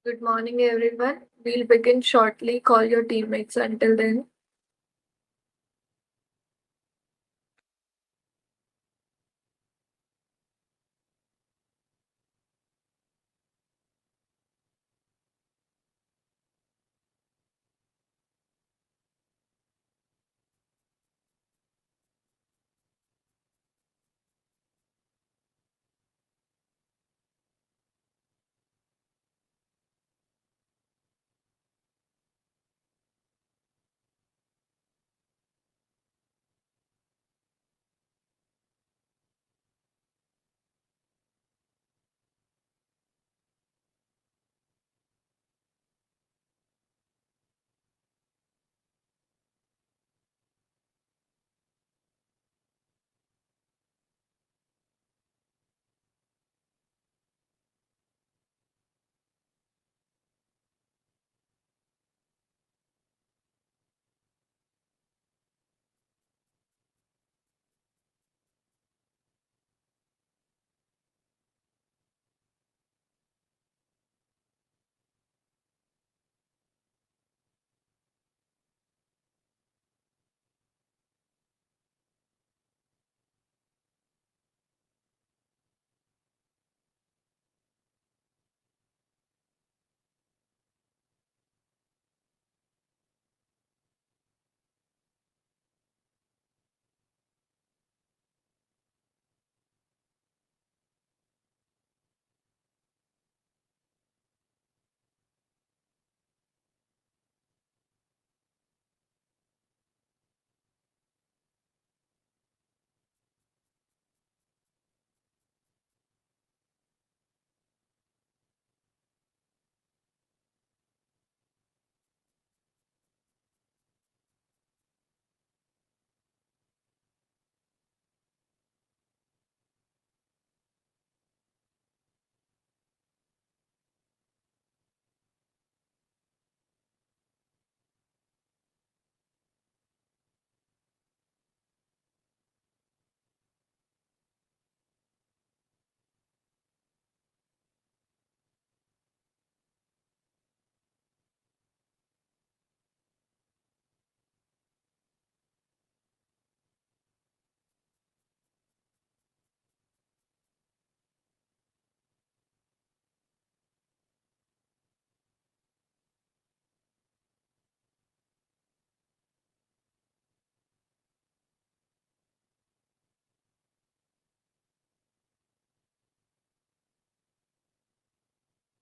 Good morning, everyone. We'll begin shortly. Call your teammates until then.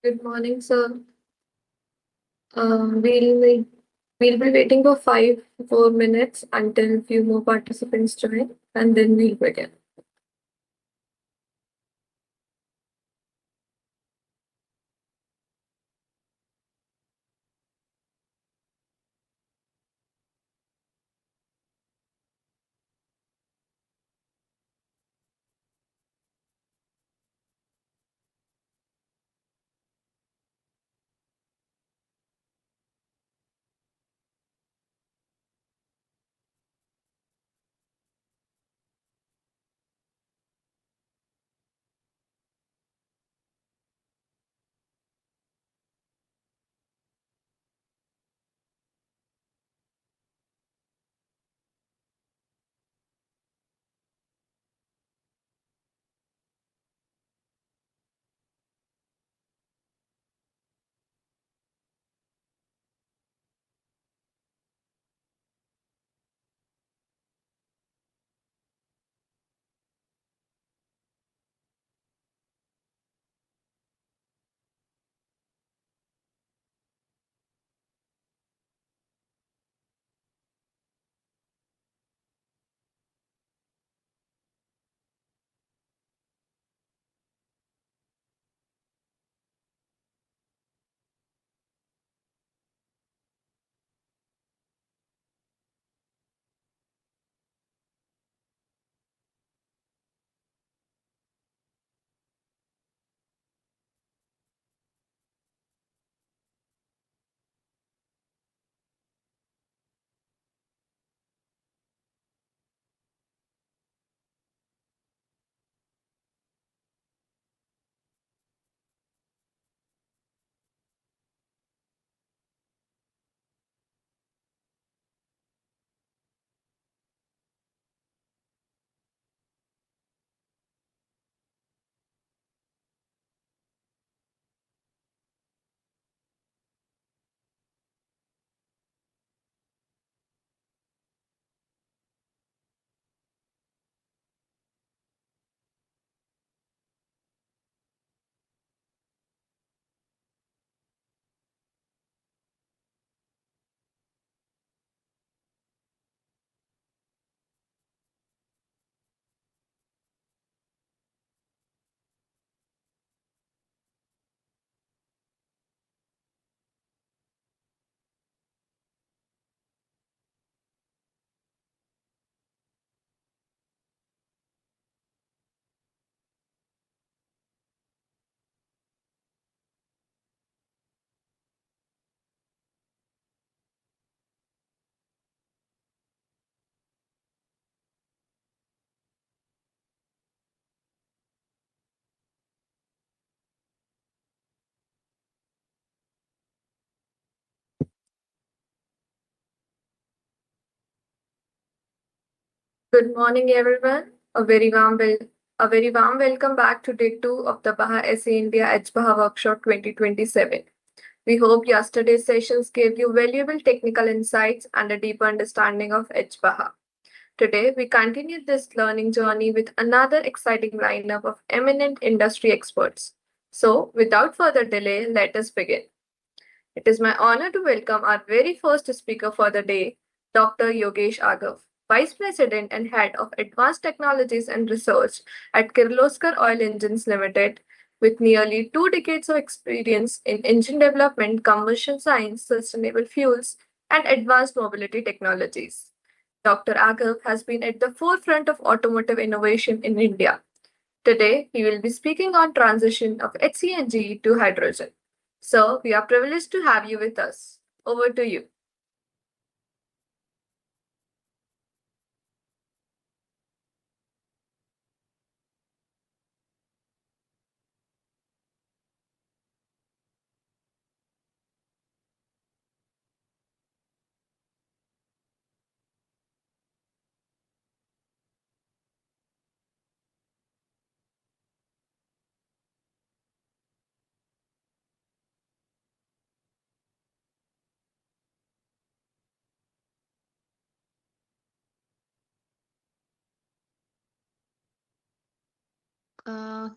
Good morning, sir. We'll be waiting for 4 minutes until few more participants join, and then we'll begin. Good morning, everyone. A very warm welcome back to day two of the Baha SAEINDIA hBAJA Workshop 2027. We hope yesterday's sessions gave you valuable technical insights and a deeper understanding of hBAJA. Today, we continue this learning journey with another exciting lineup of eminent industry experts. So, without further delay, let us begin. It is my honor to welcome our very first speaker for the day, Dr. Yogesh Agav, Vice President and Head of Advanced Technologies and Research at Kirloskar Oil Engines Limited. With nearly 2 decades of experience in engine development, combustion science, sustainable fuels, and advanced mobility technologies. Dr. Agav has been at the forefront of automotive innovation in India. Today, he will be speaking on transition of hCNG to hydrogen. So, we are privileged to have you with us. Over to you.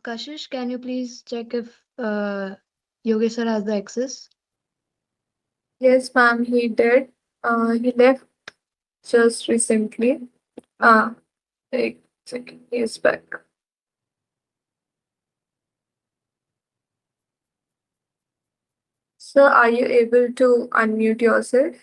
Kashish, can you please check if Yogesh sir has the access? Yes, ma'am, he did. He left just recently. Ah, wait a second, he is back. So, are you able to unmute yourself?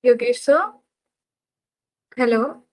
Yogesh, sir? Hello?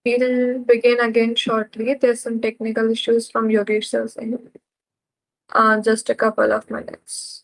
We'll begin again shortly. There's some technical issues from Yogesh sir's end. Just a couple of minutes.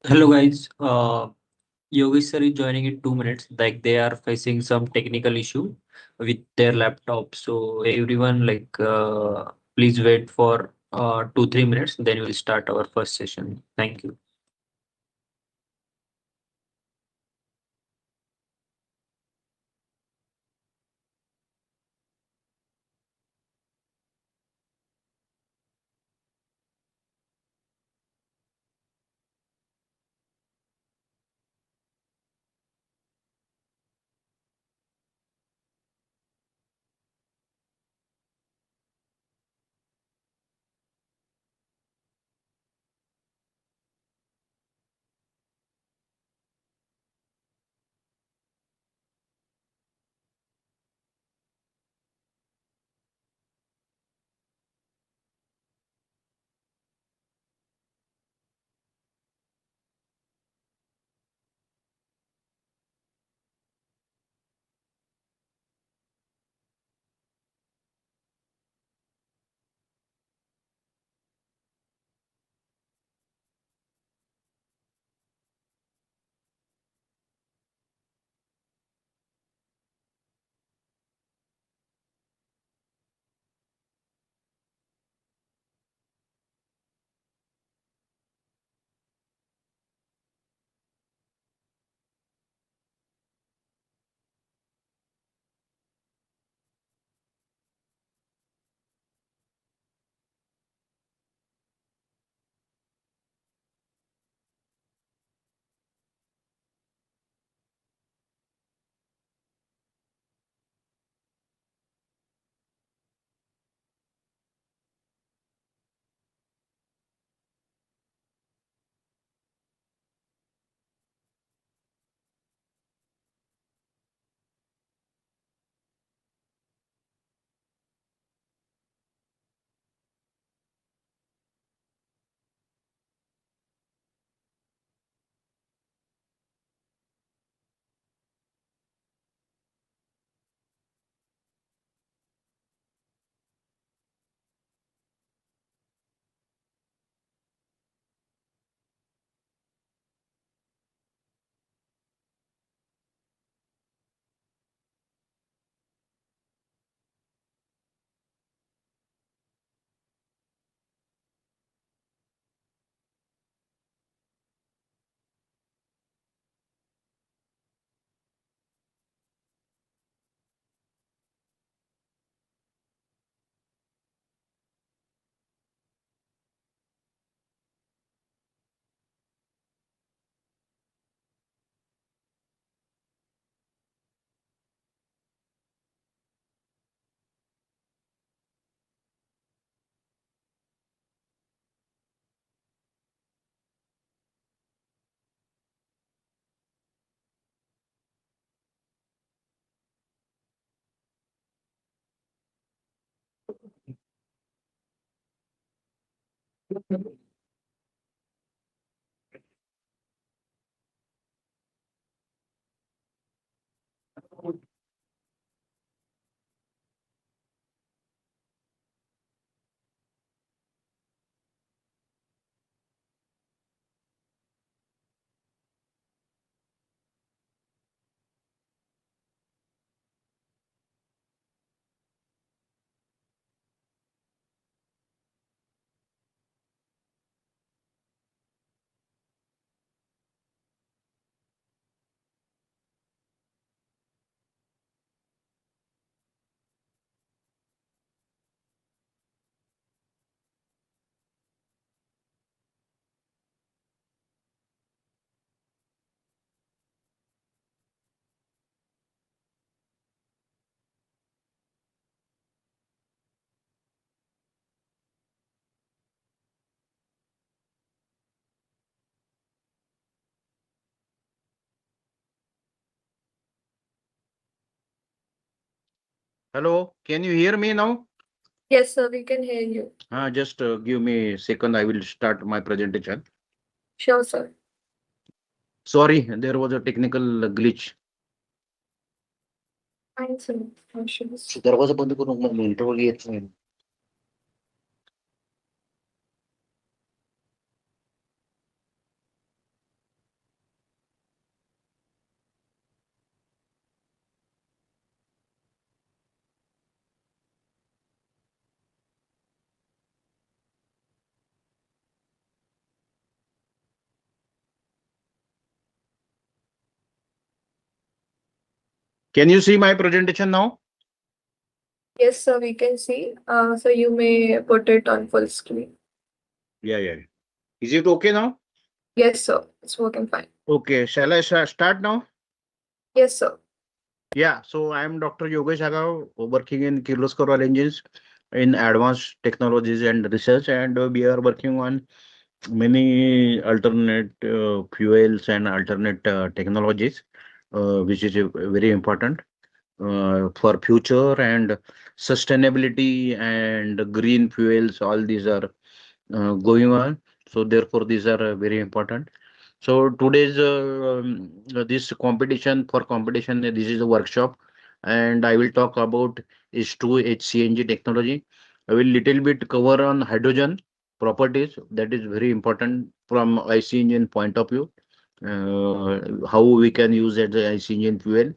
Hello guys, Yogesh sir is joining in 2 minutes. Like they are facing some technical issue with their laptop. So everyone please wait for 2-3 minutes. Then we'll start our first session. Thank you. Hello, can you hear me now? Yes, sir, we can hear you. Just give me a second. I will start my presentation. Sure, sir. Sorry, there was a technical glitch. Fine, sir. No issues. दरवाजा बंद करून मग interview येत नाही. Can you see my presentation now? Yes, sir, we can see. So you may put it on full screen. Yeah, yeah. Is it okay now? Yes, sir, it's working fine. Okay, shall I start now? Yes, sir. Yeah, so I am Dr. Yogesh Agav, working in Kirloskar Oil Engines in advanced technologies and research, and we are working on many alternate fuels and alternate technologies, which is very important for future and sustainability and green fuels. All these are going on. So therefore, these are very important. So today's this competition for competition, this is a workshop, and I will talk about H2 hCNG technology. I will little bit cover on hydrogen properties. That is very important from IC engine point of view. How we can use as a IC engine fuel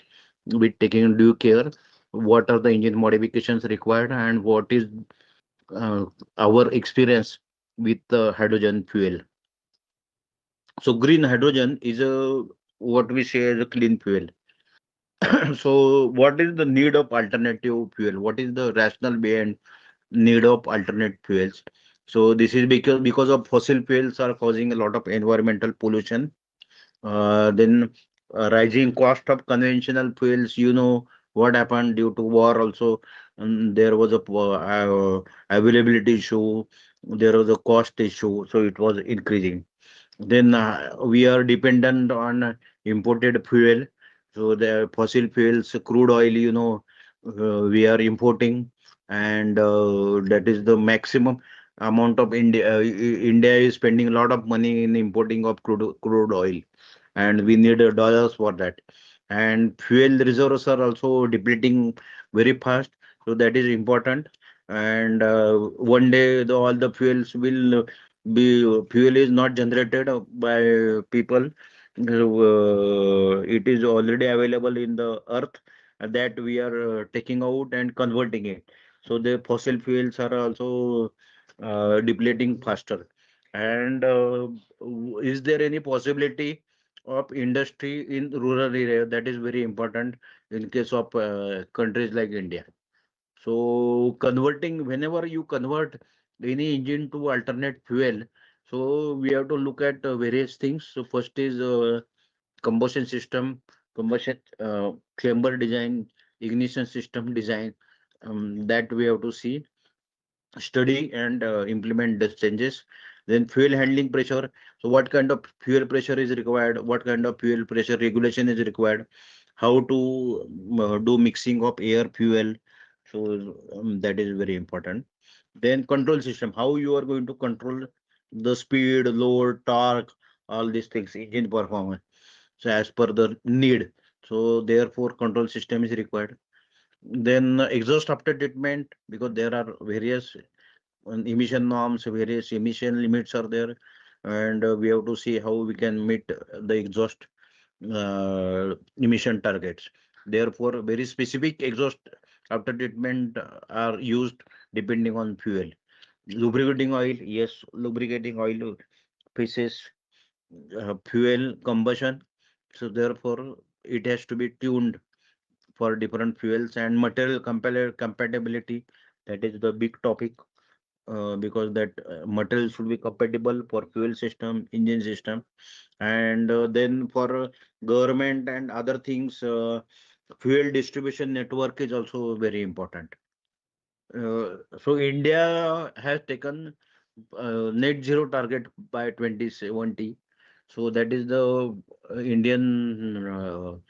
with taking due care. What are the engine modifications required, and what is uh, our experience with hydrogen fuel. So green hydrogen is a what we say as a clean fuel. So what is the need of alternative fuel? What is the rationale behind need of alternate fuels? So this is because of fossil fuels are causing a lot of environmental pollution. Then rising cost of conventional fuels. You know what happened due to war also. There was a availability issue. There was a cost issue, so it was increasing. Then we are dependent on imported fuel. So the fossil fuels, crude oil, we are importing, and that is the maximum amount of India. India is spending a lot of money in importing of crude oil, and we need dollars for that. And fuel reserves are also depleting very fast, so that is important. And one day all the fuels will be fuel is not generated by people. It is already available in the earth that we are taking out and converting it. So the fossil fuels are also depleting faster. And is there any possibility of industry in rural area? That is very important in case of countries like India. So converting, whenever you convert any engine to alternate fuel, so we have to look at various things. So first is combustion system, combustion chamber design, ignition system design, that we have to see, study and implement the changes. Then fuel handling pressure. So what kind of fuel pressure is required? What kind of fuel pressure regulation is required? How to do mixing of air fuel. So that is very important. Then control system. How you are going to control the speed, load, torque, all these things, engine performance. So as per the need. So therefore control system is required. Then exhaust after treatment, because there are various emission norms, various emission limits are there, and we have to see how we can meet the exhaust emission targets. Therefore, very specific exhaust after treatment are used depending on fuel. Lubricating oil, yes, lubricating oil faces fuel combustion, so therefore it has to be tuned for different fuels. And material compatibility, that is the big topic, because that material should be compatible for fuel system, engine system. And then for government and other things, fuel distribution network is also very important. So India has taken net zero target by 2070. So that is the Indian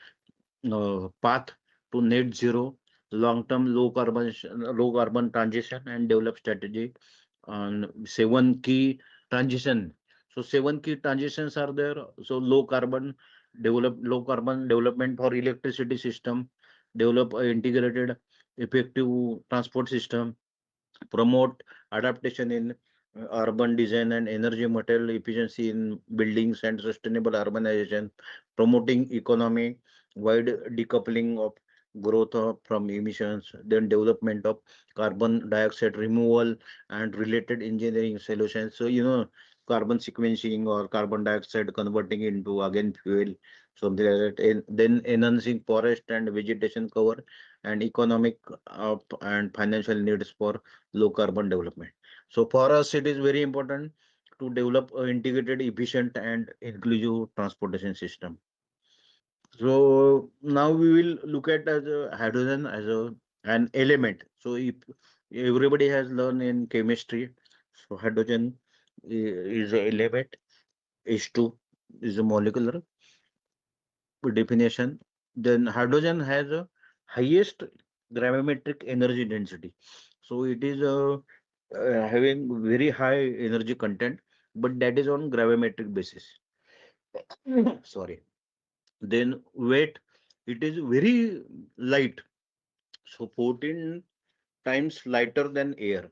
path to net zero, long-term low carbon transition and develop strategy on seven key transition. So seven key transitions are there. So low carbon development for electricity system, develop a integrated effective transport system, promote adaptation in urban design and energy material efficiency in buildings and sustainable urbanization, promoting economy wide decoupling of growth from emissions, then development of carbon dioxide removal and related engineering solutions. So, carbon sequencing or carbon dioxide converting into again fuel, something like that. And then enhancing forest and vegetation cover and economic and financial needs for low carbon development. So for us, it is very important to develop an integrated, efficient, and inclusive transportation system. So now we will look at as a hydrogen as an element. So if everybody has learned in chemistry, so hydrogen is an element. H2 is a molecular definition. Then hydrogen has a highest gravimetric energy density. So it is having very high energy content, but that is on gravimetric basis. Sorry. Then weight, it is very light. So 14 times lighter than air.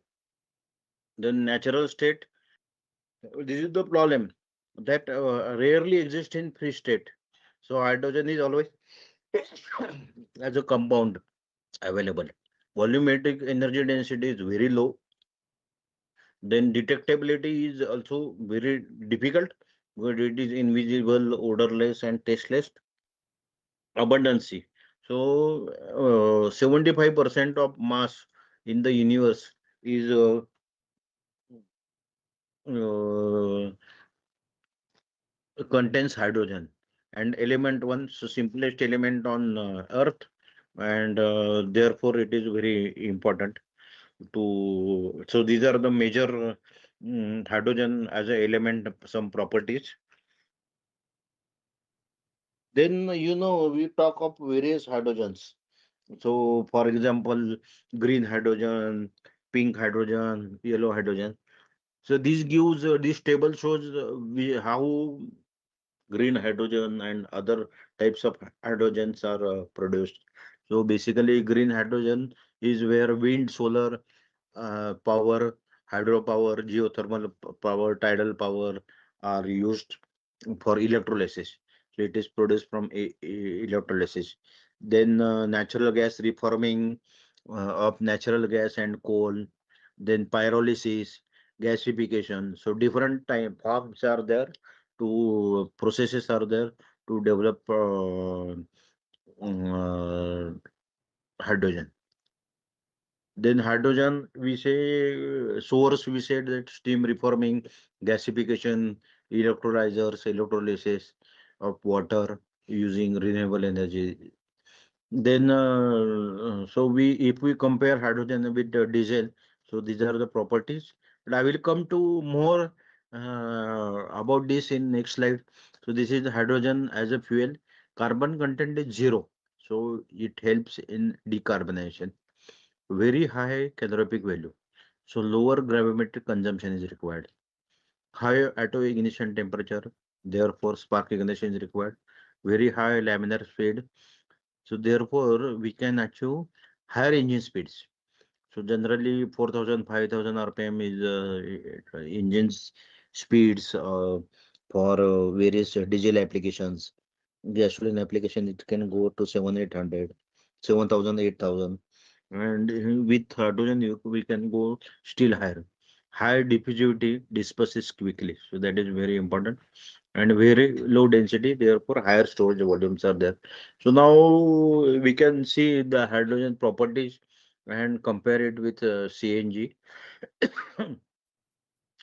The natural state, this is the problem that rarely exists in free state. So hydrogen is always as a compound available. Volumetric energy density is very low. Then detectability is also very difficult, but it is invisible, odorless, and tasteless. Abundancy. So 75% of mass in the universe is uh, contains hydrogen, and element one, so simplest element on earth, and therefore it is very important to. So these are the major hydrogen as a element, some properties. Then we talk of various hydrogens. So for example, green hydrogen, pink hydrogen, yellow hydrogen. So this gives this table shows how green hydrogen and other types of hydrogens are produced. So basically, green hydrogen is where wind, solar power, hydropower, geothermal power, tidal power are used for electrolysis. So it is produced from electrolysis. Then natural gas reforming of natural gas and coal. Then pyrolysis, gasification. So different type forms are there to processes are there to develop hydrogen. Then hydrogen, we say source, we said that steam reforming, gasification, electrolyzers, electrolysis of water using renewable energy. Then, so if we compare hydrogen with diesel, so these are the properties. But I will come to more about this in next slide. So this is hydrogen as a fuel. Carbon content is zero, so it helps in decarbonization. Very high calorific value, so lower gravimetric consumption is required. High auto ignition temperature, therefore spark ignition is required. Very high laminar speed, so therefore we can achieve higher engine speeds. So generally 4,000, 5,000 RPM is engines speeds for various diesel applications. Gasoline application it can go to 7, 800, 7,000, 8,000. And with hydrogen we can go still higher. High diffusivity disperses quickly, so that is very important, and very low density, therefore higher storage volumes are there. So now we can see the hydrogen properties and compare it with CNG.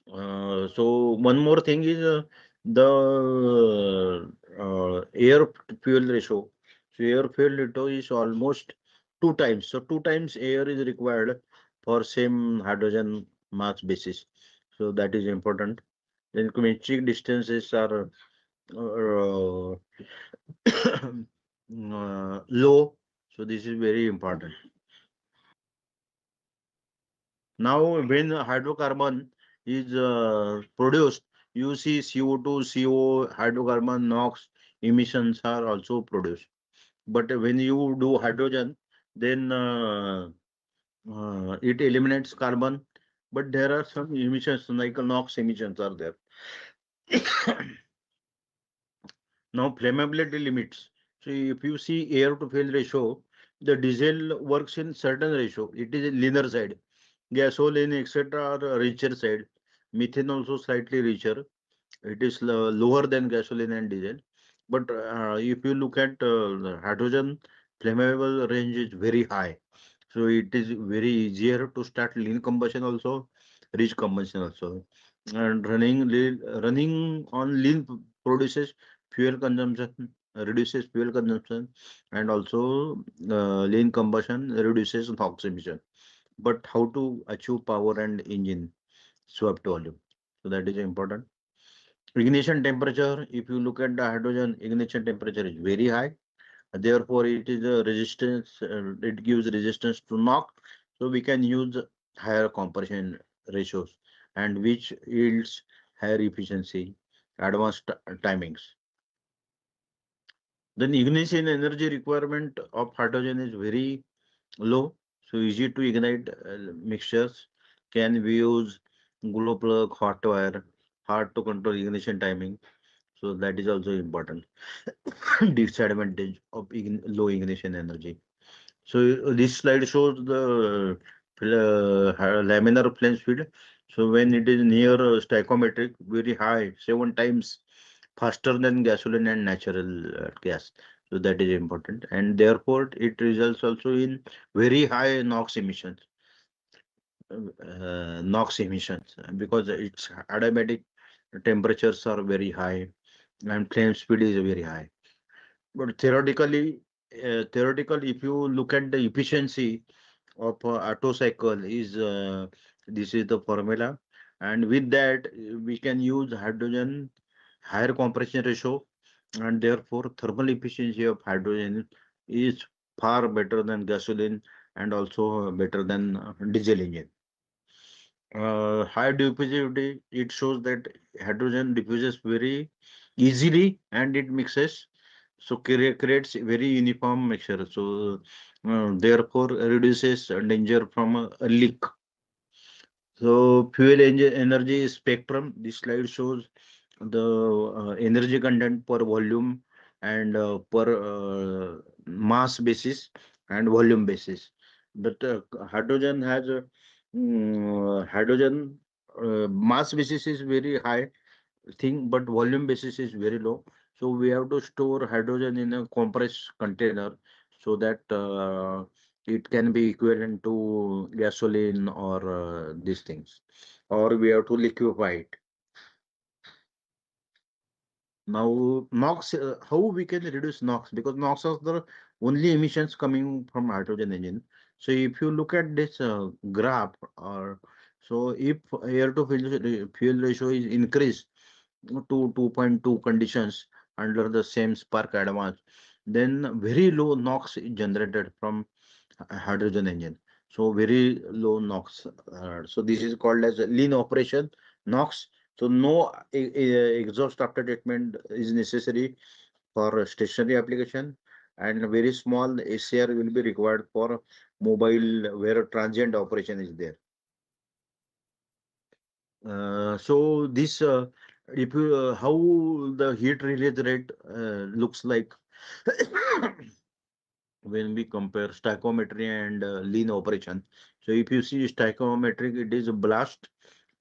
So one more thing is the air fuel ratio. So air fuel ratio is almost two times. So two times air is required for same hydrogen mass basis. So that is important. Then kinetic distances are uh, low. So this is very important. Now, when hydrocarbon is produced, you see CO2, CO, hydrocarbon, NOx emissions are also produced. But when you do hydrogen, then it eliminates carbon. But there are some emissions like NOx emissions are there. Now, flammability limits. So, if you see air to fuel ratio, the diesel works in certain ratio. It is a linear side. Gasoline, etc., are a richer side. Methane also slightly richer. It is lower than gasoline and diesel. But if you look at the hydrogen, flammable range is very high. So it is very easier to start lean combustion also, rich combustion also. And running on lean produces fuel consumption, reduces fuel consumption, and also lean combustion reduces NOx emission. But how to achieve power and engine swapped volume? So that is important. Ignition temperature, if you look at the hydrogen, ignition temperature is very high. Therefore, it is a resistance, it gives resistance to knock. So we can use higher compression ratios and which yields higher efficiency, advanced timings. Then ignition energy requirement of hydrogen is very low. So easy to ignite mixtures. Can we use glow plug, hot wire, hard to control ignition timing. So that is also important. Disadvantage of low ignition energy. So this slide shows the laminar flame speed. So when it is near stoichiometric, very high, 7 times faster than gasoline and natural gas. So that is important, and therefore it results also in very high NOx emissions. NOx emissions because its aromatic temperatures are very high and flame speed is very high. But theoretically, if you look at the efficiency of auto cycle, is this is the formula, and with that we can use hydrogen higher compression ratio, and therefore thermal efficiency of hydrogen is far better than gasoline and also better than diesel engine. High diffusivity, it shows that hydrogen diffuses very easily and it mixes, so creates very uniform mixture. So therefore reduces danger from a leak. So fuel engine energy spectrum. This slide shows the energy content per volume and per mass basis and volume basis. But hydrogen has a hydrogen mass basis is very high thing, but volume basis is very low. So we have to store hydrogen in a compressed container so that it can be equivalent to gasoline or these things, or we have to liquefy it. Now, NOx, how we can reduce NOx? Because NOx is the only emissions coming from hydrogen engine. So if you look at this graph, or so if air to fuel ratio is increased to 2.2 conditions under the same spark advance, then very low NOx is generated from hydrogen engine. So very low NOx. So this is called as a lean operation NOx. So no exhaust after treatment is necessary for stationary application, and very small ACR will be required for mobile where transient operation is there. So this if you how the heat release rate looks like when we compare stoichiometry and lean operation. So if you see stoichiometric, it is a blast,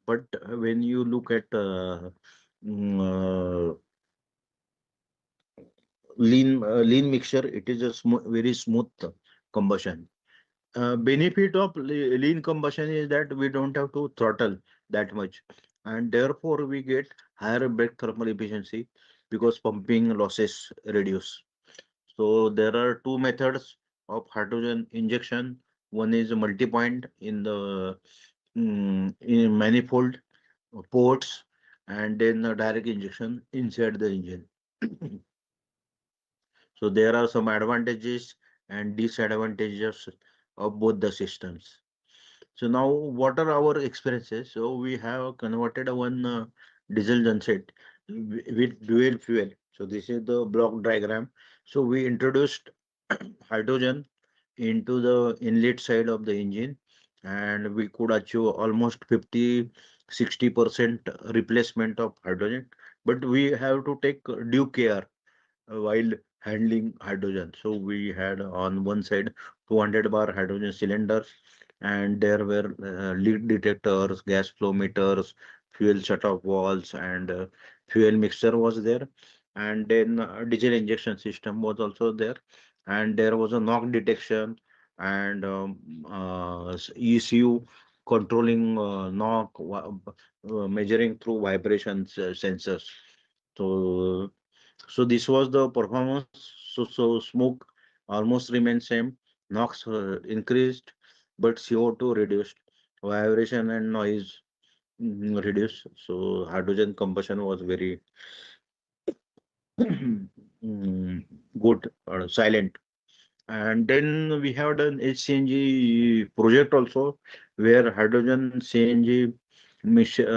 but when you look at mm, uh, lean mixture, it is a very smooth combustion. Benefit of lean combustion is that we don't have to throttle that much, and therefore we get higher brake thermal efficiency because pumping losses reduce. So there are two methods of hydrogen injection. One is multi-point in the in manifold ports, and then a direct injection inside the engine. So there are some advantages and disadvantages of both the systems. So now, what are our experiences? So we have converted one diesel genset with dual fuel. So this is the block diagram. So we introduced hydrogen into the inlet side of the engine, and we could achieve almost 50-60% replacement of hydrogen. But we have to take due care while handling hydrogen. So we had on one side 200 bar hydrogen cylinders, and there were leak detectors, gas flow meters, fuel shut-off valves, and fuel mixture was there, and then diesel injection system was also there, and there was a knock detection and ECU controlling knock, measuring through vibrations sensors. So so this was the performance. So smoke almost remained same, NOx increased, but CO2 reduced, vibration and noise reduced. So hydrogen combustion was very good, silent. And then we have done hCNG project also, where hydrogen CNG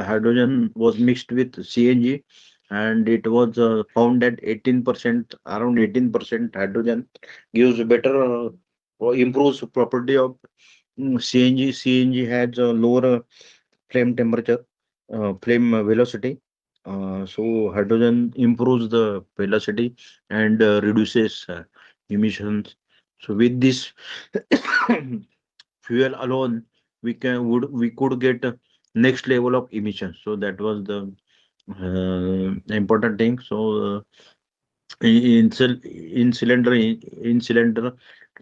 hydrogen was mixed with CNG, and it was found that 18%, around 18% hydrogen gives better, or improves property of CNG. CNG has a lower flame temperature, flame velocity. So hydrogen improves the velocity and reduces emissions. So with this fuel alone, we could get next level of emissions. So that was the important thing. So in cylinder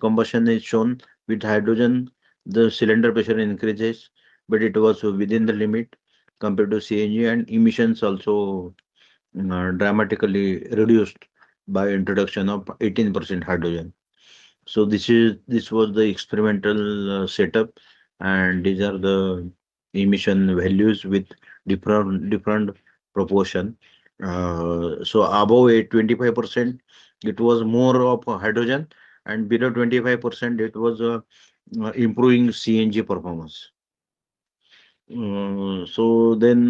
combustion is shown with hydrogen, the cylinder pressure increases, but it was within the limit compared to CNG, and emissions also dramatically reduced by introduction of 18% hydrogen. So this was the experimental setup, and these are the emission values with different proportion. So above a 25%, it was more of a hydrogen, and below 25%, it was improving CNG performance. So then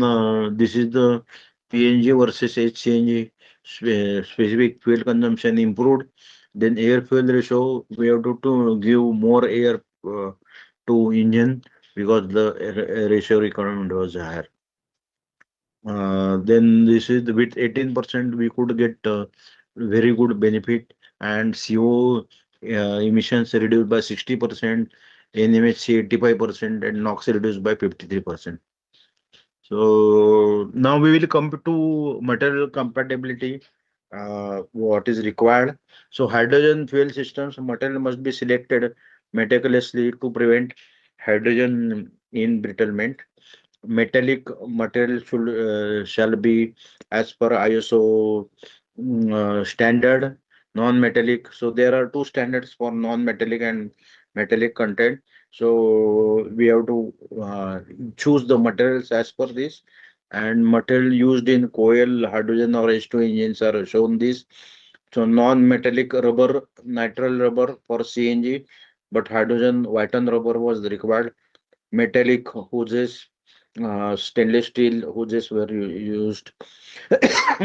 this is the PNG versus hCNG specific fuel consumption improved. Then air fuel ratio, we have to give more air to engine because the ratio requirement was higher. Then this is with 18% we could get very good benefit, and CO emissions reduced by 60%, NMHC 85%, and NOx reduced by 53%. So now we will come to material compatibility. What is required? So hydrogen fuel systems material must be selected meticulously to prevent hydrogen embrittlement. Metallic material shall be as per ISO standard. Non-metallic. So there are two standards for non-metallic and metallic content. So we have to choose the materials as per this. And material used in coal, hydrogen or H2 engines are shown this. So non-metallic rubber, nitrile rubber for CNG, but hydrogen whiten rubber was required. Metallic hoses, stainless steel hoses were used,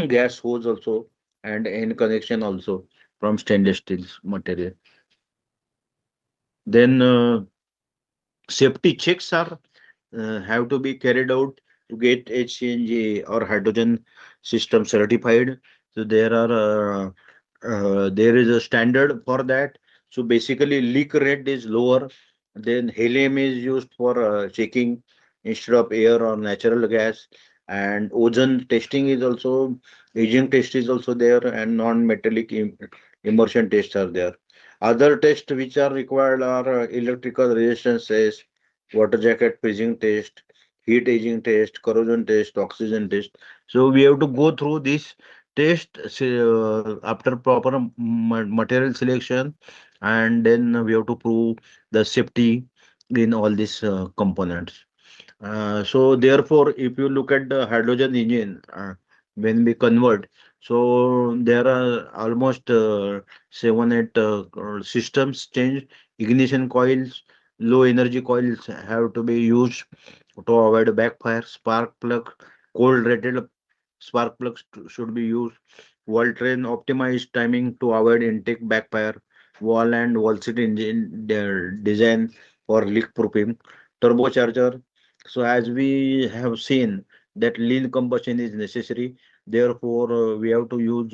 gas hose also, and end connection also from stainless steel material. Then safety checks are have to be carried out to get hCNG or hydrogen system certified. So there is a standard for that. So basically, leak rate is lower. Then helium is used for checking instead of air or natural gas. And ozone testing is also, aging test is also there, and non-metallic immersion tests are there. Other tests which are required are electrical resistance test, water jacket freezing test, heat aging test, corrosion test, oxygen test. So we have to go through this test after proper material selection, and then we have to prove the safety in all these components. So therefore, if you look at the hydrogen engine, when we convert, so there are almost 7, 8 systems change. Ignition coils, low energy coils have to be used to avoid backfire. Spark plug, cold rated spark plugs should be used. Wall train optimized timing to avoid intake backfire. Wall and wall seat engine design for leak proofing. Turbocharger. So as we have seen that lean combustion is necessary, therefore we have to use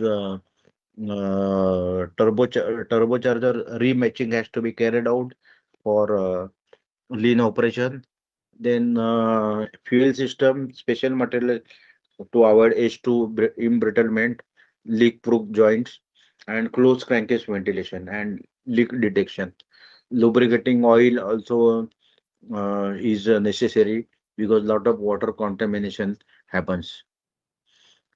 turbocharger rematching has to be carried out for lean operation. Then fuel system, special material to avoid H2 embrittlement, leak-proof joints, and close crankcase ventilation and leak detection. Lubricating oil also is necessary because lot of water contamination happens.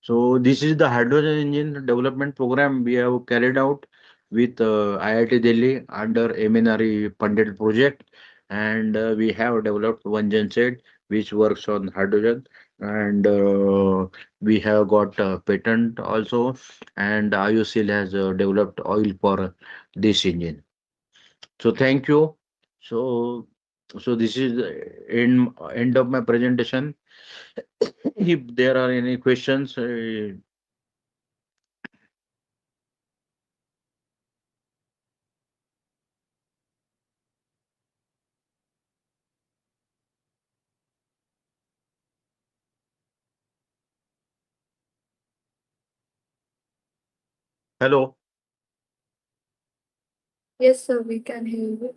So this is the hydrogen engine development program we have carried out with IIT Delhi under MNRE funded project, and we have developed one genset which works on hydrogen, and we have got a patent also, and IOCL has developed oil for this engine. So thank you. So this is the end of my presentation. If there are any questions, hello. Yes, sir, we can hear you.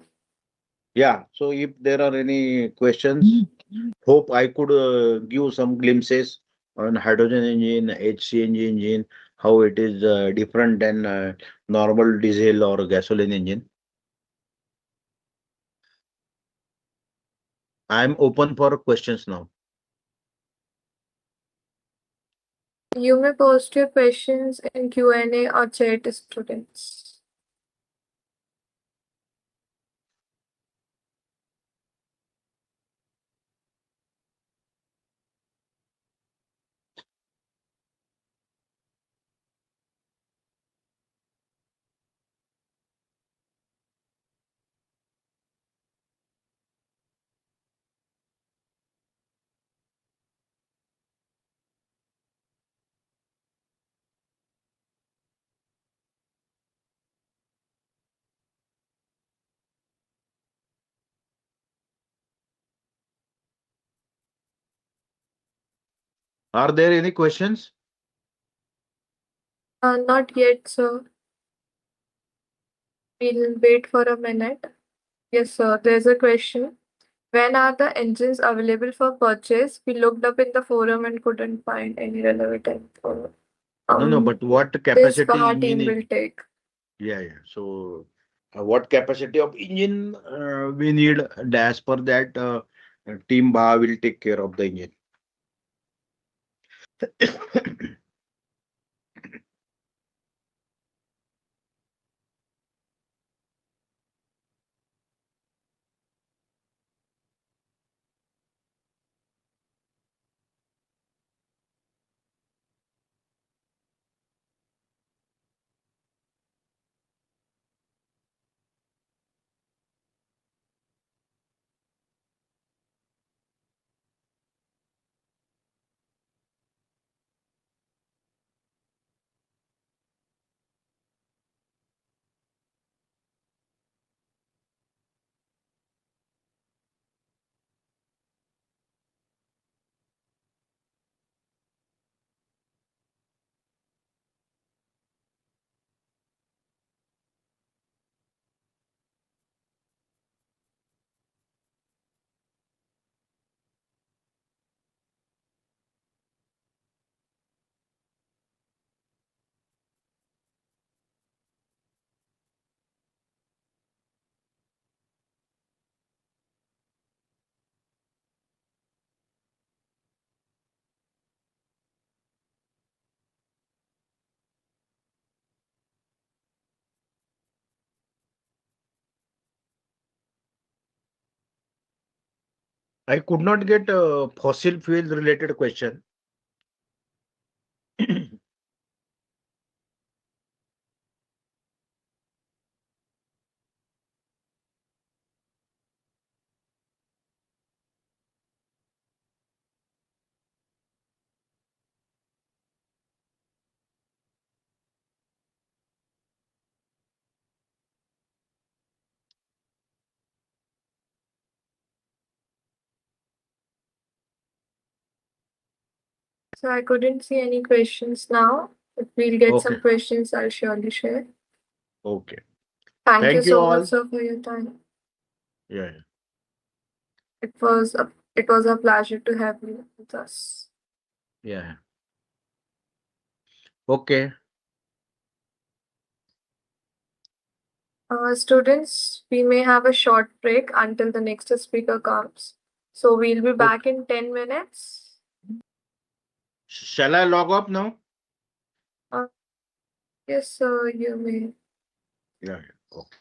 Yeah, so if there are any questions, hope I could give some glimpses on hydrogen engine, hCNG engine, how it is different than normal diesel or gasoline engine. I'm open for questions now. You may post your questions in Q&A or chat, students. Are there any questions? Not yet, sir. We'll wait for a minute. Yes, sir, there's a question. When are the engines available for purchase? We looked up in the forum and couldn't find any relevant info. No, but what This capacity Baha engine team is? will take. Yeah, yeah. So, what capacity of engine we need? As per that, Team Ba will take care of the engine. I could not get a fossil fuel related question. So I couldn't see any questions now. If we'll get Okay, some questions, I'll surely share. okay. Thank you Thank you so much, all. sir, for your time. Yeah, yeah. It was a It was a pleasure to have you with us. Yeah. Okay. Students, we may have a short break until the next speaker comes. So we'll be back in 10 minutes. Shall I log up now? Yes, sir, you may. Yeah. Okay.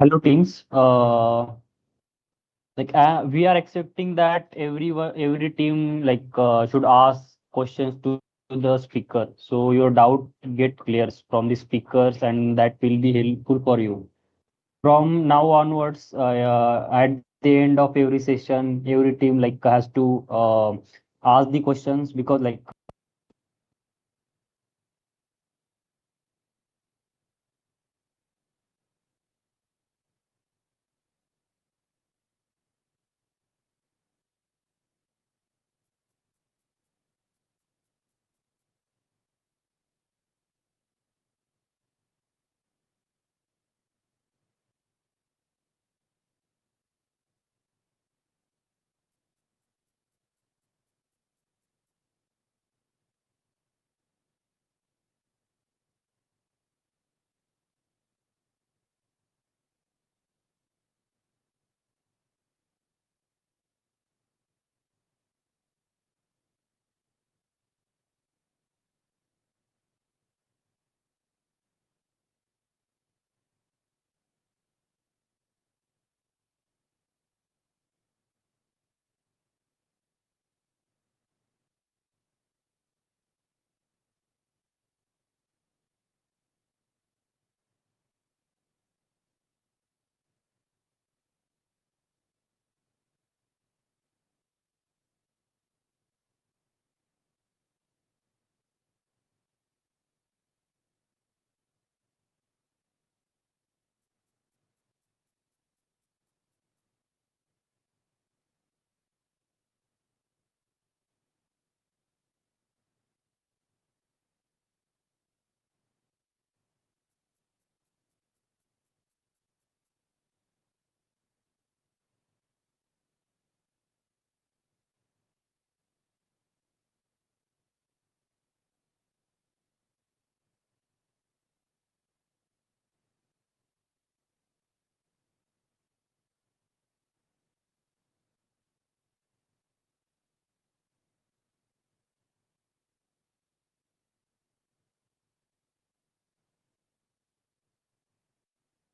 Hello teams. We are accepting that every team should ask questions to the speaker. So your doubt get clears from the speakers, and that will be helpful for you. From now onwards, at the end of every session, every team has to ask the questions, because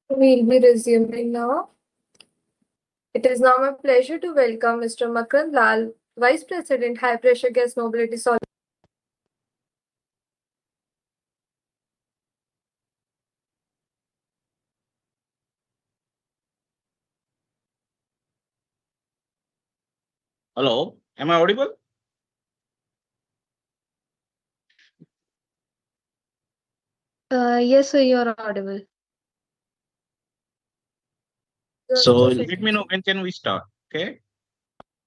We'll be resuming now. It is now my pleasure to welcome Mr. Makran Lal, Vice President, High Pressure Gas Mobility Solutions. Hello, am I audible? Yes, sir, you're audible. Just So a let second. me know when can we start. Okay.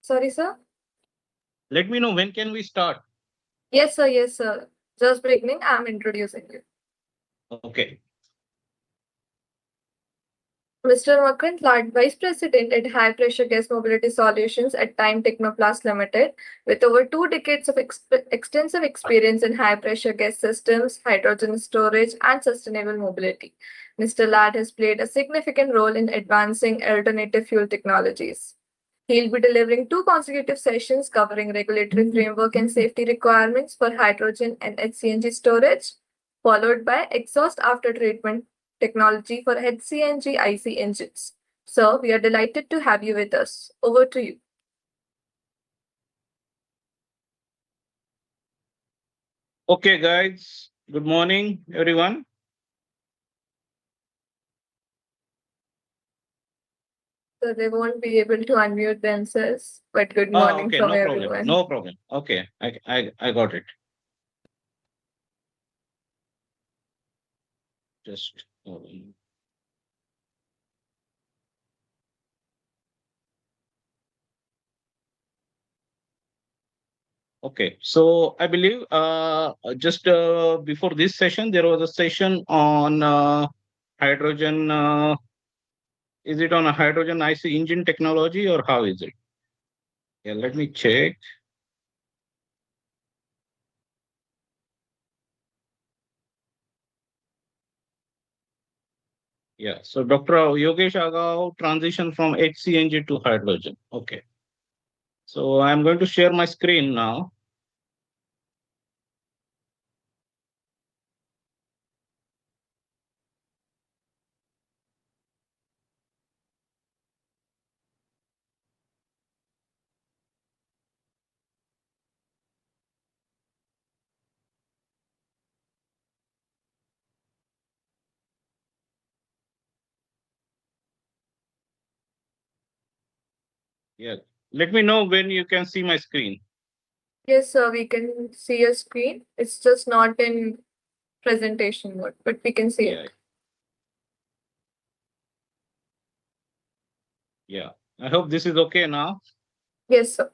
Sorry, sir. Let me know when can we start. Yes, sir. Yes, sir. Just beginning. I'm introducing you. Okay. Mr. Makrant Lad, Vice President at High Pressure Gas Mobility Solutions at Time Technoplast Limited, with over 2 decades of extensive experience in high pressure gas systems, hydrogen storage, and sustainable mobility. Mr. Lad has played a significant role in advancing alternative fuel technologies. He'll be delivering 2 consecutive sessions covering regulatory framework and safety requirements for hydrogen and hCNG storage, followed by exhaust after treatment technology for hCNG IC engines. So, we are delighted to have you with us. Over to you. Okay, guys. Good morning, everyone. So, they won't be able to unmute themselves, but good morning Okay, from no problem. everyone. No problem. Okay, I got it. Just okay. So I believe just before this session, there was a session on hydrogen. Is it on a hydrogen IC engine technology or how is it? Yeah, let me check. Yeah, so Dr. Yogesh Agao transition from hCNG to hydrogen. Okay. So I'm going to share my screen now. Yeah. Let me know when you can see my screen. Yes, sir, we can see your screen. It's just not in presentation mode, but we can see Yeah. it. Yeah. I hope this is okay now. Yes, sir.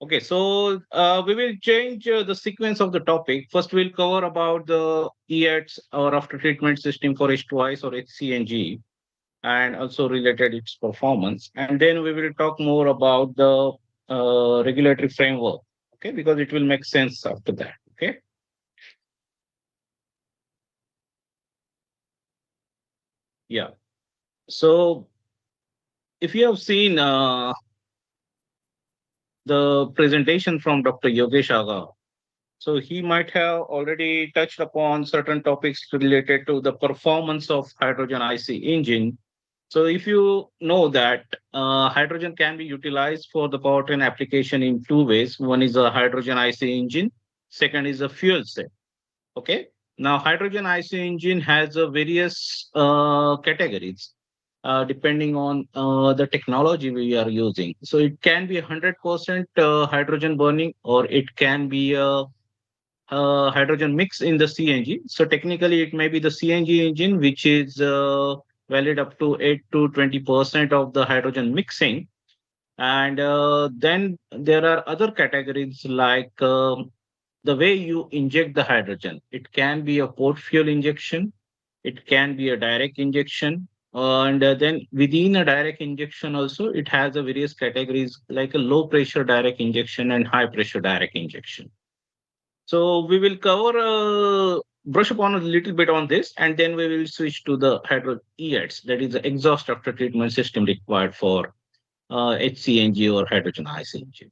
Okay, so we will change the sequence of the topic. First, we'll cover about the EATS or after treatment system for H2Is or hCNG and also related its performance. And then we will talk more about the regulatory framework, okay, because it will make sense after that, okay? Yeah. So if you have seen the presentation from Dr. Yogesh Aga, so he might have already touched upon certain topics related to the performance of hydrogen IC engine. So if you know that hydrogen can be utilized for the powertrain application in two ways. One is a hydrogen IC engine, second is a fuel cell. Okay. Now hydrogen IC engine has various categories depending on the technology we are using. So it can be 100% hydrogen burning, or it can be a hydrogen mix in the CNG. So technically, it may be the CNG engine, which is valid up to 8 to 20% of the hydrogen mixing. And then there are other categories like the way you inject the hydrogen. It can be a port fuel injection, it can be a direct injection. And then within a direct injection also, it has a various categories like a low pressure direct injection and high pressure direct injection. So we will cover brush upon a little bit on this, and then we will switch to the hydro EATS, that is the exhaust after treatment system required for hCNG or hydrogen ICNG.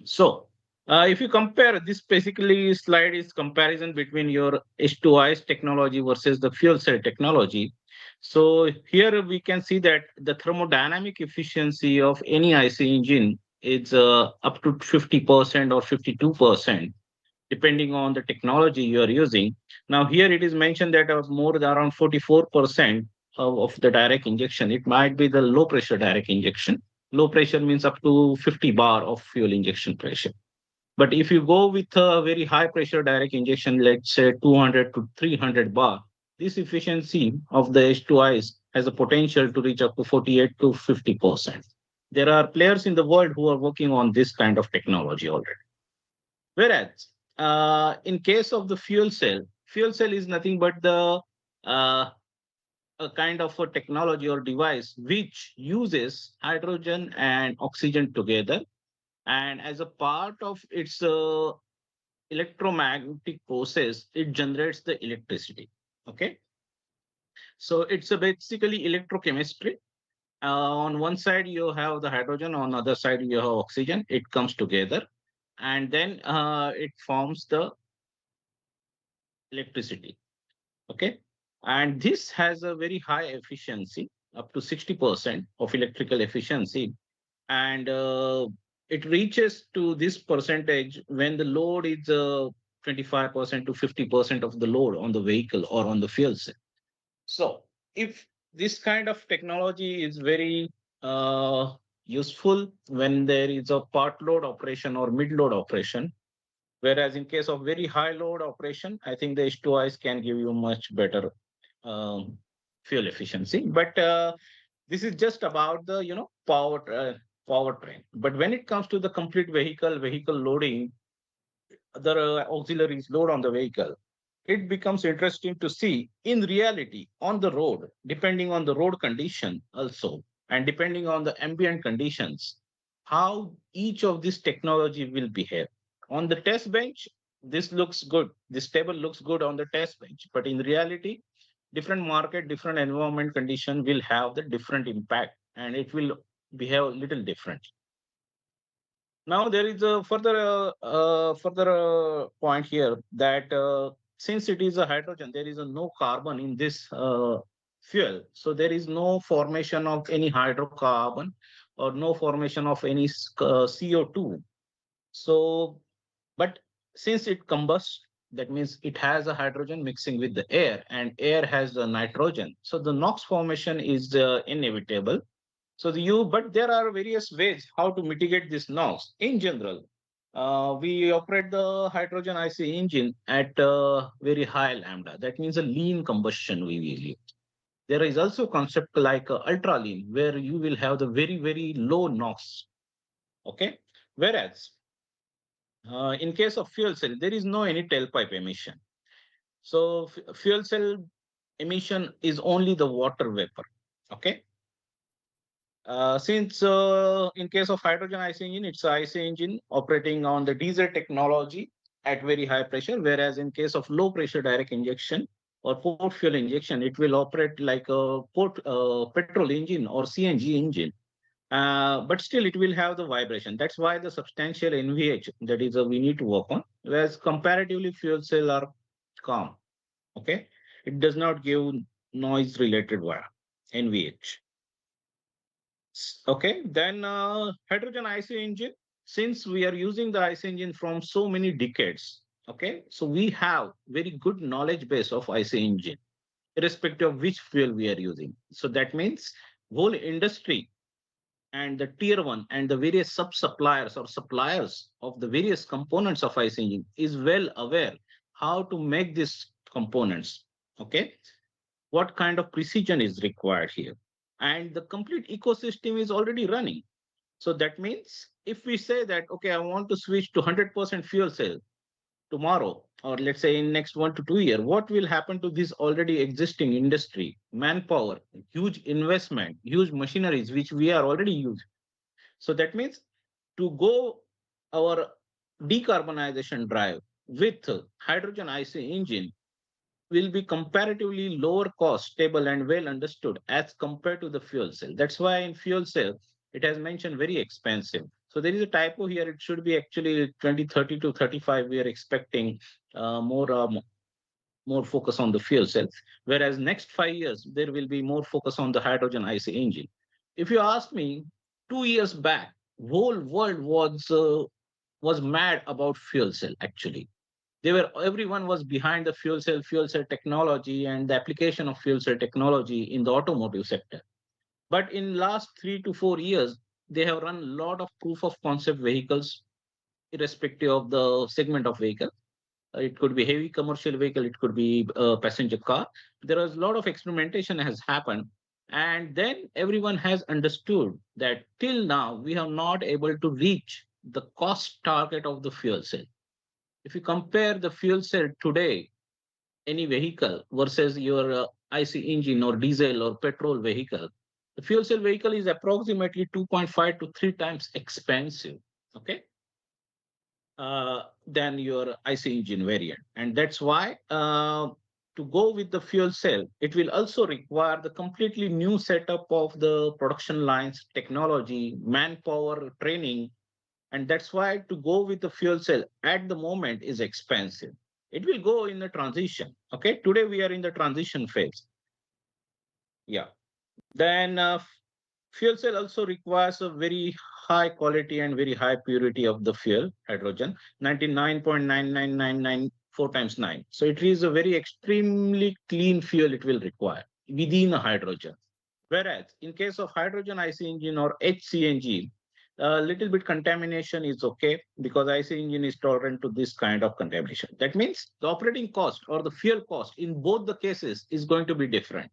So if you compare this, basically slide is comparison between your H2I's technology versus the fuel cell technology. So here we can see that the thermodynamic efficiency of any IC engine is up to 50% or 52%, depending on the technology you are using. Now, here it is mentioned that more than around 44% of the direct injection, it might be the low pressure direct injection. Low pressure means up to 50 bar of fuel injection pressure. But if you go with a very high pressure direct injection, let's say 200 to 300 bar, this efficiency of the H2Is has a potential to reach up to 48 to 50%. There are players in the world who are working on this kind of technology already. Whereas in case of the fuel cell is nothing but the a kind of a technology or device which uses hydrogen and oxygen together, and as a part of its electromagnetic process, it generates the electricity. Okay, so it's a basically electrochemistry. On one side you have the hydrogen, on the other side you have oxygen. It comes together, and then it forms the electricity. Okay. And this has a very high efficiency, up to 60% of electrical efficiency. And it reaches to this percentage when the load is 25% to 50% of the load on the vehicle or on the fuel cell. So if this kind of technology is very useful when there is a part load operation or mid load operation, whereas in case of very high load operation, I think the H2Is can give you much better um, fuel efficiency. But this is just about the powertrain. But when it comes to the complete vehicle loading, other auxiliaries load on the vehicle, it becomes interesting to see in reality on the road, depending on the road condition also, and depending on the ambient conditions, how each of this technology will behave. On the test bench, this looks good. This table looks good on the test bench, but in reality, different market, different environment condition will have the different impact, and it will behave a little different. Now there is a further point here that since it is a hydrogen, there is no carbon in this fuel, so there is no formation of any hydrocarbon or no formation of any CO2. So, but since it combusts, that means it has a hydrogen mixing with the air, and air has the nitrogen. So the NOx formation is inevitable. But there are various ways how to mitigate this NOx. In general, we operate the hydrogen IC engine at very high lambda. That means a lean combustion we will use. There is also concept like ultra lean, where you will have the very low NOx. Okay, whereas in case of fuel cell, there is no any tailpipe emission. So fuel cell emission is only the water vapor. Okay. Since in case of hydrogen IC engine, it's a IC engine operating on the diesel technology at very high pressure, whereas in case of low pressure direct injection or port fuel injection, it will operate like a port petrol engine or CNG engine. But still, it will have the vibration. That's why the substantial NVH that is we need to work on. Whereas comparatively, fuel cell are calm. Okay, it does not give noise related NVH. Okay, then hydrogen IC engine, since we are using the IC engine from so many decades, okay, so we have very good knowledge base of IC engine, irrespective of which fuel we are using. So that means whole industry and the tier one and the various sub suppliers or suppliers of the various components of IC engine is well aware how to make these components. Okay, what kind of precision is required here, and the complete ecosystem is already running. So that means if we say that, okay, I want to switch to 100% fuel cell tomorrow, or let's say in next 1 to 2 years, what will happen to this already existing industry, manpower, huge investment, huge machineries which we are already using. So that means to go our decarbonization drive with hydrogen IC engine will be comparatively lower cost, stable, and well understood as compared to the fuel cell. That's why in fuel cell, it has mentioned very expensive. So there is a typo here. It should be actually 2030 to 35. We are expecting more focus on the fuel cells, whereas next 5 years, there will be more focus on the hydrogen IC engine. If you ask me, 2 years back, whole world was mad about fuel cell actually. Everyone was behind the fuel cell technology and the application of fuel cell technology in the automotive sector. But in last 3 to 4 years, they have run a lot of proof of concept vehicles, irrespective of the segment of vehicle. It could be heavy commercial vehicle, it could be a passenger car. There is a lot of experimentation has happened, and then everyone has understood that till now we have not able to reach the cost target of the fuel cell. If you compare the fuel cell today, any vehicle versus your IC engine or diesel or petrol vehicle, the fuel cell vehicle is approximately 2.5 to 3 times expensive, okay, than your IC engine variant. And that's why to go with the fuel cell, it will also require the completely new setup of the production lines, technology, manpower, training, and that's why to go with the fuel cell at the moment is expensive. It will go in the transition. Okay, today we are in the transition phase. Yeah. Then fuel cell also requires a very high quality and very high purity of the fuel, hydrogen, 99.99994 times 9. So it is a very extremely clean fuel it will require within a hydrogen. Whereas in case of hydrogen IC engine or hCNG, a little bit contamination is okay because IC engine is tolerant to this kind of contamination. That means the operating cost or the fuel cost in both the cases is going to be different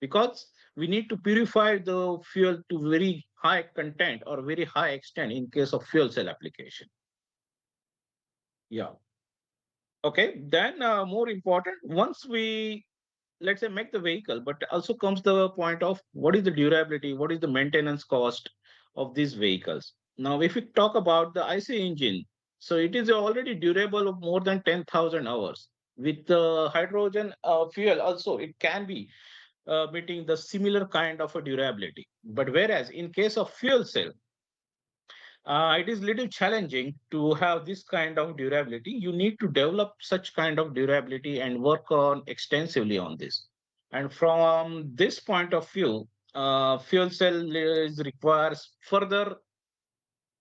because we need to purify the fuel to very high content or very high extent in case of fuel cell application. Yeah. Okay. Then more important, once we let's say make the vehicle, but also comes the point of what is the durability, what is the maintenance cost of these vehicles. Now, if we talk about the IC engine, so it is already durable of more than 10,000 hours. With the hydrogen fuel also, it can be meeting the similar kind of a durability. But whereas in case of fuel cell, it is little challenging to have this kind of durability. You need to develop such kind of durability and work on extensively on this. And from this point of view, fuel cell requires further,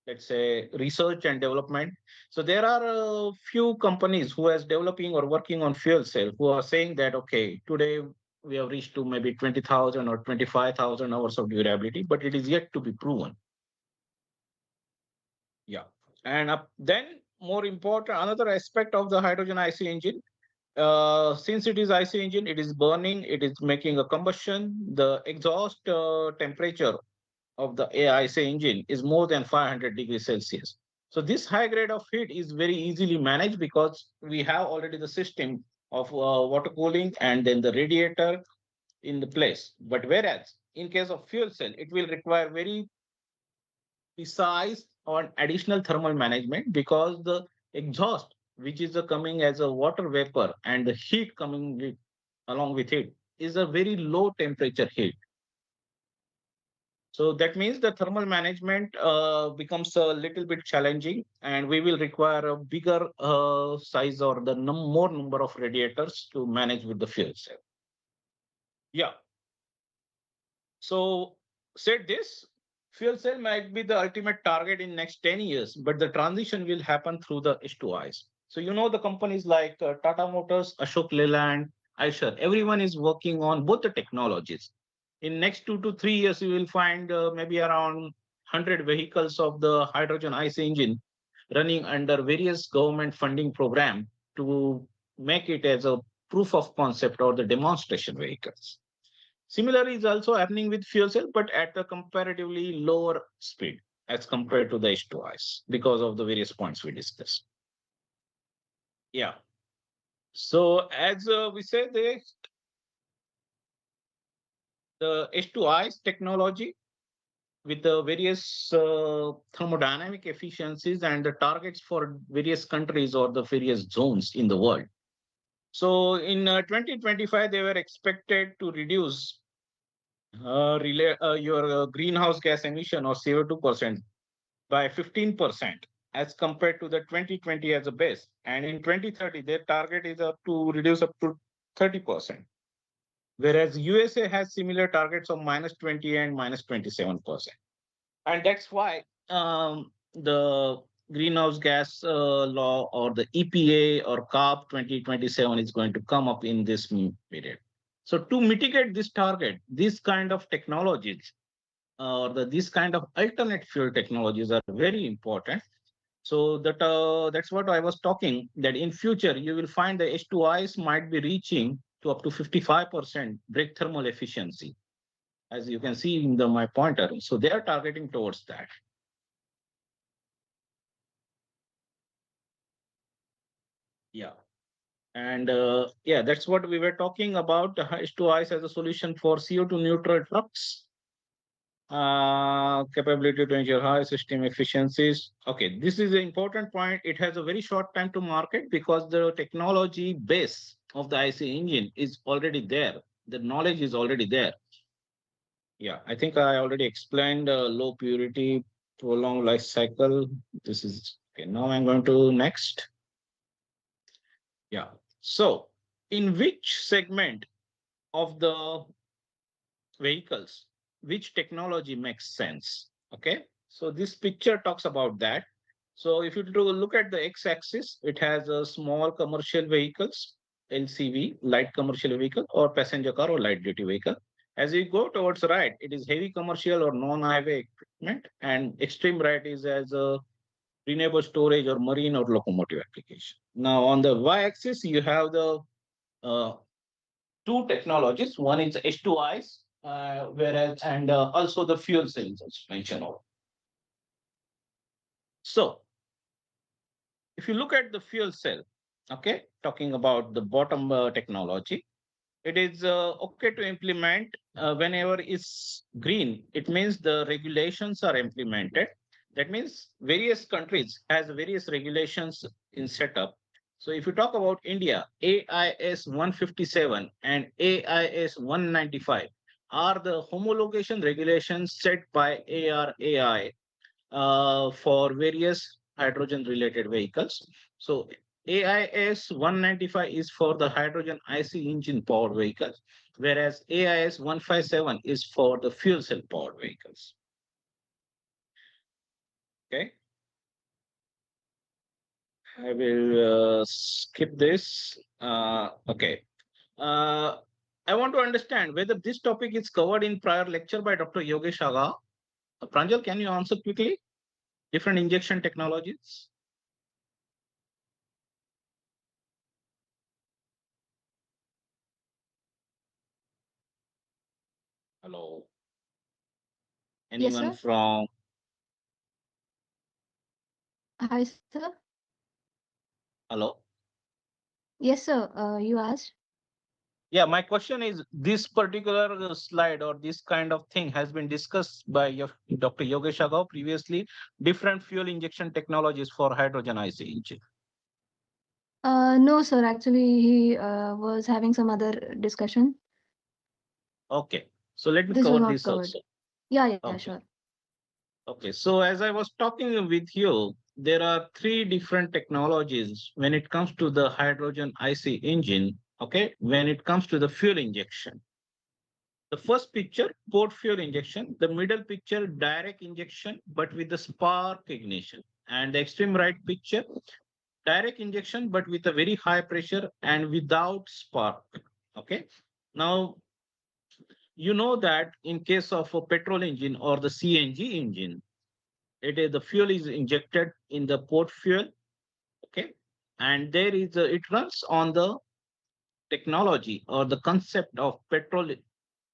let's say, research and development. So there are a few companies who are developing or working on fuel cell who are saying that, okay, today we have reached to maybe 20,000 or 25,000 hours of durability, but it is yet to be proven. Yeah. And then more important, another aspect of the hydrogen IC engine, since it is IC engine, it is burning, it is making a combustion. The exhaust temperature of the IC engine is more than 500 degrees Celsius. So this high grade of heat is very easily managed because we have already the system of water cooling and then the radiator in the place. But whereas in case of fuel cell, it will require very precise on additional thermal management because the exhaust, which is coming as a water vapor and the heat coming along with it, is a very low temperature heat. So that means the thermal management becomes a little bit challenging, and we will require a bigger size or the more number of radiators to manage with the fuel cell. Yeah. So said this, fuel cell might be the ultimate target in next 10 years, but the transition will happen through the H2Is. So you know the companies like Tata Motors, Ashok Leyland, Eicher, everyone is working on both the technologies. In next 2 to 3 years, you will find maybe around 100 vehicles of the hydrogen IC engine running under various government funding program to make it as a proof of concept or the demonstration vehicles. Similar is also happening with fuel cell, but at a comparatively lower speed as compared to the H2Is because of the various points we discussed. Yeah. So as we say, the H2Is technology with the various thermodynamic efficiencies and the targets for various countries or the various zones in the world. So in 2025, they were expected to reduce your greenhouse gas emission or CO2% by 15% as compared to the 2020 as a base. And in 2030, their target is up to reduce up to 30%. Whereas USA has similar targets of -20 and -27%. And that's why the greenhouse gas law or the EPA or CARB 2027 is going to come up in this period. So to mitigate this target, this kind of technologies or these kind of alternate fuel technologies are very important. So that's what I was talking, that in future you will find the H2Is might be reaching to up to 55% break thermal efficiency, as you can see in my pointer. So they are targeting towards that. Yeah. And yeah, that's what we were talking about, H2Is as a solution for CO2 neutral trucks. Capability to ensure high system efficiencies. Okay, this is an important point. It has a very short time to market because the technology base of the IC engine is already there. The knowledge is already there. Yeah, I think I already explained low purity, prolonged life cycle. This is okay. Now I'm going to next. Yeah. So in which segment of the vehicles, which technology makes sense? Okay. So this picture talks about that. So if you look at the x-axis, it has a small commercial vehicles, LCV, light commercial vehicle, or passenger car or light duty vehicle. As you go towards right, it is heavy commercial or non-highway equipment, and extreme right is as a renewable storage or marine or locomotive application. Now on the y-axis, you have the two technologies. One is H2Is, whereas and also the fuel cells as mentioned. So if you look at the fuel cell, okay, talking about the bottom technology, it is okay to implement whenever it's green. It means the regulations are implemented. That means various countries has various regulations in setup. So if you talk about India, AIS 157 and AIS 195 are the homologation regulations set by ARAI for various hydrogen related vehicles. So AIS 195 is for the hydrogen IC engine powered vehicles, whereas AIS 157 is for the fuel cell powered vehicles. Okay. I will skip this. Okay. I want to understand whether this topic is covered in prior lecture by Dr. Yogesh Aga. Pranjal, can you answer quickly? Different injection technologies. Hello. Yes, Anyone sir. from? Hi, sir. Hello. Yes, sir. You asked. Yeah, my question is this particular slide or this kind of thing has been discussed by Dr. Yogesh Agao previously, different fuel injection technologies for hydrogen IC engine. No, sir. Actually, he was having some other discussion. Okay, so let me This was cover not this covered. also. Yeah, Okay. sure. Okay, so as I was talking with you, there are three different technologies when it comes to the hydrogen IC engine. Okay, when it comes to the fuel injection. The first picture, port fuel injection. The middle picture, direct injection, but with the spark ignition. And the extreme right picture, direct injection, but with a very high pressure and without spark. Okay. Now, you know that in case of a petrol engine or the CNG engine, it is the fuel is injected in the port fuel. Okay. And there is it runs on the technology or the concept of petrol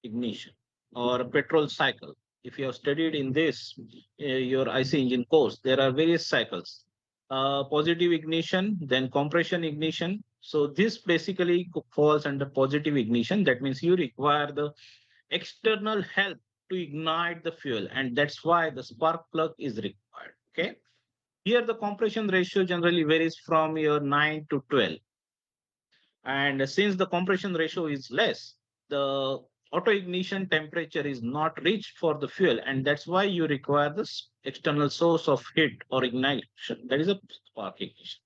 ignition or a petrol cycle. If you have studied in this, your IC engine course, there are various cycles. Positive ignition, then compression ignition. So this basically falls under positive ignition. That means you require the external help to ignite the fuel, and that's why the spark plug is required. Okay. Here the compression ratio generally varies from your 9 to 12. And since the compression ratio is less, the auto ignition temperature is not reached for the fuel, and that's why you require this external source of heat or ignition. That is a spark ignition.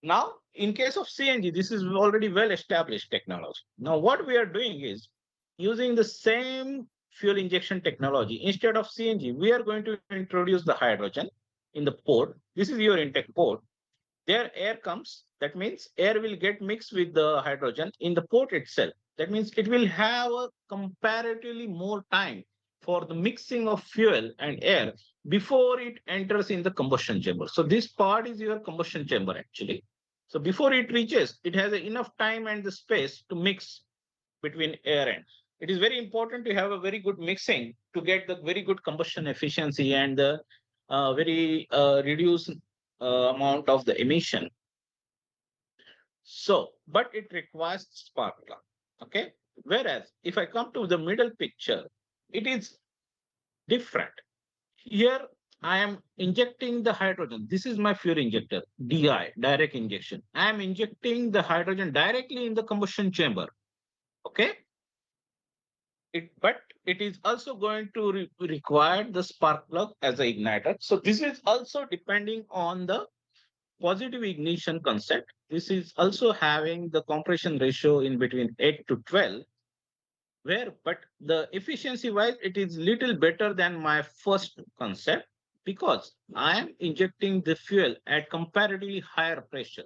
Now, in case of CNG, this is already well established technology. Now, what we are doing is using the same fuel injection technology. Instead of CNG, we are going to introduce the hydrogen in the port. This is your intake port. There air comes. That means air will get mixed with the hydrogen in the port itself. That means it will have a comparatively more time for the mixing of fuel and air before it enters in the combustion chamber. So this part is your combustion chamber actually. So before it reaches, it has enough time and the space to mix between air and. It is very important to have a very good mixing to get the very good combustion efficiency and the very reduced amount of the emission. So, but it requires spark plug. Okay. Whereas if I come to the middle picture, it is different. Here I am injecting the hydrogen. This is my fuel injector, DI, direct injection. I am injecting the hydrogen directly in the combustion chamber. Okay. But it is also going to require the spark plug as an igniter. So this is also depending on the positive ignition concept. This is also having the compression ratio in between 8 to 12, where but the efficiency wise it is little better than my first concept because I am injecting the fuel at comparatively higher pressure.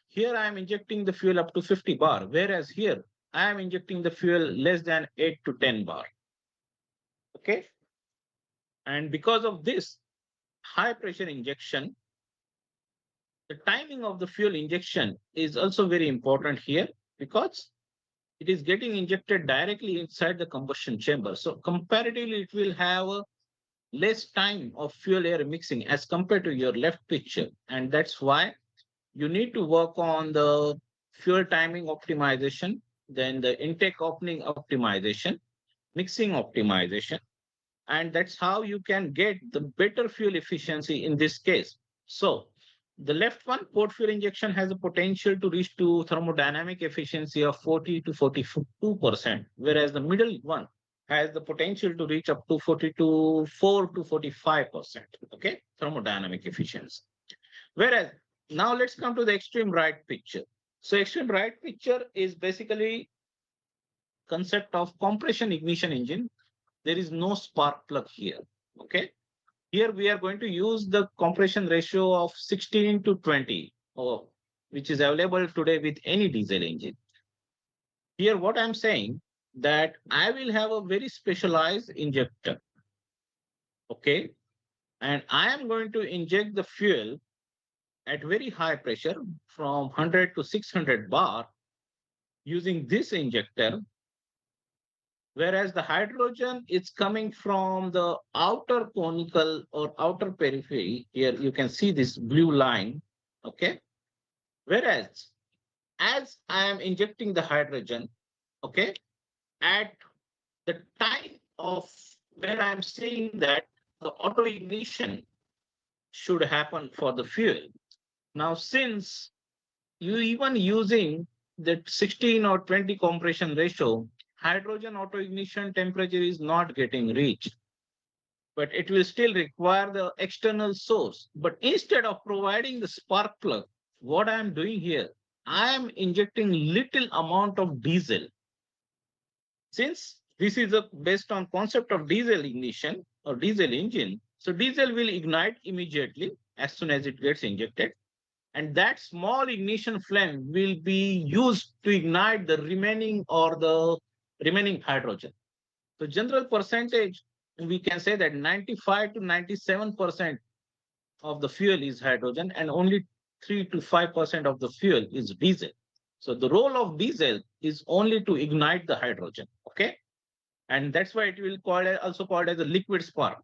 Here I am injecting the fuel up to 50 bar, whereas here I am injecting the fuel less than 8 to 10 bar. Okay. And because of this high pressure injection, the timing of the fuel injection is also very important here because it is getting injected directly inside the combustion chamber. So comparatively, it will have a less time of fuel air mixing as compared to your left picture. And that's why you need to work on the fuel timing optimization, then the intake opening optimization, mixing optimization. And that's how you can get the better fuel efficiency in this case. So the left one, port fuel injection, has a potential to reach to thermodynamic efficiency of 40 to 42%, whereas the middle one has the potential to reach up to 4 to 45%. Okay, thermodynamic efficiency. Whereas now let's come to the extreme right picture. So extreme right picture is basically concept of compression ignition engine. There is no spark plug here. Okay. Here we are going to use the compression ratio of 16 to 20, which is available today with any diesel engine. Here, what I'm saying that I will have a very specialized injector. Okay. And I am going to inject the fuel at very high pressure from 100 to 600 bar using this injector, whereas the hydrogen is coming from the outer conical or outer periphery. Here you can see this blue line. Okay. Whereas as I am injecting the hydrogen, okay, at the time of where I am seeing that the auto ignition should happen for the fuel. Now, since you even using that 16 or 20 compression ratio, hydrogen auto ignition temperature is not getting reached, but it will still require the external source. But instead of providing the spark plug, what I am doing here, I am injecting little amount of diesel. Since this is based on concept of diesel ignition or diesel engine, so diesel will ignite immediately as soon as it gets injected. And that small ignition flame will be used to ignite the remaining hydrogen. So general percentage, we can say that 95 to 97% of the fuel is hydrogen and only 3 to 5% of the fuel is diesel. So the role of diesel is only to ignite the hydrogen. Okay. And that's why it will also called as a liquid spark.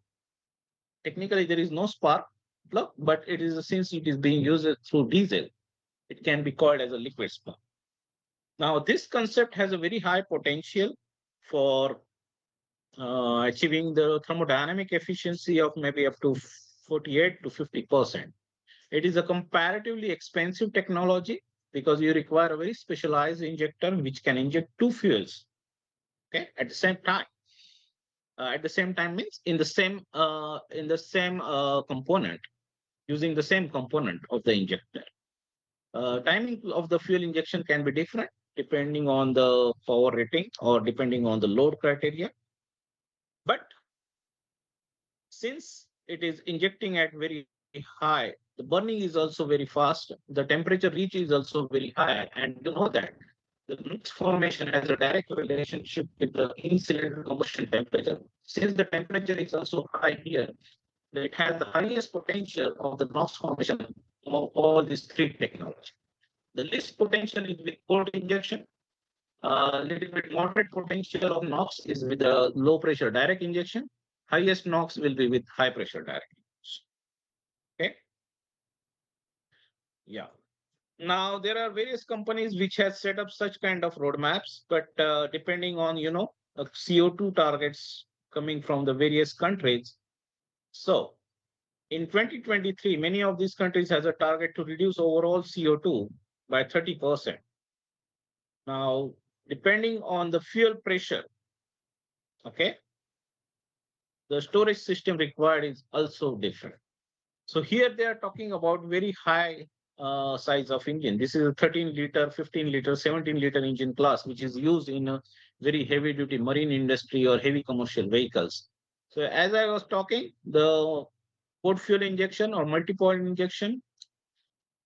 Technically, there is no spark plug, but it is since it is being used through diesel, it can be called as a liquid spark. Now, this concept has a very high potential for achieving the thermodynamic efficiency of maybe up to 48 to 50%. It is a comparatively expensive technology because you require a very specialized injector which can inject two fuels, okay, at the same time. At the same time means in the same component, using the same component of the injector. Timing of the fuel injection can be different depending on the power rating or depending on the load criteria. But since it is injecting at very high, the burning is also very fast. The temperature reach is also very high. And you know that the NOx formation has a direct relationship with the in-cylinder combustion temperature. Since the temperature is also high here, it has the highest potential of the NOx formation of all these three technologies. The least potential is with cold injection. A little bit moderate potential of NOx is with a low pressure direct injection. Highest NOx will be with high pressure direct injection. Okay. Yeah. Now there are various companies which has set up such kind of roadmaps, but depending on CO2 targets coming from the various countries. So in 2023, many of these countries has a target to reduce overall CO2 by 30%. Now, depending on the fuel pressure, okay, the storage system required is also different. So here they are talking about very high size of engine. This is a 13 liter, 15 liter, 17 liter engine class, which is used in a very heavy duty marine industry or heavy commercial vehicles. So as I was talking, the port fuel injection or multi-point injection,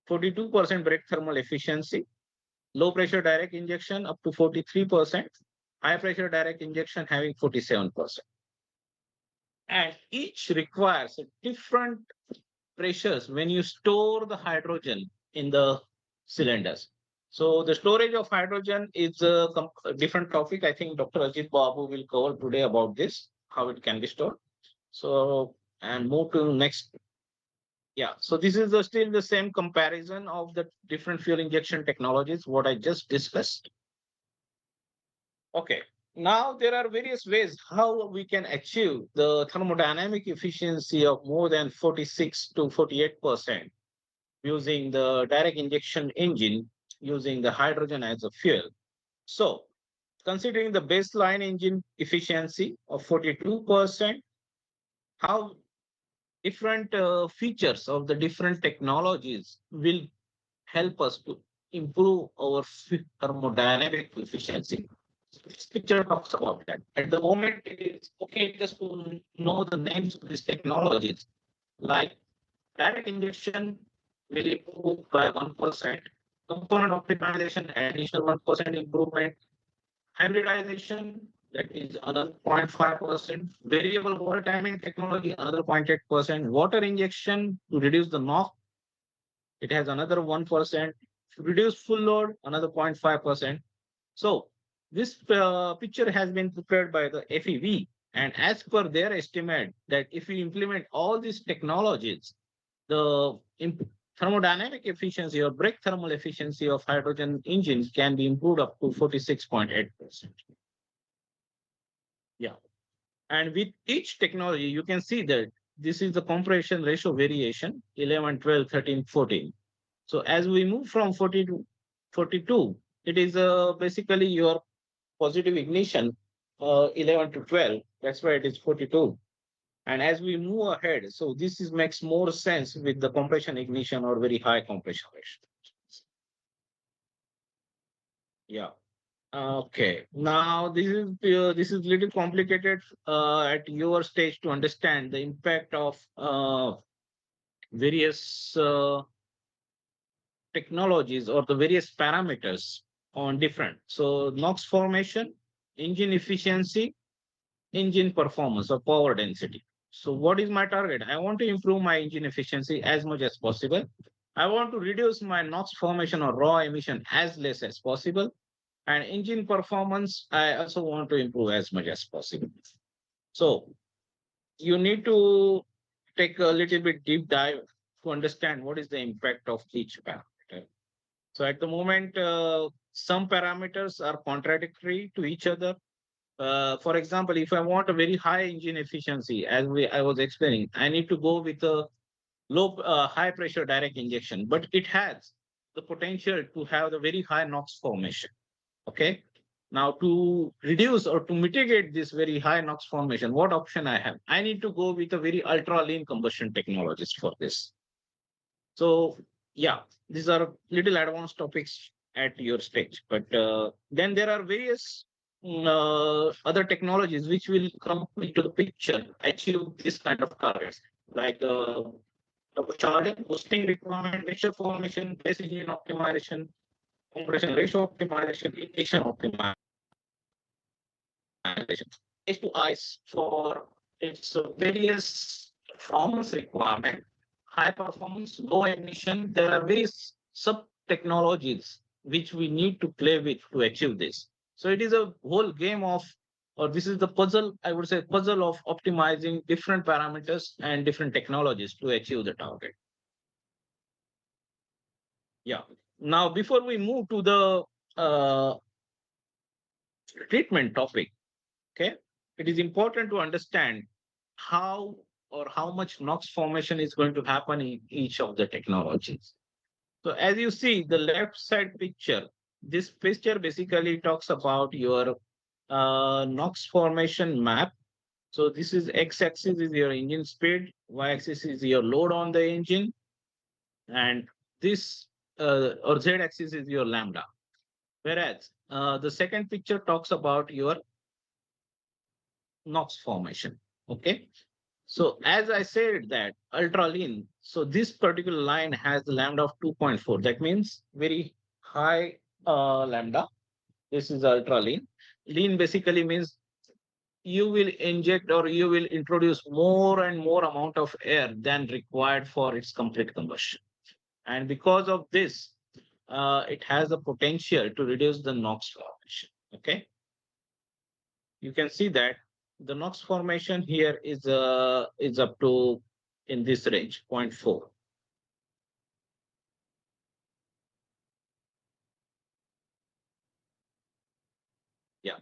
42% brake thermal efficiency, low pressure direct injection up to 43%, high pressure direct injection having 47%. And each requires a different pressures when you store the hydrogen in the cylinders. So the storage of hydrogen is a different topic. I think Dr. Ajit Babu will cover today about this, how it can be stored. So, and move to next. Yeah, so this is still the same comparison of the different fuel injection technologies, what I just discussed. Okay, now there are various ways how we can achieve the thermodynamic efficiency of more than 46 to 48% using the direct injection engine, using the hydrogen as a fuel. So considering the baseline engine efficiency of 42%, how different features of the different technologies will help us to improve our thermodynamic efficiency. This picture talks about that. At the moment, it is okay just to know the names of these technologies, like direct injection will improve by 1%, component optimization additional 1% improvement, Hybridization, that is another 0.5%. Variable water timing technology, another 0.8%. Water injection to reduce the knock, it has another 1%. Reduce full load, another 0.5%. So this picture has been prepared by the FEV, and as per their estimate, that if we implement all these technologies, the thermodynamic efficiency or break thermal efficiency of hydrogen engines can be improved up to 46.8%. Yeah. And with each technology, you can see that this is the compression ratio variation 11, 12, 13, 14. So as we move from 40 to 42, it is basically your positive ignition 11 to 12. That's why it is 42. And as we move ahead, so this makes more sense with the compression ignition or very high compression ratio. Yeah. Okay. Now this is little complicated at your stage to understand the impact of various technologies or the various parameters on different. So NOx formation, engine efficiency, engine performance or power density. So what is my target? I want to improve my engine efficiency as much as possible. I want to reduce my NOx formation or raw emission as less as possible. And engine performance, I also want to improve as much as possible. So you need to take a little bit deep dive to understand what is the impact of each parameter. So at the moment, some parameters are contradictory to each other. For example, if I want a very high engine efficiency, as I was explaining, I need to go with a high pressure direct injection, but it has the potential to have the very high NOx formation. Okay. Now to reduce or to mitigate this very high NOx formation, what option I have? I need to go with a very ultra lean combustion technologies for this. So yeah, these are little advanced topics at your stage, but then there are various other technologies which will come into the picture, achieve this kind of targets, like charging, boosting requirement, mixture formation, base engine optimization, compression ratio optimization, ignition optimization. Is to ice for its various performance requirement, high performance, low emission. There are various sub technologies which we need to play with to achieve this. So it is a whole game of, or this is the puzzle, I would say, puzzle of optimizing different parameters and different technologies to achieve the target. Yeah. Now, before we move to the treatment topic, okay, it is important to understand how or how much NOx formation is going to happen in each of the technologies. So as you see the left side picture, this picture basically talks about your NOx formation map. So this is x-axis is your engine speed, y-axis is your load on the engine, and this or z-axis is your lambda. Whereas the second picture talks about your NOx formation. Okay. So as I said that ultra lean, so this particular line has the lambda of 2.4. That means very high lambda. This is ultra lean. Lean basically means you will inject or you will introduce more and more amount of air than required for its complete combustion. And because of this, it has the potential to reduce the NOx formation. Okay. You can see that the NOx formation here is up to in this range 0.4. Yeah.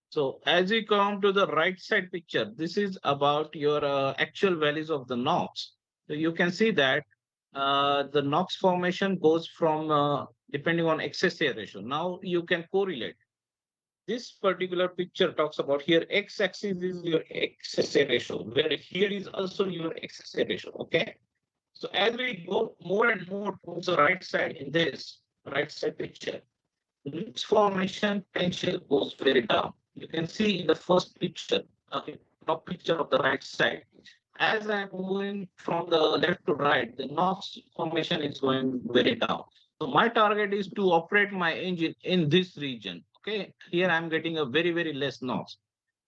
So as we come to the right side picture, this is about your actual values of the NOx. So you can see that the NOx formation goes from depending on excess air ratio. Now you can correlate. This particular picture talks about here x-axis is your excess air ratio, where here is also your excess air ratio. Okay. So as we go more and more towards the right side in this right side picture, the NOx formation potential goes very down. You can see in the first picture, okay, top picture of the right side. As I'm moving from the left to right, the NOx formation is going very down. So my target is to operate my engine in this region. Okay, here I'm getting a very, very less NOx.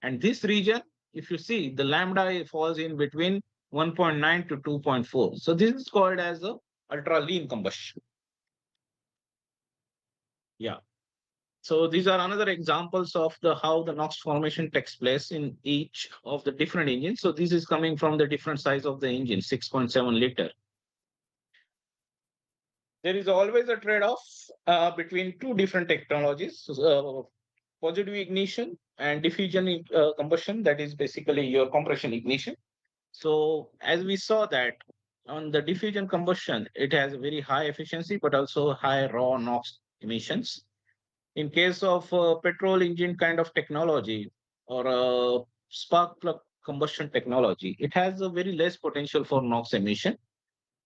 And this region, if you see, the lambda falls in between 1.9 to 2.4. So this is called as a ultra lean combustion. Yeah. So these are another examples of the how the NOx formation takes place in each of the different engines. So this is coming from the different size of the engine, 6.7 liter. There is always a trade-off between two different technologies, positive ignition and diffusion combustion, that is basically your compression ignition. So as we saw that on the diffusion combustion, it has very high efficiency, but also high raw NOx emissions. In case of petrol engine kind of technology or spark plug combustion technology, it has a very less potential for NOx emission,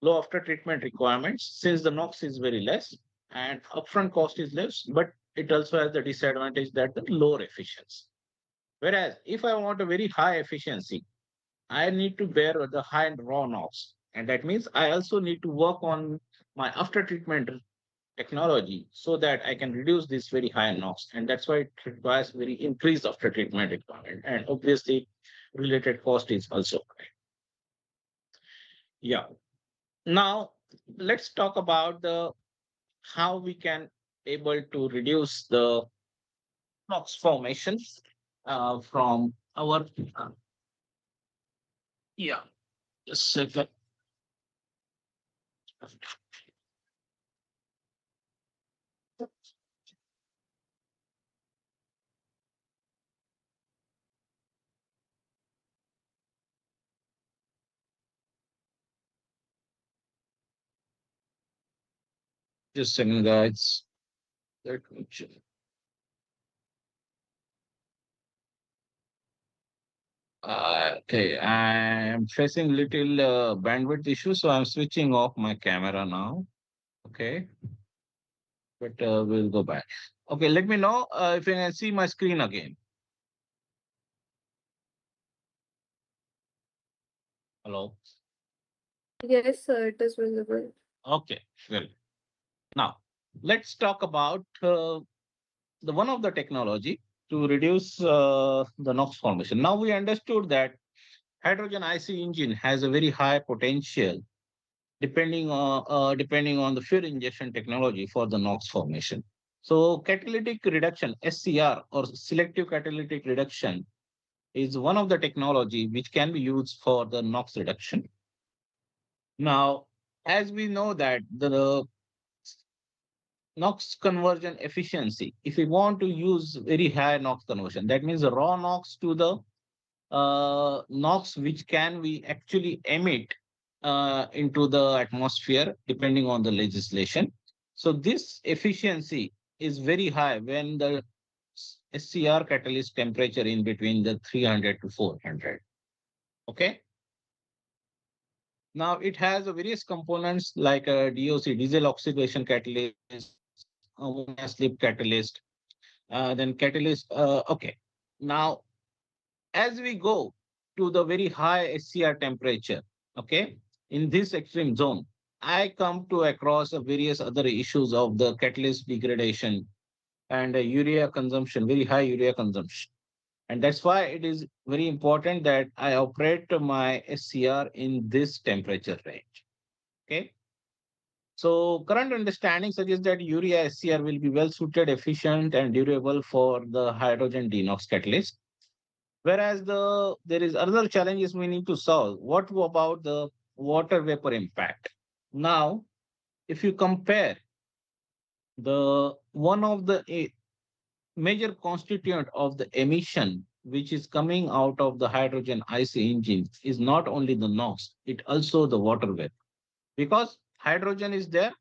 low after treatment requirements since the NOx is very less and upfront cost is less, but it also has the disadvantage that the lower efficiency. Whereas if I want a very high efficiency, I need to bear the high raw NOx. And that means I also need to work on my after treatment technology so that I can reduce this very high NOx. And that's why it requires very increased after treatment requirement. And obviously related cost is also high. Yeah. Now let's talk about the how we can able to reduce the NOx formations from our yeah, just a second. Just a second, guys. Let me check. Okay, I'm facing little bandwidth issue, so I'm switching off my camera now. Okay, but we'll go back. Okay, let me know if you can see my screen again. Hello. Yes, sir, it is visible. Okay, well, now let's talk about the one of the technology to reduce the NOx formation. Now we understood that hydrogen IC engine has a very high potential depending on the fuel injection technology for the NOx formation. So catalytic reduction, SCR or selective catalytic reduction is one of the technology which can be used for the NOx reduction. Now, as we know that the NOx conversion efficiency, if we want to use very high NOx conversion, that means the raw NOx to the NOx which can we actually emit into the atmosphere depending on the legislation. So this efficiency is very high when the SCR catalyst temperature in between the 300 to 400. Okay. Now it has a various components like a DOC, diesel oxidation catalyst, ammonia slip catalyst, then catalyst. Okay. Now as we go to the very high SCR temperature, okay, in this extreme zone, I come to across various other issues of the catalyst degradation and urea consumption, very high urea consumption. And that's why it is very important that I operate my SCR in this temperature range. Okay. So current understanding suggests that urea SCR will be well suited, efficient, and durable for the hydrogen DeNOx catalyst. Whereas there is other challenges we need to solve. What about the water vapor impact? Now, if you compare the one of the major constituent of the emission which is coming out of the hydrogen IC engine is not only the NOx, it also the water vapor. Because hydrogen is there,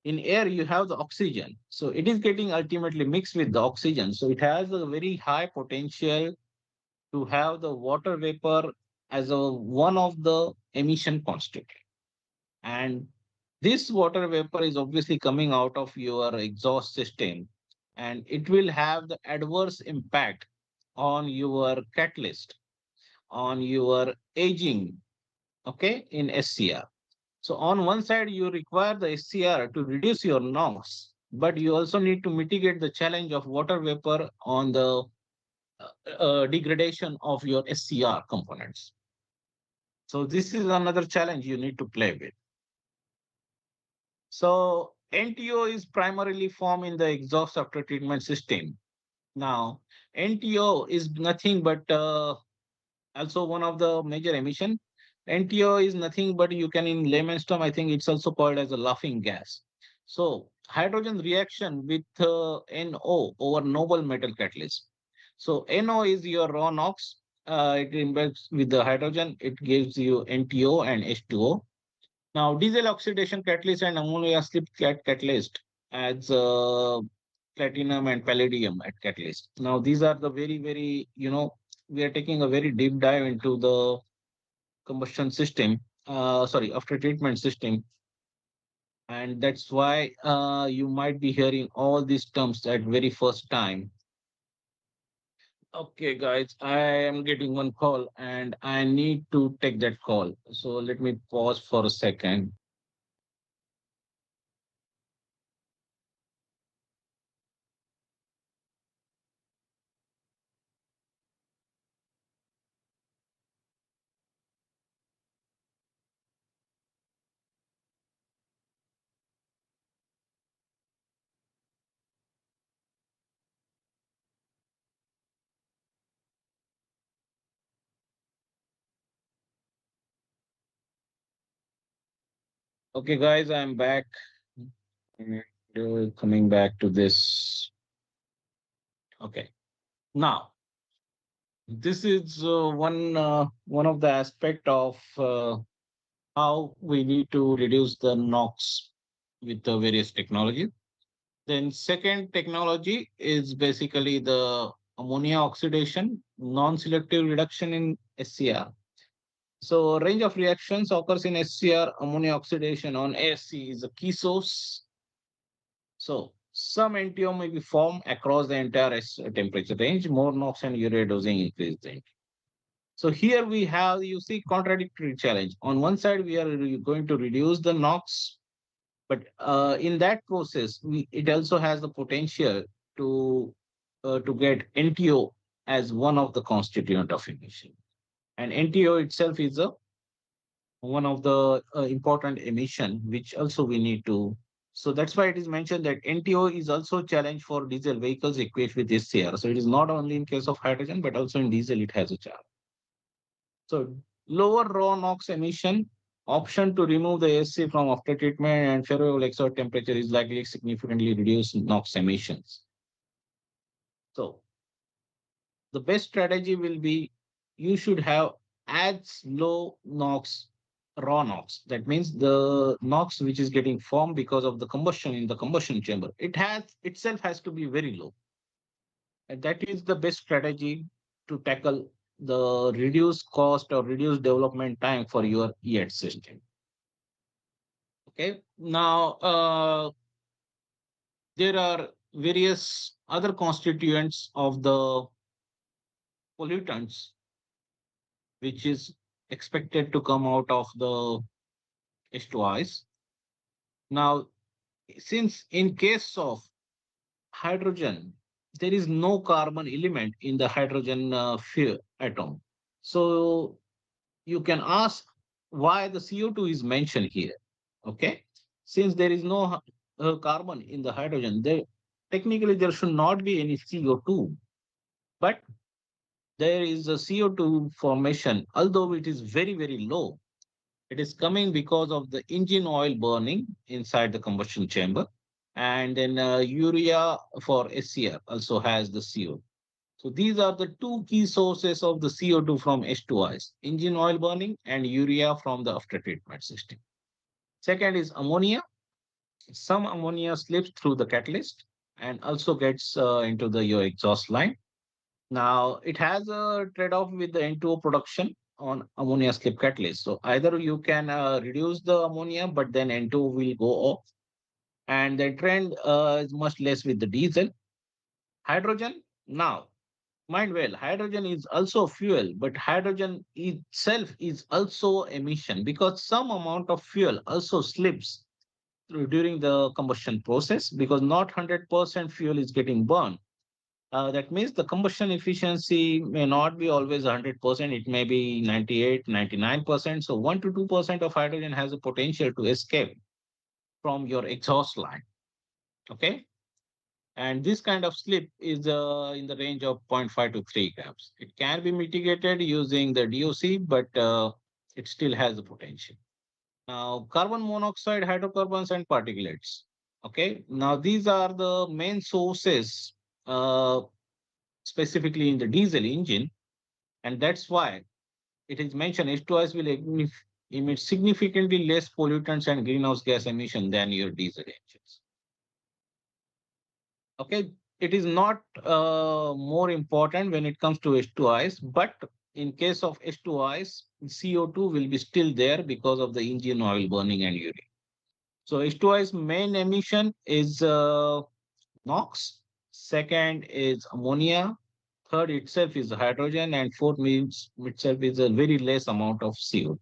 in air you have the oxygen. So it is getting ultimately mixed with the oxygen. So it has a very high potential to have the water vapor as one of the emission constituent. And this water vapor is obviously coming out of your exhaust system, and it will have the adverse impact on your catalyst, on your aging, okay, in SCR. So on one side, you require the SCR to reduce your NOx, but you also need to mitigate the challenge of water vapor on the degradation of your SCR components. So this is another challenge you need to play with. So NTO is primarily formed in the exhaust after treatment system. Now, NTO is nothing but also one of the major emission. NTO is nothing but, you can in layman's term, I think it's also called as a laughing gas. So hydrogen reaction with NO over noble metal catalyst. So NO is your raw NOx. It embeds with the hydrogen. It gives you NTO and H2O. Now, diesel oxidation catalyst and ammonia slip catalyst adds platinum and palladium at catalyst. Now, these are the very, we are taking a very deep dive into the combustion system, after treatment system. And that's why you might be hearing all these terms at very first time. Okay, guys, I am getting one call and I need to take that call. So let me pause for a second. Okay, guys, I'm back. And, coming back to this. Okay, now this is one of the aspect of how we need to reduce the NOx with the various technology. Then second technology is basically the ammonia oxidation, non-selective reduction in SCR. So range of reactions occurs in SCR. Ammonia oxidation on ASC is a key source. So some NTO may be formed across the entire temperature range. More NOx and urea dosing increase the NTO. So here we have, you see, contradictory challenge. On one side, we are going to reduce the NOx, but in that process, it also has the potential to get NTO as one of the constituent of emission. And NTO itself is one of the important emission, which also we need to. So that's why it is mentioned that NTO is also a challenge for diesel vehicles equipped with SCR. So it is not only in case of hydrogen, but also in diesel, it has a challenge. So lower raw NOx emission, option to remove the AC from after treatment and ferroelectrode temperature is likely significantly reduce NOx emissions. So the best strategy will be, you should have as low NOx, raw NOx. That means the NOx which is getting formed because of the combustion in the combustion chamber. It itself has to be very low. And that is the best strategy to tackle the reduced cost or reduced development time for your EH system. Okay, now there are various other constituents of the pollutants which is expected to come out of the H2Is. Now, since in case of hydrogen, there is no carbon element in the hydrogen atom. So you can ask why the CO2 is mentioned here. Okay, since there is no carbon in the hydrogen, technically there should not be any CO2, but there is a CO2 formation, although it is very low. It is coming because of the engine oil burning inside the combustion chamber, and then urea for SCR also has the CO2. So these are the two key sources of the CO2 from H2Is, engine oil burning and urea from the after treatment system. Second is ammonia. Some ammonia slips through the catalyst and also gets into your exhaust line. Now it has a trade-off with the N2O production on ammonia slip catalyst. So either you can reduce the ammonia, but then N2O will go off. And the trend is much less with the diesel. Hydrogen, now mind well, hydrogen is also fuel, but hydrogen itself is also emission because some amount of fuel also slips during the combustion process, because not 100% fuel is getting burned. That means the combustion efficiency may not be always 100%, it may be 98, 99%. So 1 to 2% of hydrogen has a potential to escape from your exhaust line. Okay. And this kind of slip is in the range of 0.5 to 3 grams. It can be mitigated using the DOC, but it still has the potential. Now, carbon monoxide, hydrocarbons, and particulates. Okay. Now, these are the main sources, specifically in the diesel engine. And that's why it is mentioned H2S will emit significantly less pollutants and greenhouse gas emission than your diesel engines. Okay, it is not more important when it comes to H2Is, but in case of H2Is, CO2 will be still there because of the engine oil burning and urine. So H2Is main emission is NOx, second is ammonia, third itself is hydrogen, and fourth means itself is a very less amount of CO2.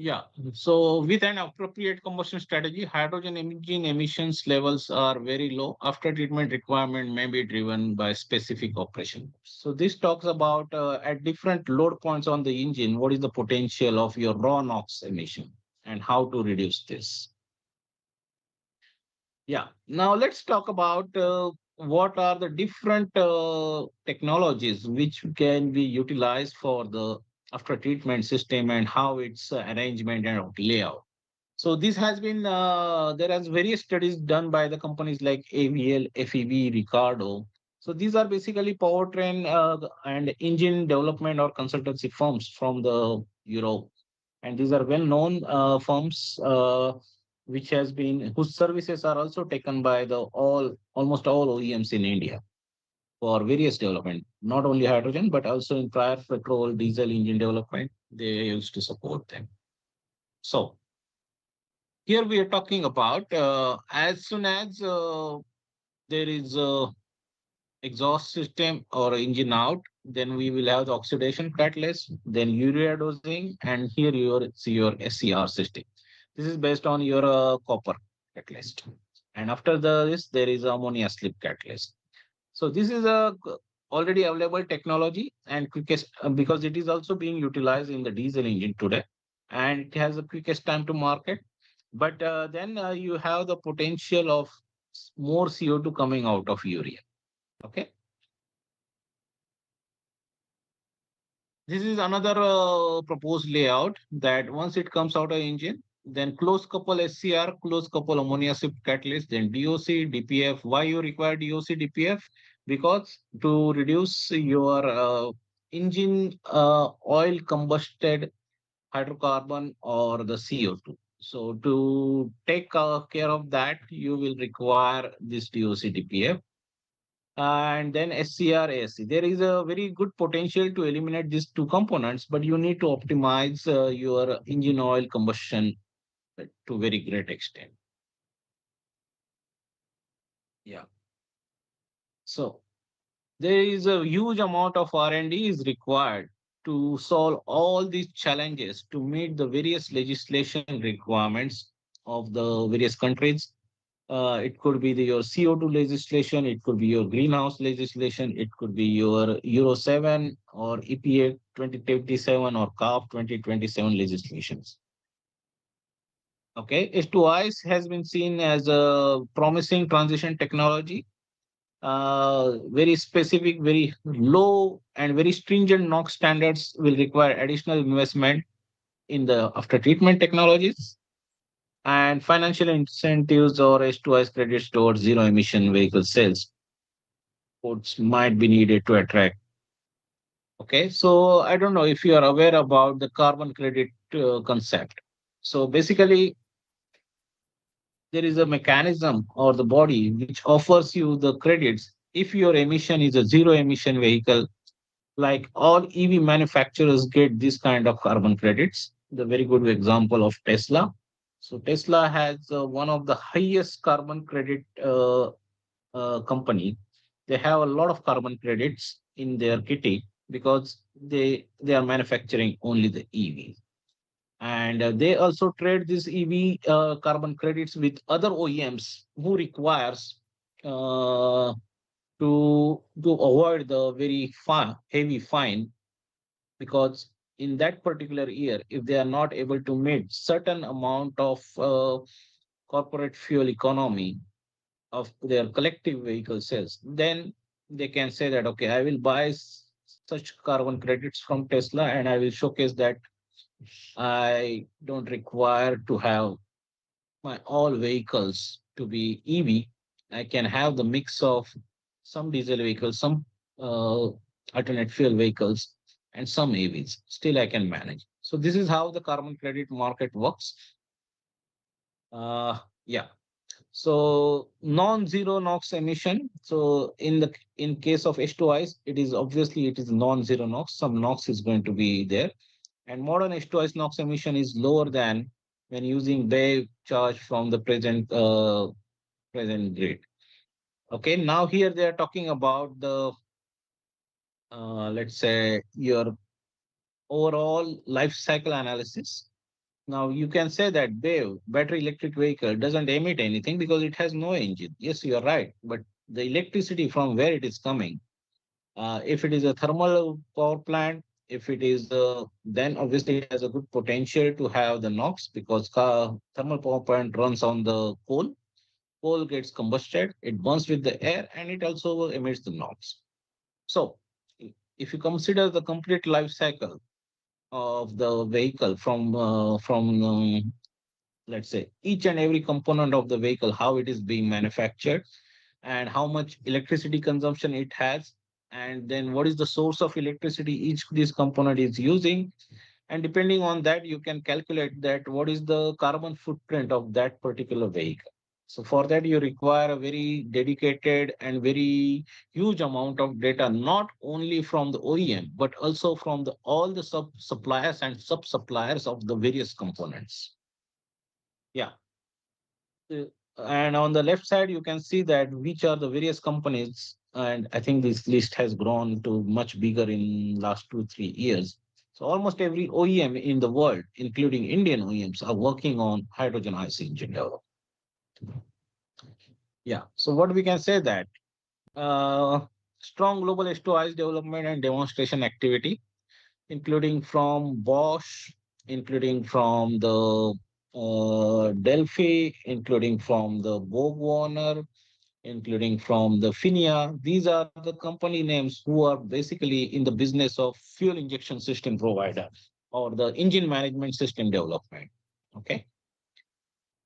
Yeah, so with an appropriate combustion strategy, hydrogen engine emissions levels are very low. After treatment requirement may be driven by specific operation. So this talks about at different load points on the engine, what is the potential of your raw NOx emission and how to reduce this. Yeah, now let's talk about what are the different technologies which can be utilized for the after treatment system and how its arrangement and layout. So this has been, there has various studies done by the companies like AVL, FEV, Ricardo. So these are basically powertrain and engine development or consultancy firms from the Europe. And these are well-known firms which has been, whose services are also taken by the almost all OEMs in India for various development, not only hydrogen, but also in prior petrol, diesel engine development, they used to support them. So here we are talking about as soon as there is a exhaust system or engine out, then we will have the oxidation catalyst, then urea dosing, and here you see your SCR system. This is based on your copper catalyst. And after this, there is ammonia slip catalyst. So this is a already available technology and quickest because it is also being utilized in the diesel engine today, and it has the quickest time to market. But then you have the potential of more CO2 coming out of urea. Okay. This is another proposed layout that once it comes out of engine, then close couple SCR, close couple ammonia slip catalyst, then DOC, DPF. Why you require DOC, DPF? Because to reduce your engine oil combusted hydrocarbon or the CO2. So to take care of that, you will require this DOC, DPF. And then SCR, ASC. There is a very good potential to eliminate these two components, but you need to optimize your engine oil combustion to very great extent. Yeah. So there is a huge amount of R&D is required to solve all these challenges to meet the various legislation requirements of the various countries. It could be your CO2 legislation, it could be your greenhouse legislation, it could be your Euro 7 or EPA 2027 or CARB 2027 legislations. Okay, H2IS has been seen as a promising transition technology. Very specific, very low and very stringent NOx standards will require additional investment in the after treatment technologies. And financial incentives or H2S credits towards zero emission vehicle sales might be needed to attract. Okay, so I don't know if you are aware about the carbon credit concept. So basically, there is a mechanism or the body which offers you the credits if your emission is a zero emission vehicle. Like all EV manufacturers get this kind of carbon credits. The very good example of Tesla. So Tesla has one of the highest carbon credit company. They have a lot of carbon credits in their kitty because they are manufacturing only the EV. And they also trade this EV carbon credits with other OEMs who requires uh, to avoid the very heavy fine, because in that particular year, if they are not able to meet certain amount of corporate fuel economy of their collective vehicle sales, then they can say that, okay, I will buy such carbon credits from Tesla and I will showcase that I don't require to have my all vehicles to be EV. I can have the mix of some diesel vehicles, some uh, alternate fuel vehicles, and some EVs. Still, I can manage. So this is how the carbon credit market works. Yeah. So non-zero NOx emission. So in case of H2Is, it is non-zero NOx. Some NOx is going to be there, and modern H2Is NOx emission is lower than when using wave charge from the present grid. Okay, now here they are talking about the let's say your overall life cycle analysis. Now you can say that BEV, battery electric vehicle, doesn't emit anything because it has no engine. Yes, you are right, but the electricity from where it is coming, if it is a thermal power plant, if it is, then obviously it has a good potential to have the NOx, because thermal power plant runs on the coal. Coal gets combusted, it burns with the air, and it also emits the NOx. So, if you consider the complete life cycle of the vehicle from let's say each and every component of the vehicle, how it is being manufactured, and how much electricity consumption it has, and then what is the source of electricity each this component is using, and depending on that you can calculate that what is the carbon footprint of that particular vehicle. So for that you require a very dedicated and very huge amount of data, not only from the OEM but also from the all the sub suppliers and sub suppliers of the various components. Yeah. Uh, and on the left side you can see that which are the various companies, and I think this list has grown to much bigger in last 2 3 years. So almost every OEM in the world, including Indian OEMs, are working on hydrogen IC engine development. Yeah, so what we can say that uh, strong global H2IS development and demonstration activity, including from Bosch, including from the Delphi, including from the Borg Warner, including from the Finia. These are the company names who are basically in the business of fuel injection system provider or the engine management system development. Okay.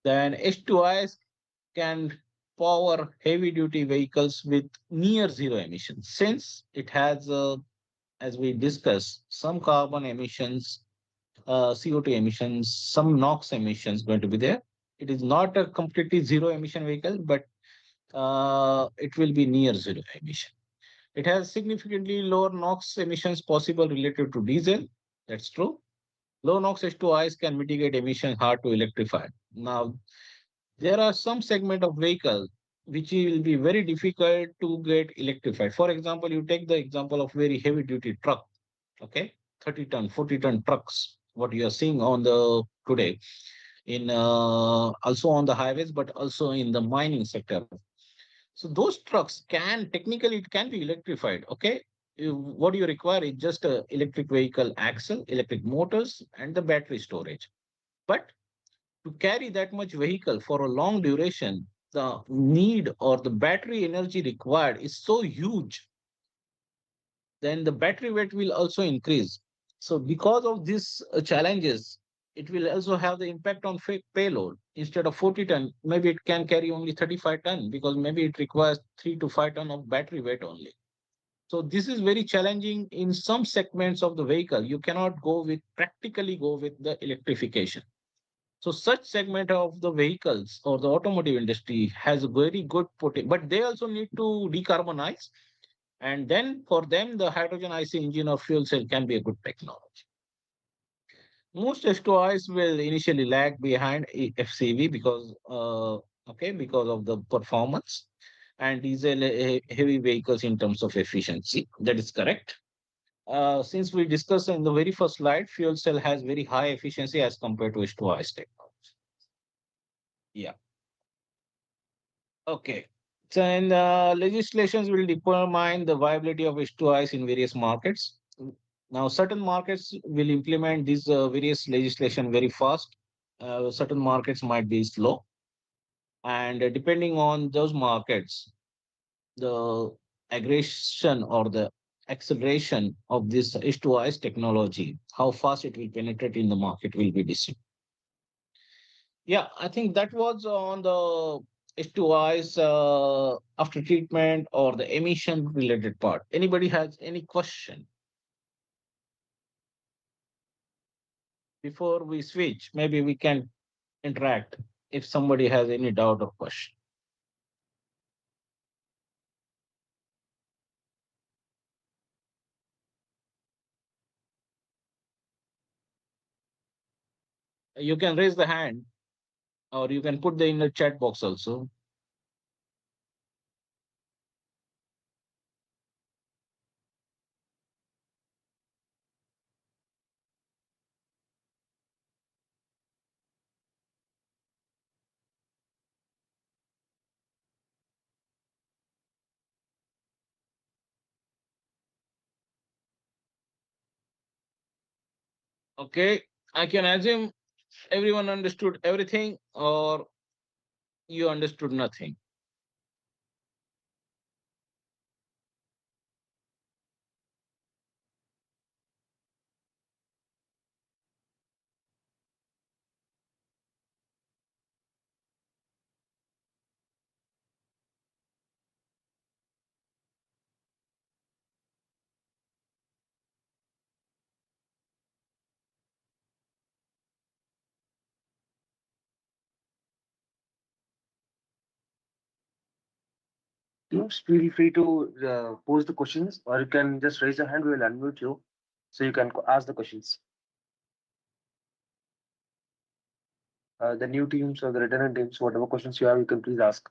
Then H2Is can power heavy duty vehicles with near zero emissions, since it has, as we discussed, some carbon emissions, CO2 emissions, some NOx emissions going to be there. It is not a completely zero emission vehicle, but it will be near zero emission. It has significantly lower NOx emissions possible related to diesel. That's true. Low NOx H2Is can mitigate emissions hard to electrify. Now, there are some segment of vehicle which will be very difficult to get electrified. For example, you take the example of very heavy duty truck, okay, 30-ton, 40-ton trucks, what you are seeing on the today in also on the highways, but also in the mining sector. So those trucks can technically it can be electrified. Okay, what you require is just a electric vehicle axle, electric motors, and the battery storage. But to carry that much vehicle for a long duration, the need or the battery energy required is so huge. Then the battery weight will also increase. So because of these challenges, it will also have the impact on payload. Instead of 40 ton, maybe it can carry only 35 ton, because maybe it requires 3 to 5 ton of battery weight only. So this is very challenging in some segments of the vehicle. You cannot practically go with the electrification. So such segment of the vehicles or the automotive industry has a very good potential, but they also need to decarbonize. And then for them, the hydrogen IC engine or fuel cell can be a good technology. Most S2Is will initially lag behind FCV because because of the performance, and diesel heavy vehicles in terms of efficiency. That is correct. Since we discussed in the very first slide, fuel cell has very high efficiency as compared to H2IS technology. Yeah. Okay. So, and legislations will determine the viability of H2IS in various markets. Now, certain markets will implement these various legislation very fast. Certain markets might be slow, and depending on those markets, the aggression or the acceleration of this H2IS technology, how fast it will penetrate in the market will be decided. Yeah, I think that was on the H2Is after treatment or the emission related part. Anybody has any question? Before we switch, maybe we can interact if somebody has any doubt or question. You can raise the hand or you can put the in the chat box also. Okay, I can assume everyone understood everything or you understood nothing. Teams, feel free to pose the questions, or you can just raise your hand. We will unmute you, so you can ask the questions. The new teams or the returning teams, whatever questions you have, you can please ask.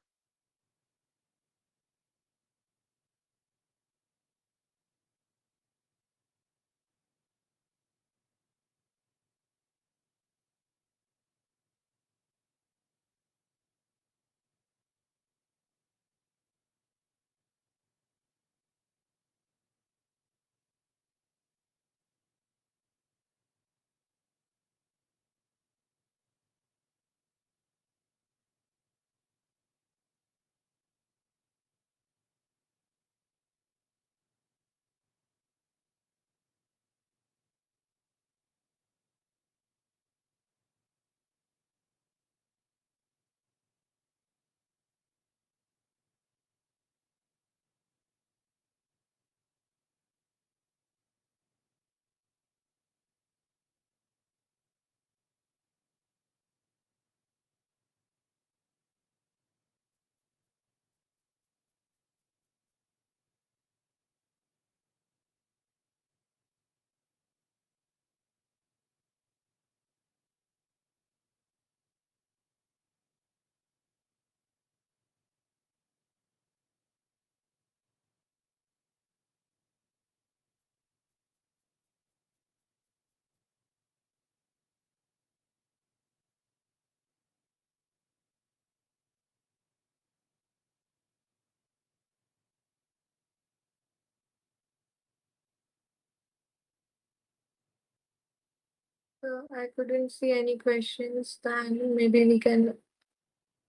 I couldn't see any questions, then maybe we can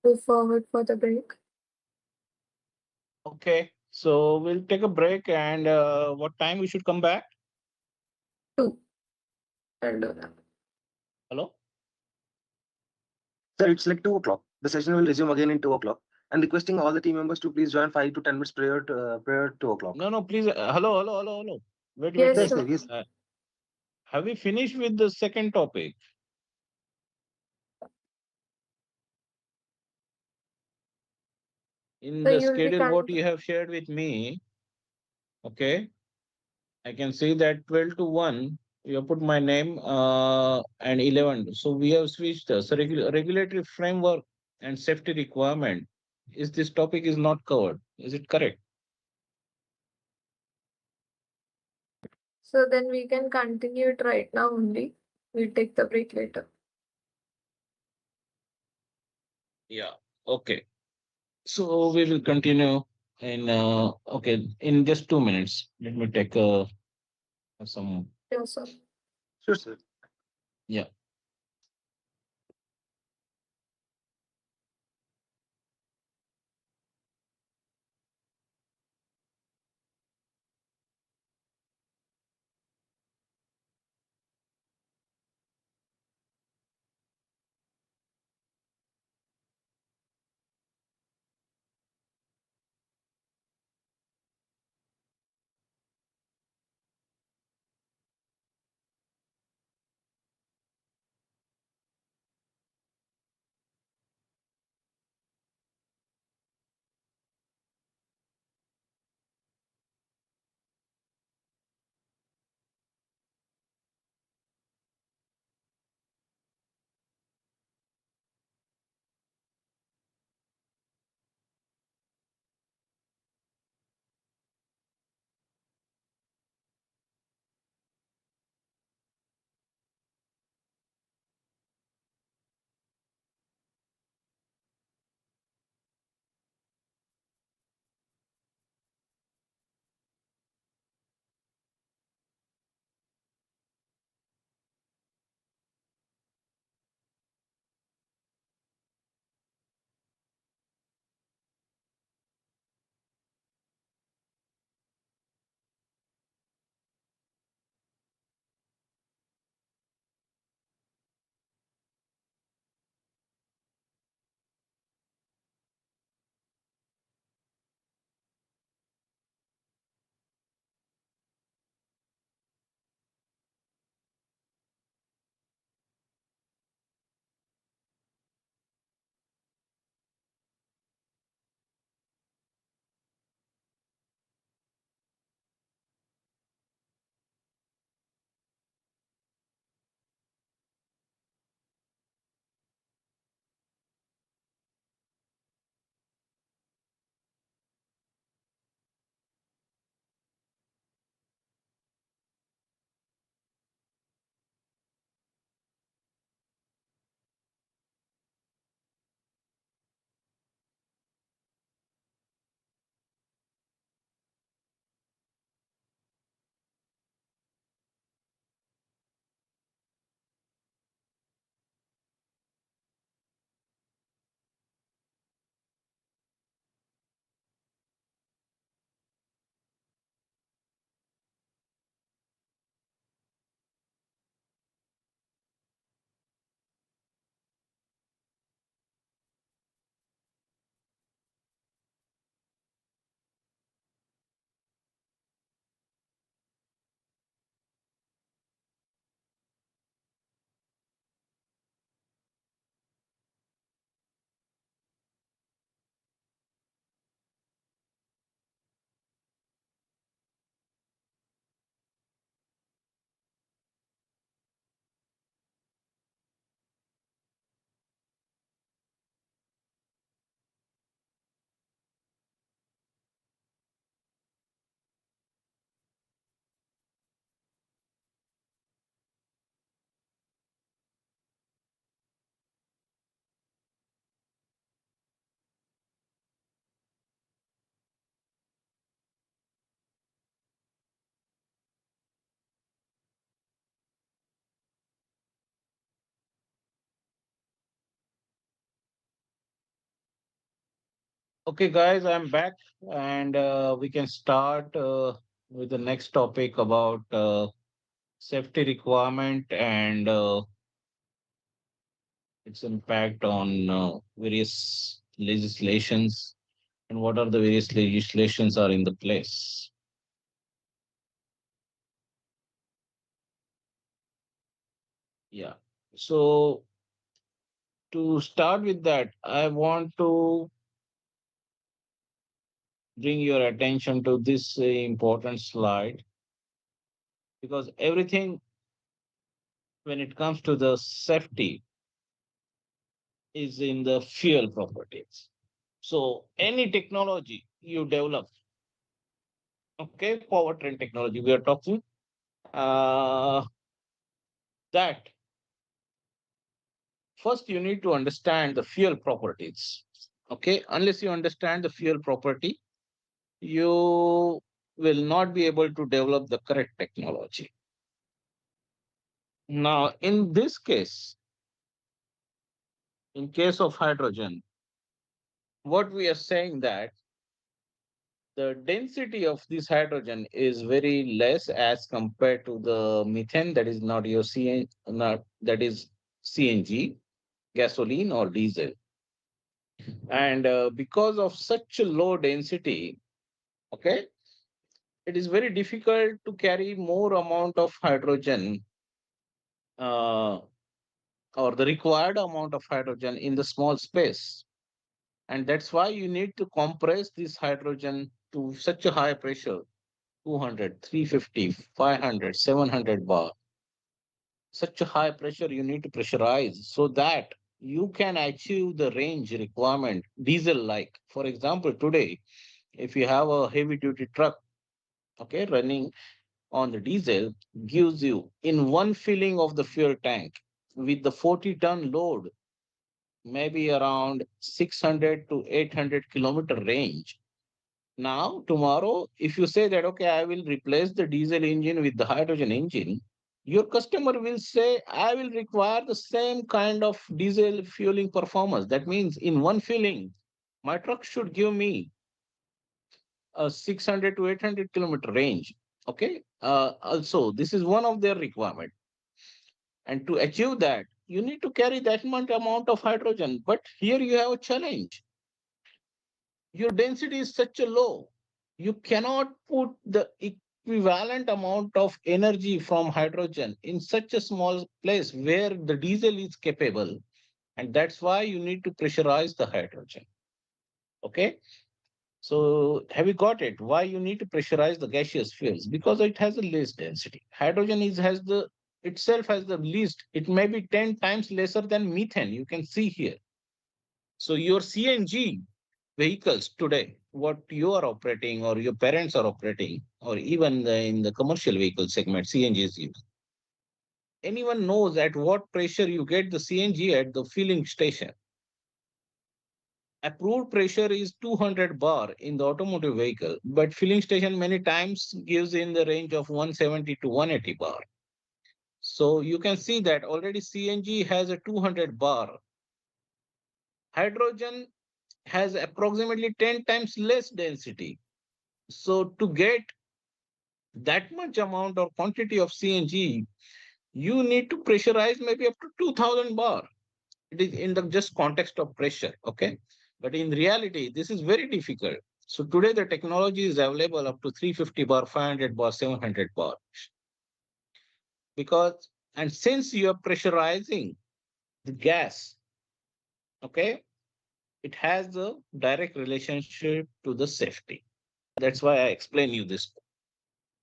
move forward for the break. Okay, so we'll take a break and what time we should come back? 2. I'll do that. Hello? Sir, it's like 2 o'clock. The session will resume again in 2 o'clock. And requesting all the team members to please join 5 to 10 minutes prior 2 o'clock. No, please. Hello. Wait. Yes, Yes, sir. sir. Yes. Have we finished with the second topic? In So the you'll be schedule, what con- you have shared with me, okay, I can see that 12 to 1, you have put my name and 11. So we have switched the regulatory framework and safety requirement. Is this topic is not covered? Is it correct? So then we can continue it right now only. We'll take the break later. Yeah. Okay. So we will continue in okay in just 2 minutes. Let me take some Yes, sir. Sure, sir. yeah. Okay, guys, I'm back, and we can start with the next topic about safety requirement and its impact on various legislations and what are the various legislations are in the place. Yeah. So to start with that, I want to bring your attention to this important slide because everything when it comes to the safety is in the fuel properties. So any technology you develop, okay, powertrain technology we are talking, that first you need to understand the fuel properties. Okay, unless you understand the fuel property, you will not be able to develop the correct technology. Now, in this case, in case of hydrogen, what we are saying that the density of this hydrogen is very less as compared to the methane, that is not your CN, not that is CNG, gasoline or diesel. And because of such a low density, okay, it is very difficult to carry more amount of hydrogen uh, or the required amount of hydrogen in the small space. And that's why you need to compress this hydrogen to such a high pressure, 200, 350, 500, 700 bar. Such a high pressure you need to pressurize so that you can achieve the range requirement diesel like. For example, today, if you have a heavy duty truck, okay, running on the diesel, gives you in one filling of the fuel tank with the 40-ton load, maybe around 600 to 800-kilometer range. Now, tomorrow, if you say that, okay, I will replace the diesel engine with the hydrogen engine, your customer will say, I will require the same kind of diesel fueling performance. That means in one filling, my truck should give me a 600 to 800-kilometer range. Okay. Also, this is one of their requirement. And to achieve that, you need to carry that much amount of hydrogen. But here you have a challenge. Your density is such a low. You cannot put the equivalent amount of energy from hydrogen in such a small place where the diesel is capable. And that's why you need to pressurize the hydrogen. Okay. So have you got it? Why you need to pressurize the gaseous fuels? Because it has the least density. Hydrogen has the itself has the least. It may be 10 times lesser than methane. You can see here. So your CNG vehicles today, what you are operating or your parents are operating, or even in the commercial vehicle segment, CNG is used. Anyone knows at what pressure you get the CNG at the filling station? Approved pressure is 200 bar in the automotive vehicle, but filling station many times gives in the range of 170 to 180 bar. So you can see that already CNG has a 200 bar. Hydrogen has approximately 10 times less density. So to get that much amount or quantity of CNG, you need to pressurize maybe up to 2000 bar. It is in the just context of pressure, okay? But in reality, this is very difficult. So today the technology is available up to 350 bar, 500 bar, 700 bar. Because, and since you are pressurizing the gas, okay, it has a direct relationship to the safety. That's why I explain you this.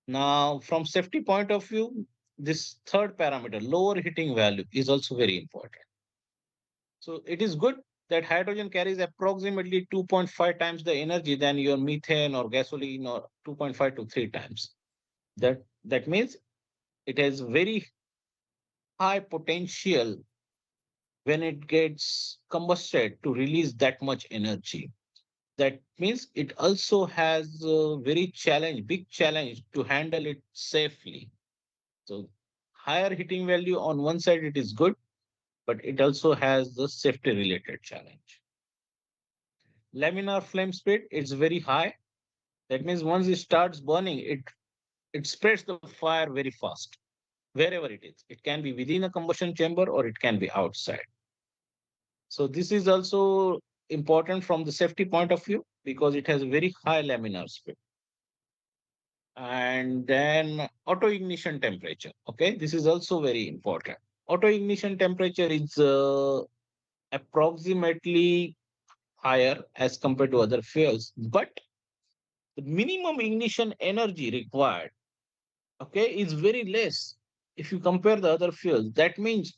Now, from safety point of view, this third parameter, lower heating value, is also very important. So it is good that hydrogen carries approximately 2.5 times the energy than your methane or gasoline, or 2.5 to 3 times. That means it has very high potential when it gets combusted to release that much energy. That means it also has a big challenge to handle it safely. So higher heating value on one side, it is good, but it also has the safety related challenge. Laminar flame speed, it's very high. That means once it starts burning, it spreads the fire very fast, wherever it is. It can be within a combustion chamber or it can be outside. So this is also important from the safety point of view because it has very high laminar speed. And then auto ignition temperature. Okay, this is also very important. Auto ignition temperature is approximately higher as compared to other fuels, but the minimum ignition energy required, okay, is very less if you compare the other fuels. That means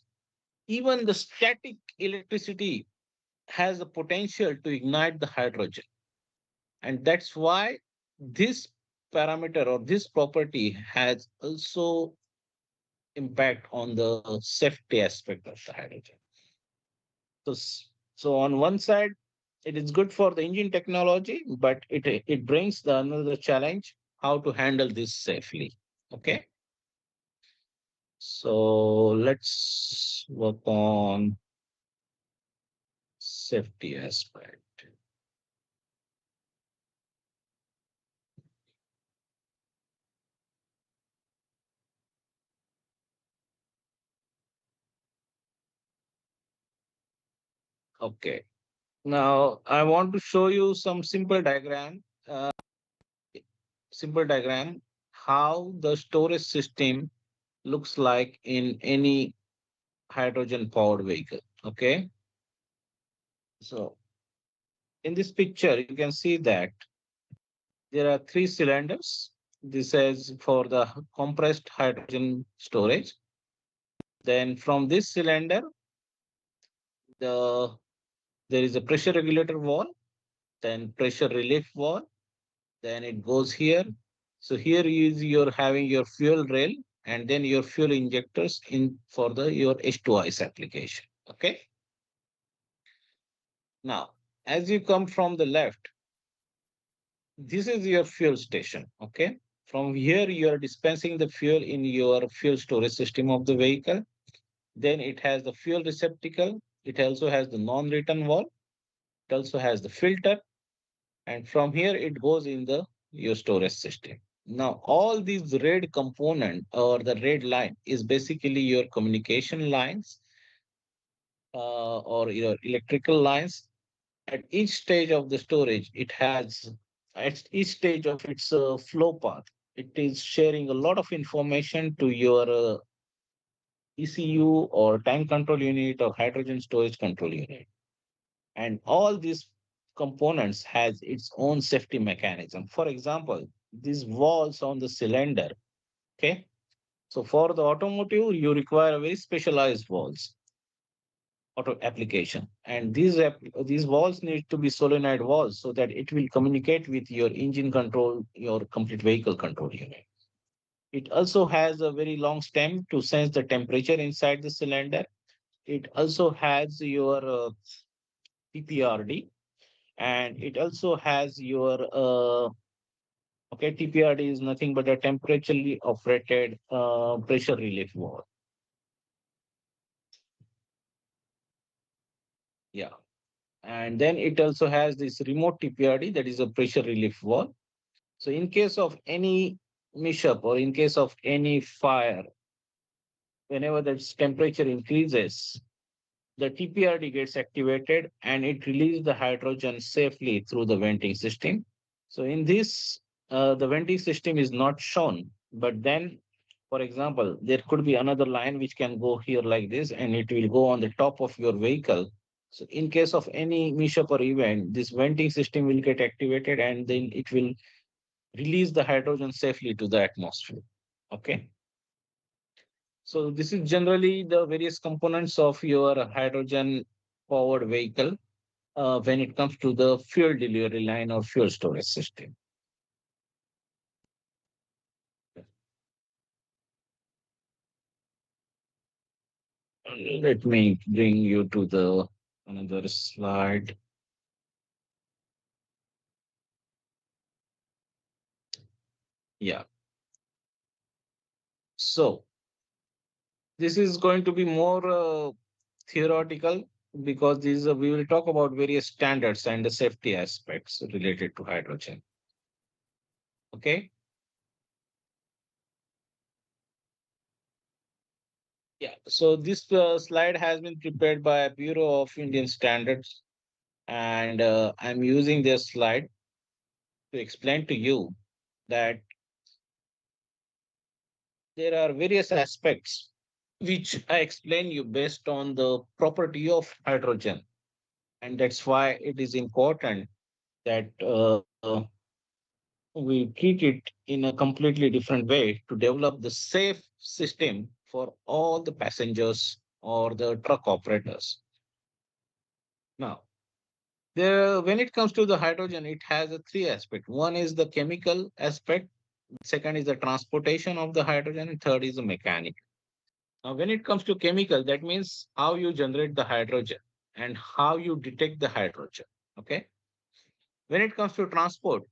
even the static electricity has the potential to ignite the hydrogen. And that's why this parameter or this property has also impact on the safety aspect of the hydrogen. So on one side, it is good for the engine technology, but it brings the another challenge how to handle this safely. Okay. So let's work on safety aspect. Okay. Now I want to show you some simple diagram how the storage system looks like in any hydrogen powered vehicle. Okay. So in this picture, you can see that there are three cylinders. This is for the compressed hydrogen storage. Then from this cylinder, the there is a pressure regulator valve, then pressure relief valve, then it goes here. So here is you're having your fuel rail and then your fuel injectors in for the your H2IS application. Okay. Now, as you come from the left, this is your fuel station. Okay. From here, you are dispensing the fuel in your fuel storage system of the vehicle. Then it has the fuel receptacle. It also has the non-return valve. It also has the filter. And from here, it goes in the your storage system. Now, all these red component or the red line is basically your communication lines or your electrical lines. At each stage of the storage, at each stage of its flow path, it is sharing a lot of information to your ECU or tank control unit or hydrogen storage control unit. And all these components has its own safety mechanism. For example, these valves on the cylinder. Okay. So for the automotive, you require a very specialized valves auto application. And these valves need to be solenoid valves so that it will communicate with your engine control, your complete vehicle control unit. It also has a very long stem to sense the temperature inside the cylinder. It also has your TPRD, and it also has your TPRD is nothing but a temperaturely operated pressure relief valve. Yeah. And then it also has this remote TPRD, that is a pressure relief valve. So in case of any mishap or in case of any fire, whenever the temperature increases, the TPRD gets activated and it releases the hydrogen safely through the venting system. So in this, the venting system is not shown, but then, for example, there could be another line which can go here like this and it will go on the top of your vehicle. So in case of any mishap or event, this venting system will get activated and then it will release the hydrogen safely to the atmosphere. Okay. So this is generally the various components of your hydrogen powered vehicle when it comes to the fuel delivery line or fuel storage system. Let me bring you to the another slide. Yeah. So this is going to be more theoretical because we will talk about various standards and the safety aspects related to hydrogen. Okay. Yeah. So this slide has been prepared by Bureau of Indian Standards, and I'm using this slide to explain to you that there are various aspects which I explain you based on the property of hydrogen. And that's why it is important that we treat it in a completely different way to develop the safe system for all the passengers or the truck operators. Now, when it comes to the hydrogen, it has a three aspect. One is the chemical aspect, second is the transportation of the hydrogen, and third is the mechanical. Now, when it comes to chemical, that means how you generate the hydrogen and how you detect the hydrogen. Okay. When it comes to transport,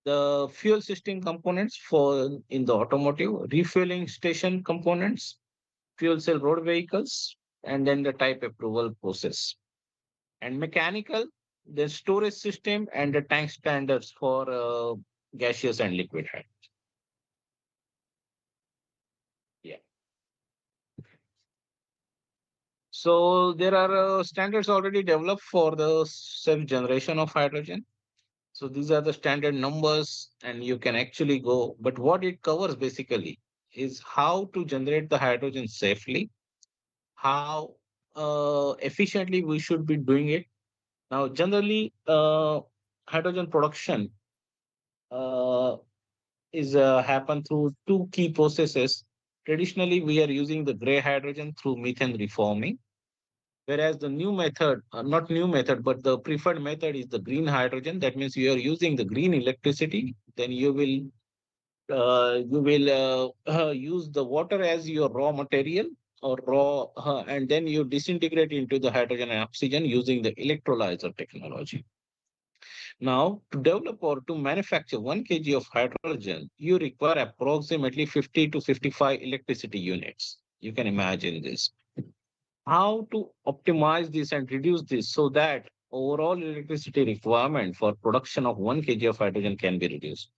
the fuel system components for in the automotive, refueling station components, fuel cell road vehicles, and then the type approval process. And mechanical, the storage system and the tank standards for gaseous and liquid hydrogen. Yeah. So there are standards already developed for the self generation of hydrogen. So these are the standard numbers, and you can actually go. But what it covers basically is how to generate the hydrogen safely, how efficiently we should be doing it. Now, generally, hydrogen production uh, is happen through two key processes. Traditionally, we are using the gray hydrogen through methane reforming, whereas the new method, not new method, but the preferred method is the green hydrogen. That means you are using the green electricity. Then you will use the water as your raw material or raw, and then you disintegrate into the hydrogen and oxygen using the electrolyzer technology. Now, to develop or to manufacture 1 kg of hydrogen, you require approximately 50 to 55 electricity units. You can imagine this. How to optimize this and reduce this so that overall electricity requirement for production of 1 kg of hydrogen can be reduced.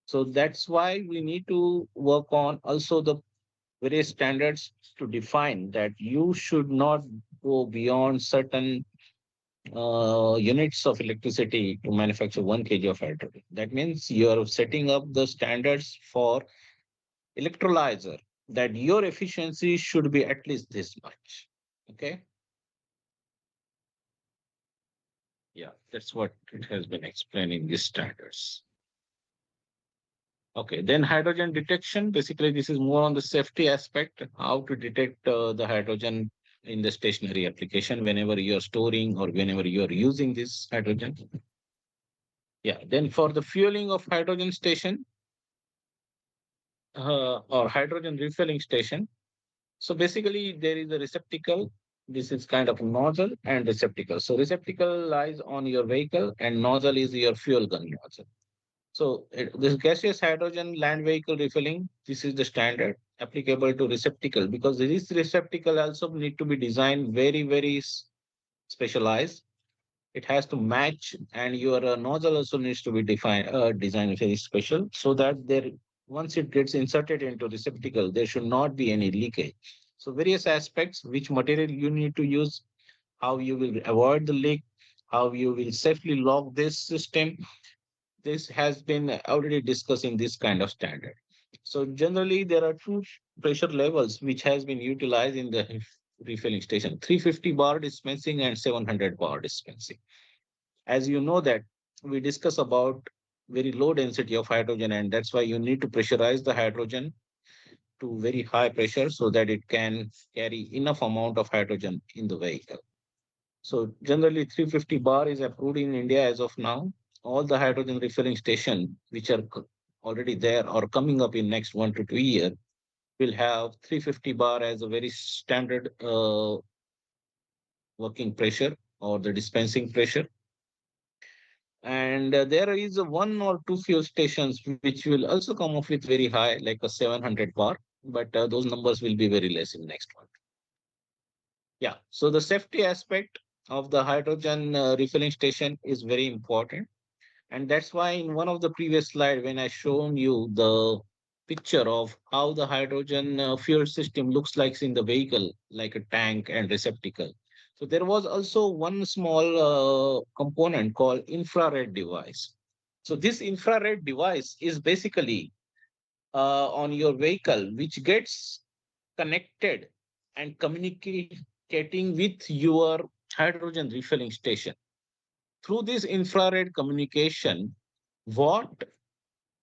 So that's why we need to work on also the various standards to define that you should not go beyond certain units of electricity to manufacture 1 kg of hydrogen. That means you're setting up the standards for electrolyzer that your efficiency should be at least this much. Okay. Yeah, that's what it has been explaining these standards. Okay, then hydrogen detection. Basically, this is more on the safety aspect, how to detect the hydrogen in the stationary application whenever you're storing or whenever you're using this hydrogen. Yeah, then for the fueling of hydrogen station or hydrogen refilling station. So basically, there is a receptacle. This is kind of nozzle and receptacle. So receptacle lies on your vehicle and nozzle is your fuel gun nozzle. So this gaseous hydrogen land vehicle refilling, this is the standard applicable to receptacle because this receptacle also need to be designed very specialized. It has to match, and your nozzle also needs to be designed very special so that there once it gets inserted into receptacle, there should not be any leakage. So various aspects, which material you need to use, how you will avoid the leak, how you will safely lock this system, this has been already discussed in this kind of standard. So generally, there are two pressure levels which has been utilized in the refilling station: 350 bar dispensing and 700 bar dispensing. As you know that we discuss about very low density of hydrogen, and that's why you need to pressurize the hydrogen to very high pressure so that it can carry enough amount of hydrogen in the vehicle. So generally 350 bar is approved in India as of now. All the hydrogen refilling station which are already there or coming up in next 1 to 2 years will have 350 bar as a very standard working pressure or the dispensing pressure. And there is a 1 or 2 fuel stations which will also come up with very high, like a 700 bar, but those numbers will be very less in next one. Yeah, so the safety aspect of the hydrogen refilling station is very important. And that's why in one of the previous slide, when I shown you the picture of how the hydrogen fuel system looks like in the vehicle, like a tank and receptacle. So there was also one small component called infrared device. So this infrared device is basically on your vehicle, which gets connected and communicating with your hydrogen refilling station. Through this infrared communication, what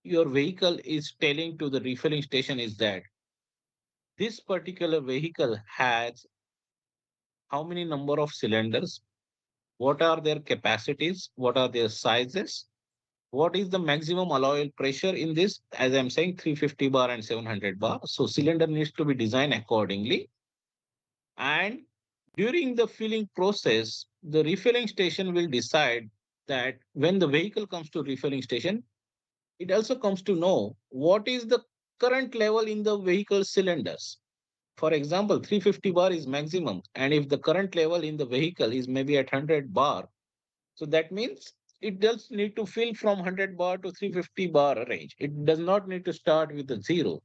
your vehicle is telling to the refilling station is that this particular vehicle has how many number of cylinders, what are their capacities, what are their sizes, What is the maximum allowable pressure in this? As I'm saying, 350 bar and 700 bar. So cylinder needs to be designed accordingly. And during the filling process, the refilling station will decide that when the vehicle comes to refilling station, it also comes to know what is the current level in the vehicle cylinders. For example, 350 bar is maximum. And if the current level in the vehicle is maybe at 100 bar, so that means it does need to fill from 100 bar to 350 bar range. It does not need to start with a zero.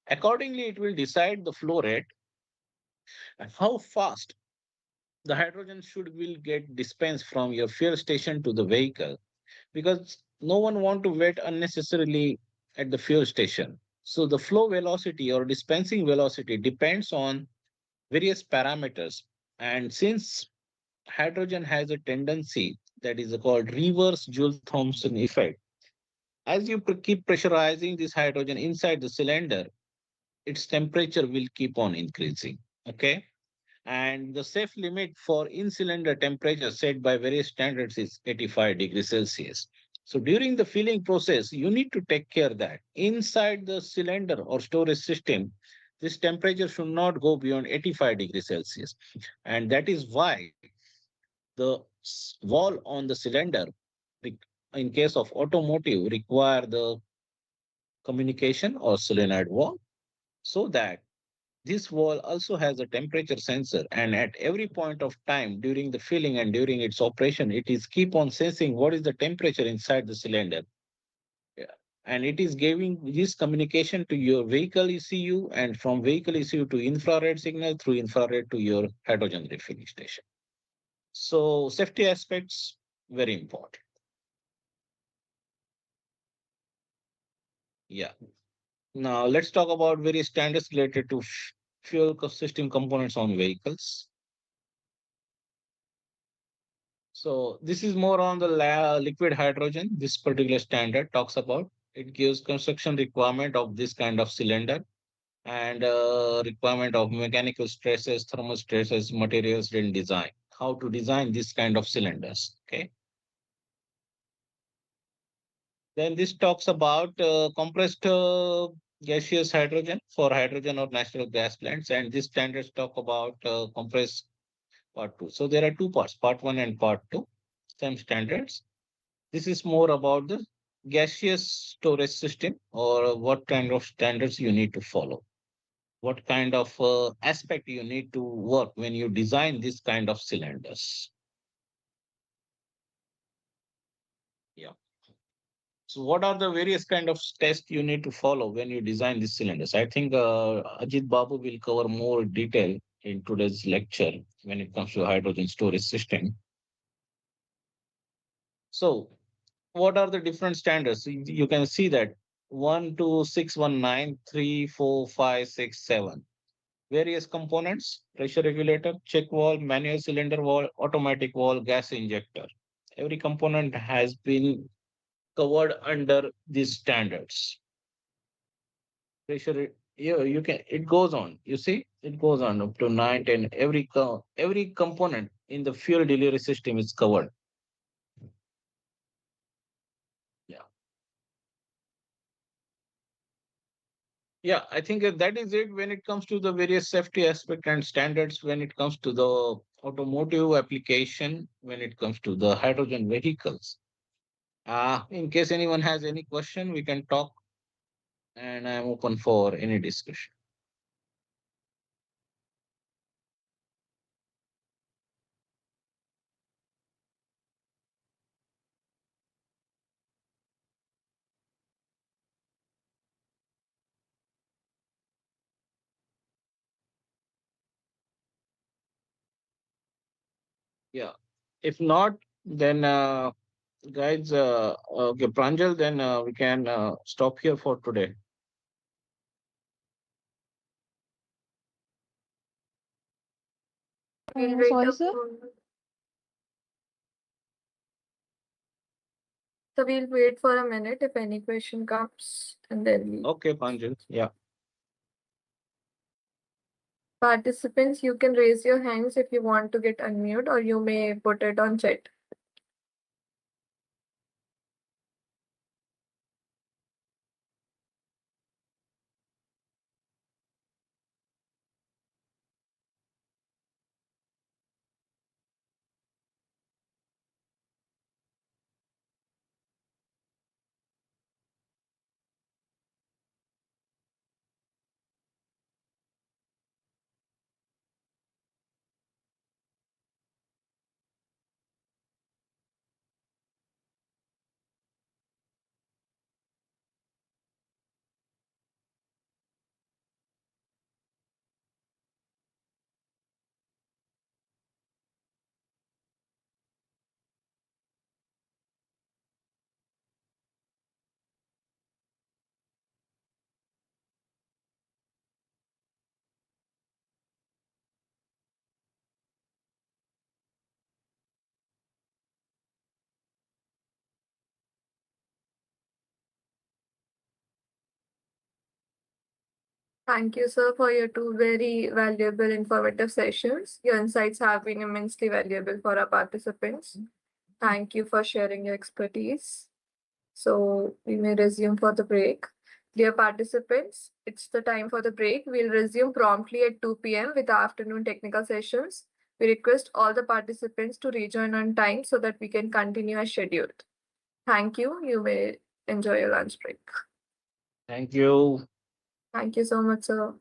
Accordingly, it will decide the flow rate and how fast the hydrogen should will get dispensed from your fuel station to the vehicle, because no one want to wait unnecessarily at the fuel station. So the flow velocity or dispensing velocity depends on various parameters. And since hydrogen has a tendency that is called reverse Joule-Thomson effect, as you keep pressurizing this hydrogen inside the cylinder, its temperature will keep on increasing. Okay. And the safe limit for in-cylinder temperature set by various standards is 85 degrees Celsius. So during the filling process, you need to take care that inside the cylinder or storage system, this temperature should not go beyond 85 degrees Celsius. And that is why the wall on the cylinder, in case of automotive, require the communication or solenoid wall, so that this wall also has a temperature sensor, and at every point of time during the filling and during its operation, it is keep on sensing what is the temperature inside the cylinder. Yeah. And it is giving this communication to your vehicle ECU, and from vehicle ECU to infrared signal, through infrared to your hydrogen refilling station. So safety aspects, very important. Yeah. Now let's talk about various standards related to fuel system components on vehicles. So this is more on the liquid hydrogen. This particular standard talks about. It gives construction requirement of this kind of cylinder, and requirement of mechanical stresses, thermal stresses, materials in design. How to design this kind of cylinders. Okay. Then this talks about compressed gaseous hydrogen for hydrogen or natural gas plants, and these standards talk about compressed part two. So there are two parts, part one and part two, same standards. This is more about the gaseous storage system, or what kind of standards you need to follow, what kind of aspect you need to work when you design this kind of cylinders. Yeah. So what are the various kind of tests you need to follow when you design these cylinders? I think Ajit Babu will cover more detail in today's lecture when it comes to hydrogen storage system. So what are the different standards? You can see that 1, 2, 6, 1, 9, 3, 4, 5, 6, 7. Various components: pressure regulator, check valve, manual cylinder valve, automatic valve, gas injector. Every component has been covered under these standards. Pressure, yeah, you can, it goes on. You see, it goes on up to 9, 10. Every component in the fuel delivery system is covered. Yeah. Yeah, I think that is it when it comes to the various safety aspect and standards, when it comes to the automotive application, when it comes to the hydrogen vehicles. In case anyone has any question, we can talk, and I'm open for any discussion. Yeah. If not, then guys, okay, Pranjal, then we can stop here for today. We'll wait Sorry, a sir. moment. So we'll wait for a minute if any question comes, and then we Okay, Pranjal. Yeah. participants, you can raise your hands if you want to get unmute, or you may put it on chat. Thank you, sir, for your two very valuable, informative sessions. Your insights have been immensely valuable for our participants. Thank you for sharing your expertise. So we may resume for the break. Dear participants, it's the time for the break. We'll resume promptly at 2 p.m. with our afternoon technical sessions. We request all the participants to rejoin on time so that we can continue as scheduled. Thank you. You may enjoy your lunch break. Thank you. Thank you so much, sir.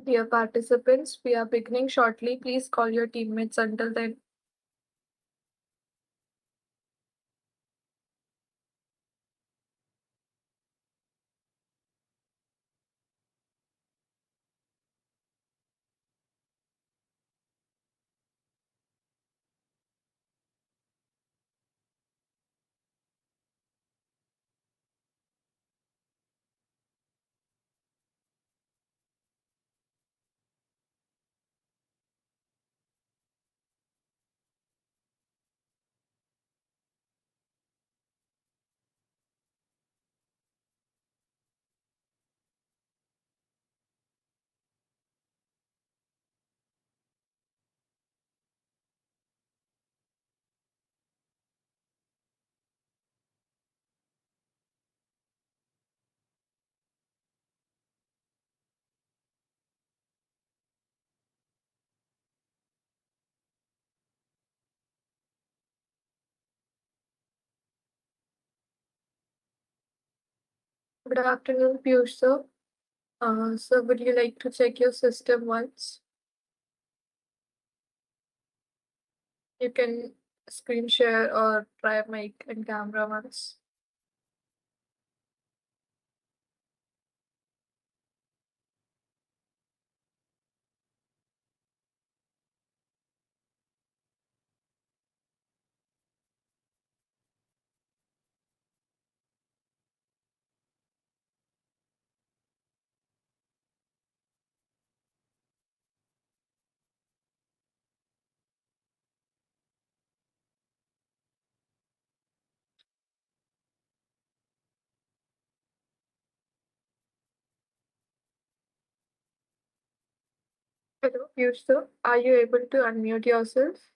Dear participants, we are beginning shortly. Please call your teammates until then. Good afternoon, Piyush sir. Sir, would you like to check your system once? You can screen share or try mic and camera once. Hello, Piyush sir. Are you able to unmute yourself?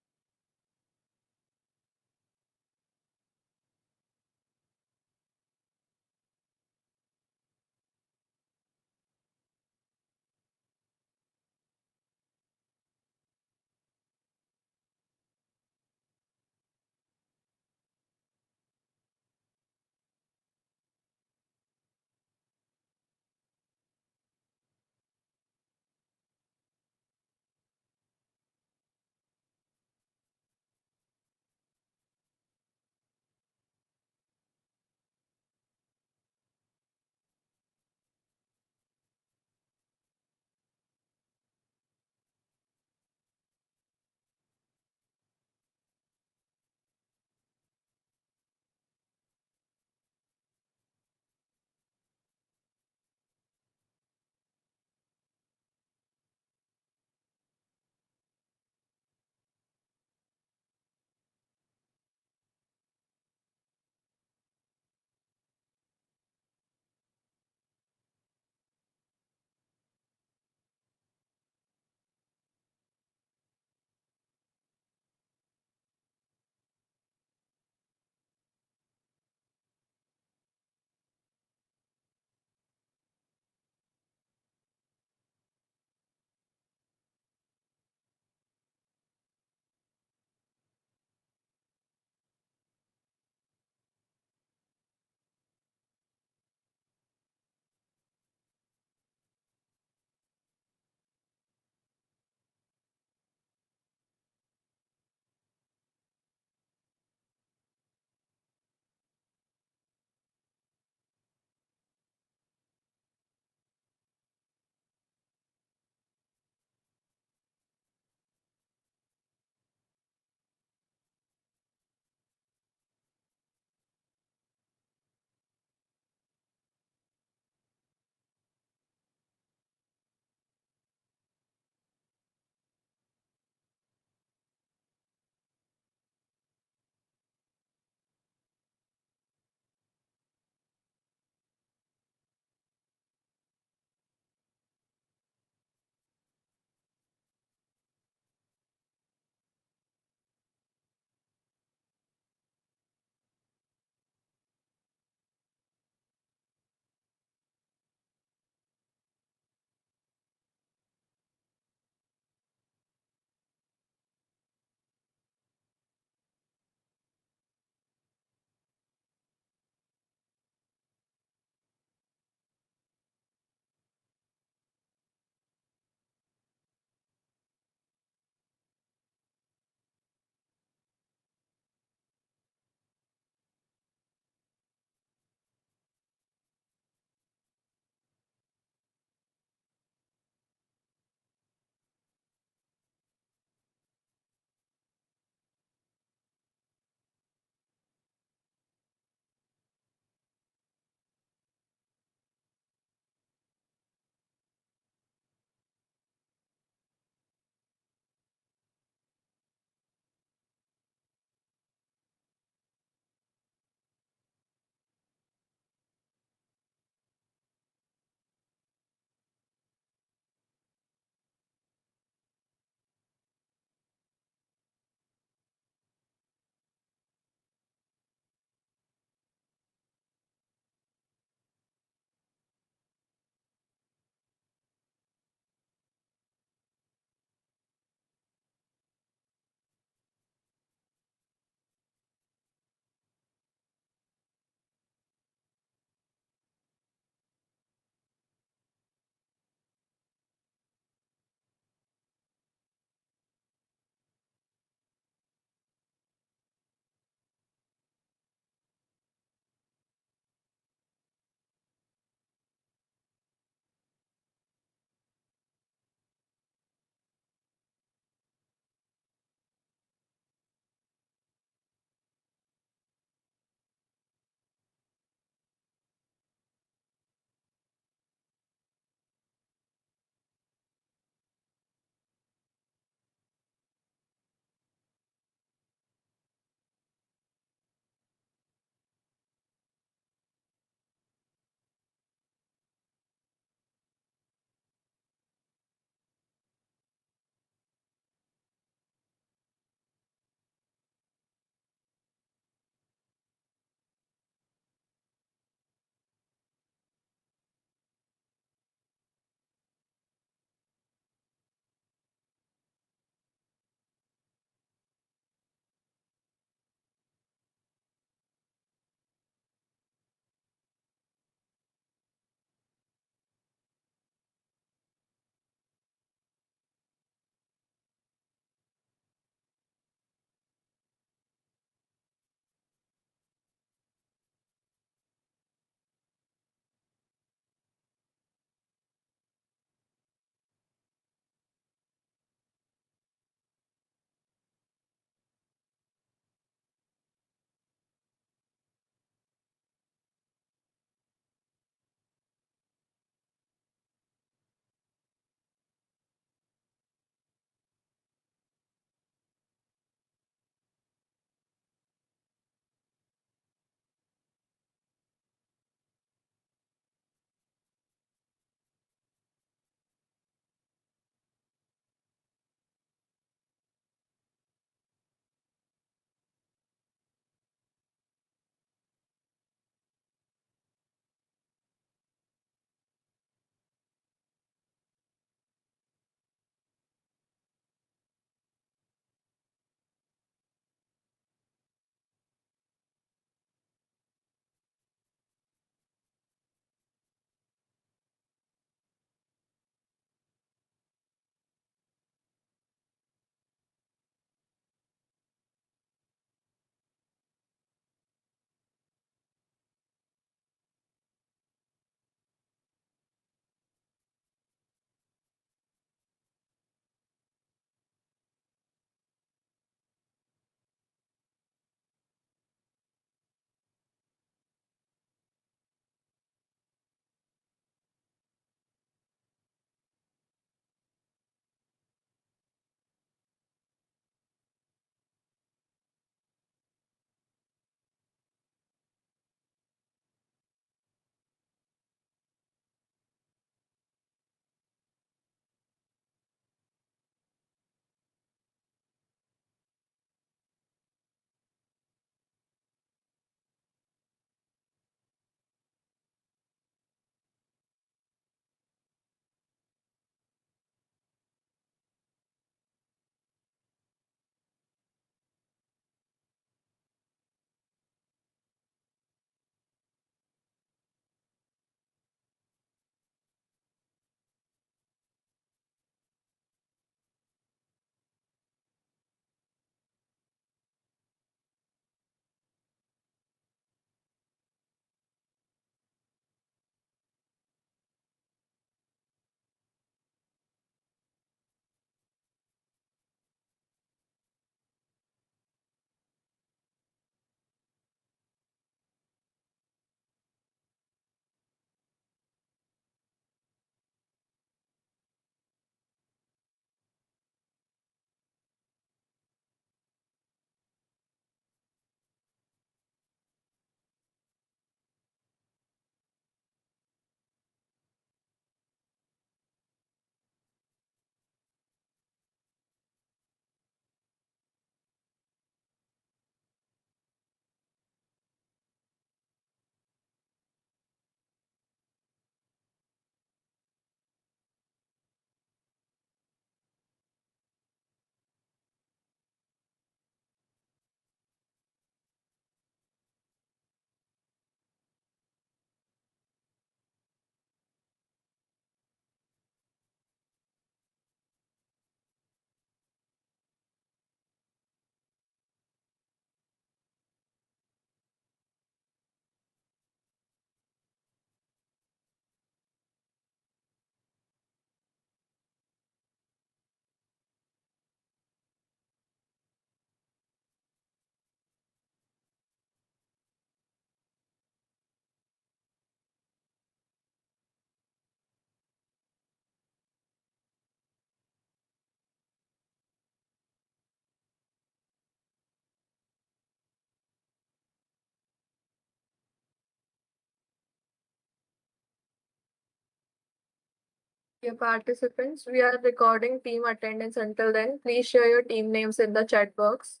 Dear participants, we are recording team attendance. Until then, please share your team names in the chat box.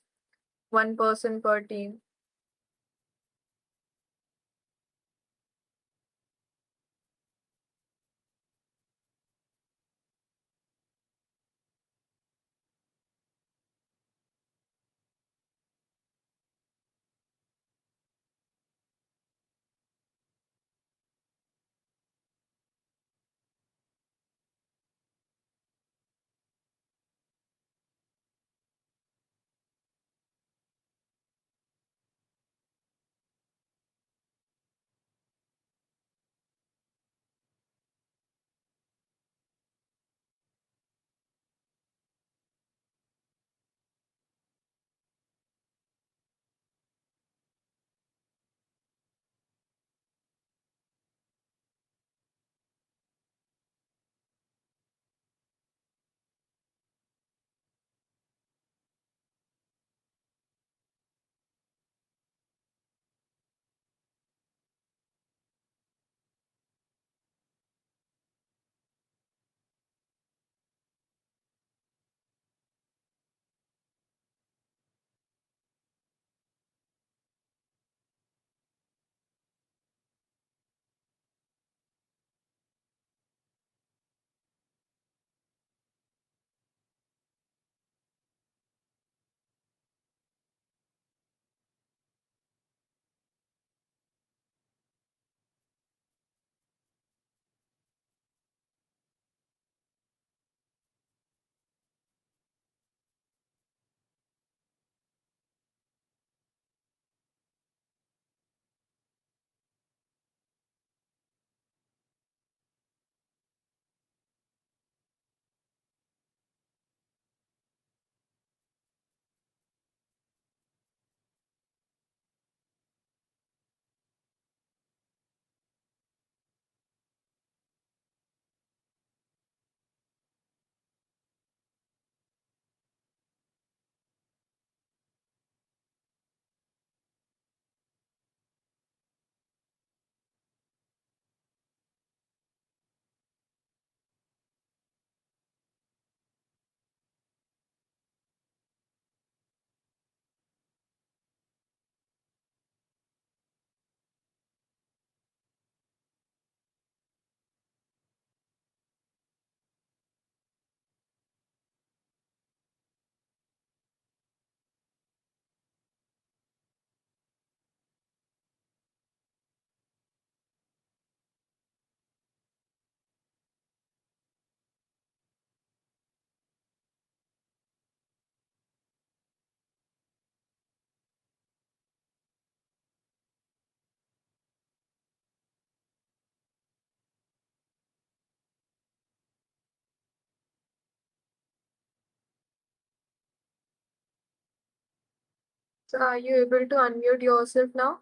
One person per team. So are you able to unmute yourself now?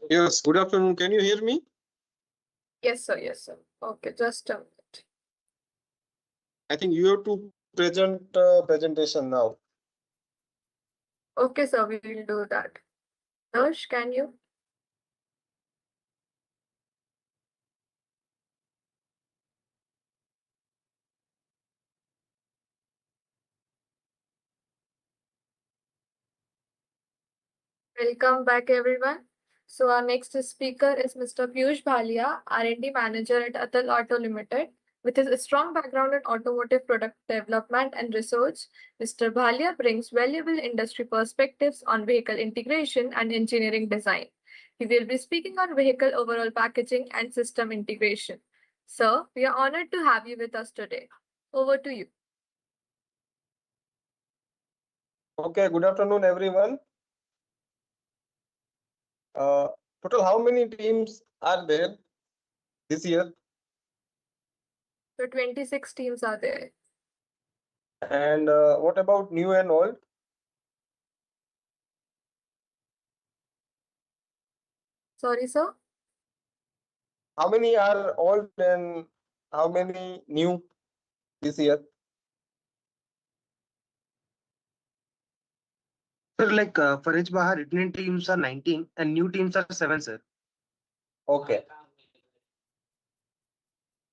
Yes, good afternoon. Can you hear me? Yes, sir. Yes, sir. Okay, just a minute. I think you have to present presentation now. Okay, sir, we will do that. Harsh, can you? Welcome back, everyone. So our next speaker is Mr. Piyush Bhalia, R&D Manager at Atal Auto Limited. With his strong background in automotive product development and research, Mr. Bhalia brings valuable industry perspectives on vehicle integration and engineering design. He will be speaking on vehicle overall packaging and system integration. Sir, we are honored to have you with us today. Over to you. Okay, good afternoon, everyone. Total, how many teams are there this year? So 26 teams are there. And what about new and old? Sorry, sir. How many are old and how many new this year? Sir, like for hBAJA, returning teams are 19 and new teams are 7, sir. Okay.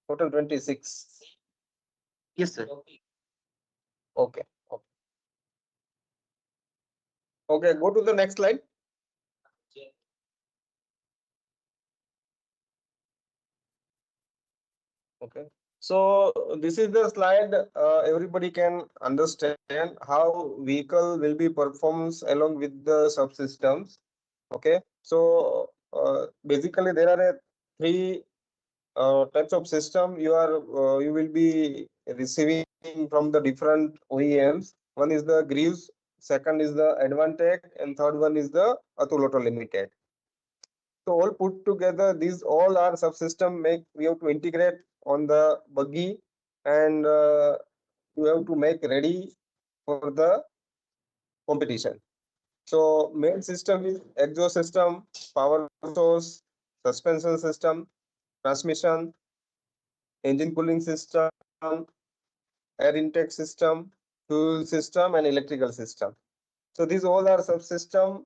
Total 26. Yes, sir. Okay. Okay. Okay. Go to the next slide. Okay. So this is the slide. Everybody can understand how vehicle will be performs along with the subsystems. Okay. So basically there are three types of system you will be receiving from the different OEMs. One is the Greaves, second is the Advantech, and third one is the Atul Auto Limited. So all put together, these all are subsystem make we have to integrate on the buggy, and you have to make ready for the competition. So main system is exhaust system, power source, suspension system, transmission, engine cooling system, air intake system, fuel system, and electrical system. So these all are subsystem.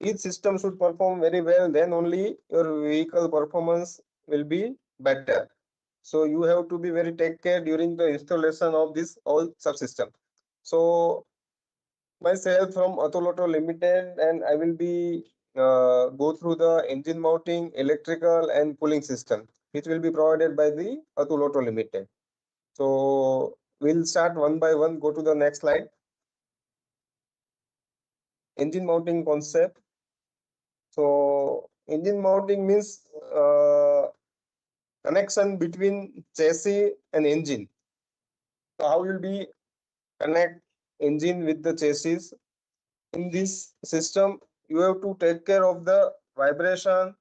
Each system should perform very well, then only your vehicle performance will be better. So you have to be very take care during the installation of this all subsystem. So myself from Atul Auto Limited, and I will be go through the engine mounting, electrical, and cooling system, which will be provided by the Atul Auto Limited. So we'll start one by one. Go to the next slide. Engine mounting concept. So engine mounting means connection between chassis and engine. So how will be connect engine with the chassis? In this system, you have to take care of the vibration,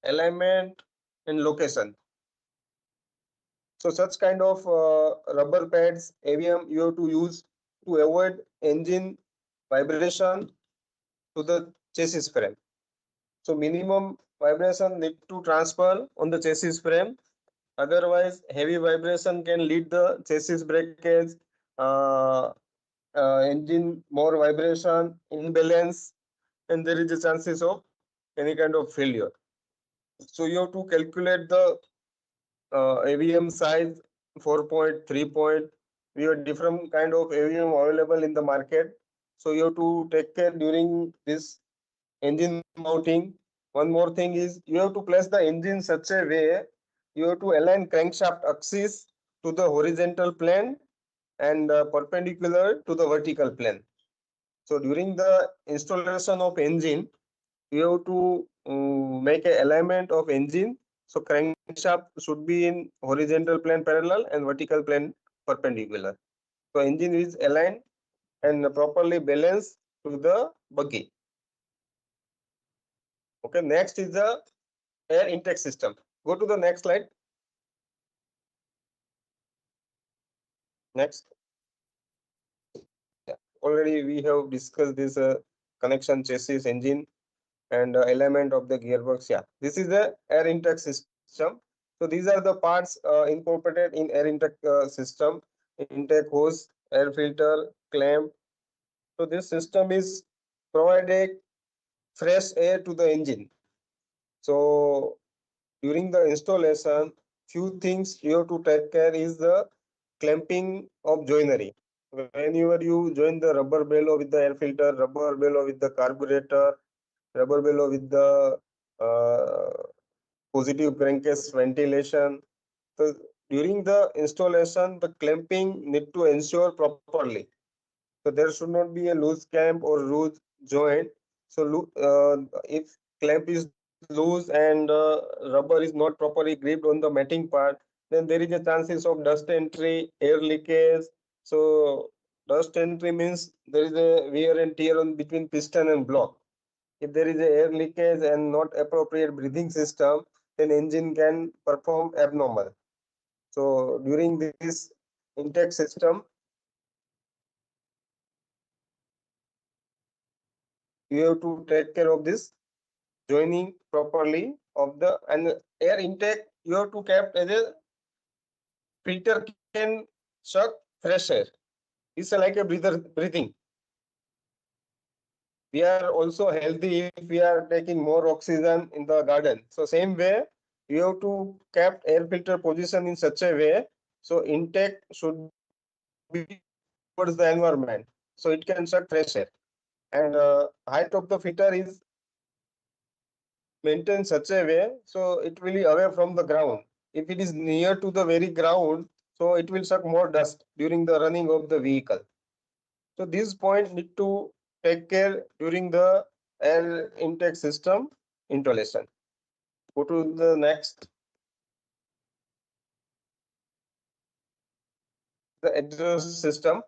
alignment, and location. So such kind of rubber pads, AVM, you have to use to avoid engine vibration to the chassis frame. So minimum vibration need to transfer on the chassis frame. Otherwise, heavy vibration can lead the chassis breakage, uh, engine more vibration, imbalance, and there is a chances of any kind of failure. So you have to calculate the AVM size 4 point, 3 point. We have different kind of AVM available in the market. So you have to take care during this engine mounting. One more thing is you have to place the engine such a way you have to align crankshaft axis to the horizontal plane and perpendicular to the vertical plane. So during the installation of engine, you have to make a alignment of engine. So crankshaft should be in horizontal plane parallel and vertical plane perpendicular. So engine is aligned and properly balanced to the buggy. Okay, next is the air intake system. Go to the next slide. Next. Yeah. Already we have discussed this connection chassis engine and alignment of the gearbox. Yeah, this is the air intake system. So these are the parts incorporated in air intake system: intake hose, air filter, clamp. So this system is providing fresh air to the engine. So during the installation, few things you have to take care is the clamping of joinery. Whenever you join the rubber bellow with the air filter, rubber bellow with the carburetor, rubber bellow with the uh, positive crankcase ventilation. So during the installation, the clamping need to ensure properly. So there should not be a loose clamp or loose joint. So if clamp is loose and rubber is not properly gripped on the matting part, then there is a chances of dust entry, air leakage. So dust entry means there is a wear and tear on between piston and block. If there is a air leakage and not appropriate breathing system, then engine can perform abnormal. So during this intake system, you have to take care of this joining properly of the and air intake. You have to kept as a filter can suck fresh air. It's like a breather breathing. we are also healthy if we are taking more oxygen in the garden. So same way, you have to kept air filter position in such a way so intake should be towards the environment, so it can suck fresh air. And height of the filter is maintained such a way so it will be away from the ground. If it is near to the very ground, so it will suck more dust during the running of the vehicle. So this point need to take care during the air intake system installation. Go to the next. The exhaust system.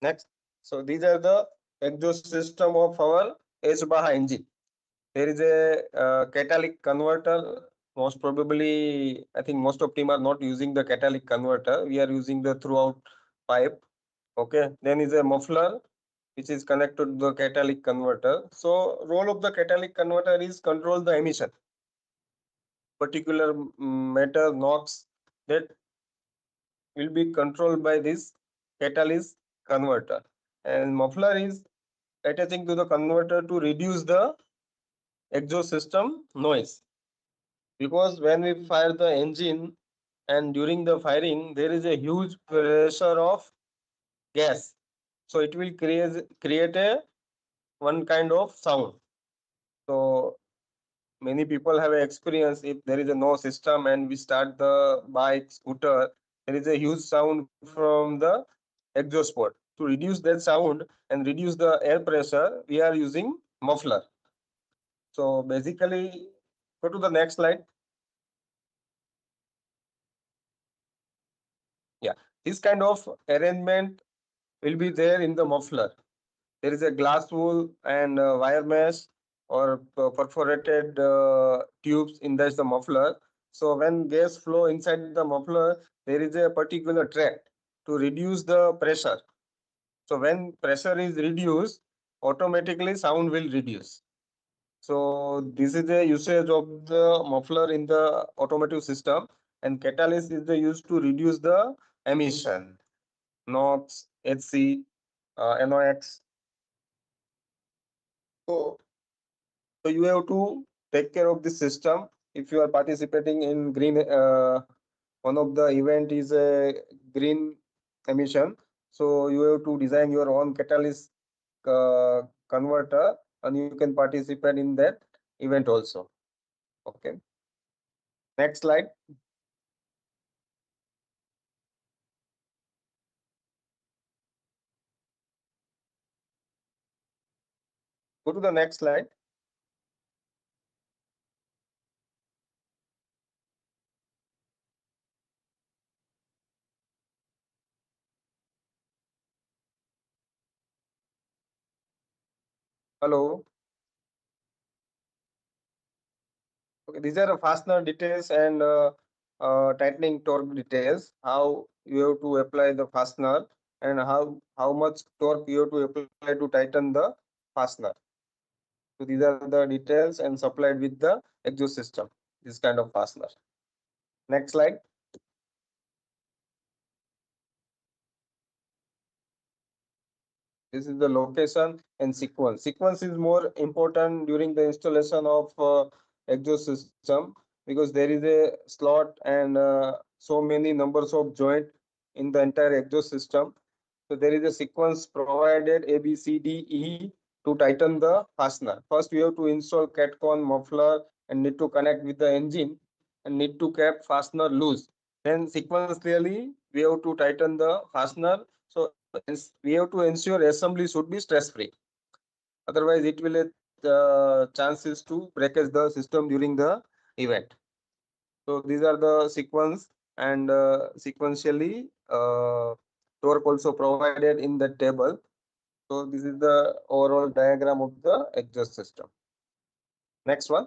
Next. So these are the exhaust system of our hBAJA engine. There is a catalytic converter. Most probably, I think most of team are not using the catalytic converter. We are using the throughout pipe. Okay. Then is a muffler which is connected to the catalytic converter. So role of the catalytic converter is control the emission. Particular matter NOx that will be controlled by this catalyst converter. And muffler is attaching to the converter to reduce the exhaust system noise. Because when we fire the engine and during the firing, there is a huge pressure of gas. So it will create a one kind of sound. So many people have experience if there is a no system and we start the bike, scooter, there is a huge sound from the exhaust port. To reduce that sound and reduce the air pressure, we are using muffler. So basically, go to the next slide. Yeah, this kind of arrangement will be there in the muffler. There is a glass wool and wire mesh or perforated tubes in the muffler. So when gas flow inside the muffler, there is a particular track to reduce the pressure. So when pressure is reduced, automatically sound will reduce. So this is the usage of the muffler in the automotive system, and catalyst is the used to reduce the emission, NOx, HC, NOx. So So you have to take care of this system. If you are participating in green, one of the event is a green emission. So you have to design your own catalyst converter, and you can participate in that event also. Okay. Next slide. Go to the next slide. Hello. Okay, these are the fastener details and tightening torque details. How you have to apply the fastener and how much torque you have to apply to tighten the fastener. So these are the details and supplied with the exhaust system. This kind of fastener. Next slide. This is the location and sequence. Sequence is more important during the installation of exhaust system because there is a slot and so many numbers of joint in the entire exhaust system. So there is a sequence provided A, B, C, D, E to tighten the fastener. First, we have to install cat cone muffler and need to connect with the engine and need to keep fastener loose. Then sequentially, we have to tighten the fastener. So we have to ensure assembly should be stress free. Otherwise, it will chances to breakage the system during the event. So these are the sequence and sequentially torque also provided in the table. So this is the overall diagram of the exhaust system. Next one.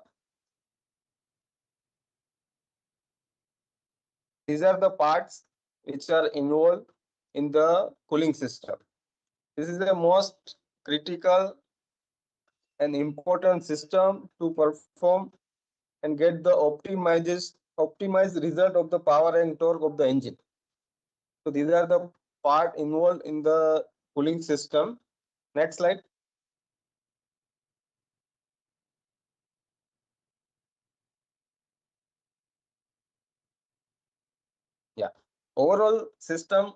These are the parts which are involved in the cooling system. This is the most critical and important system to perform and get the optimized result of the power and torque of the engine. So these are the part involved in the cooling system. Next slide. Yeah. Overall system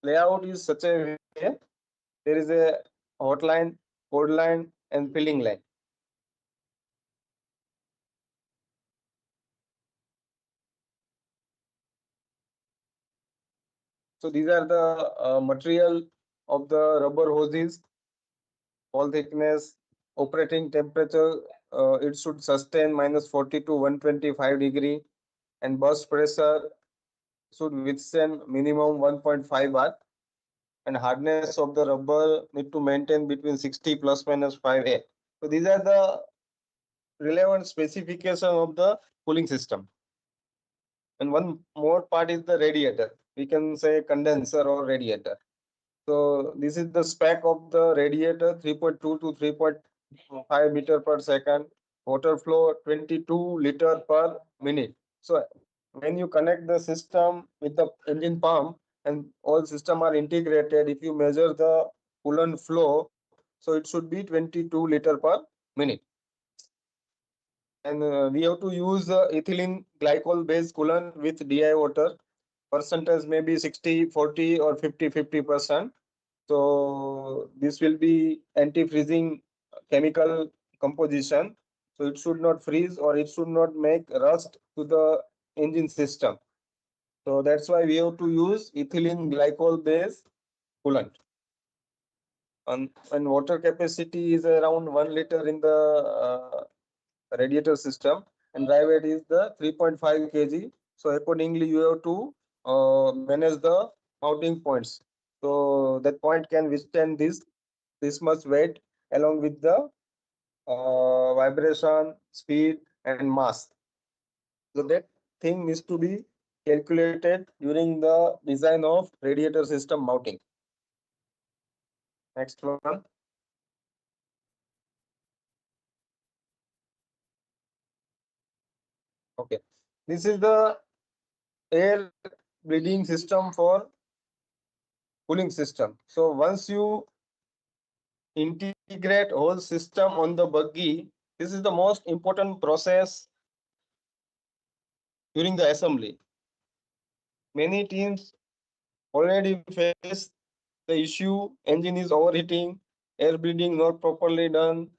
layout is such a way. There is a hot line, cold line, and filling line. So these are the material of the rubber hoses, wall thickness, operating temperature. It should sustain -40 to 125 degree, and burst pressure should withstand minimum 1.5 bar, and hardness of the rubber need to maintain between 60 plus minus 5A. So these are the relevant specification of the cooling system. And one more part is the radiator. We can say condenser or radiator. So this is the spec of the radiator, 3.2 to 3.5 meter per second. Water flow 22 liter per minute. So when you connect the system with the engine pump and all system are integrated, if you measure the coolant flow, so it should be 22 liter per minute. And we have to use ethylene glycol based coolant with DI water. Percentage may be 60, 40 or 50%. So this will be anti-freezing chemical composition. So it should not freeze or it should not make rust to the engine system. So that's why we have to use ethylene glycol based coolant. And water capacity is around 1 liter in the radiator system, and dry weight is the 3.5 kg. So accordingly you have to manage the mounting points. So that point can withstand this much weight along with the vibration, speed, and mass. So that thing needs to be calculated during the design of radiator system mounting. Next one. Okay. This is the air breathing system for cooling system. So once you integrate whole system on the buggy, this is the most important process during the assembly. Many teams already face the issue: engine is overheating, air bleeding not properly done,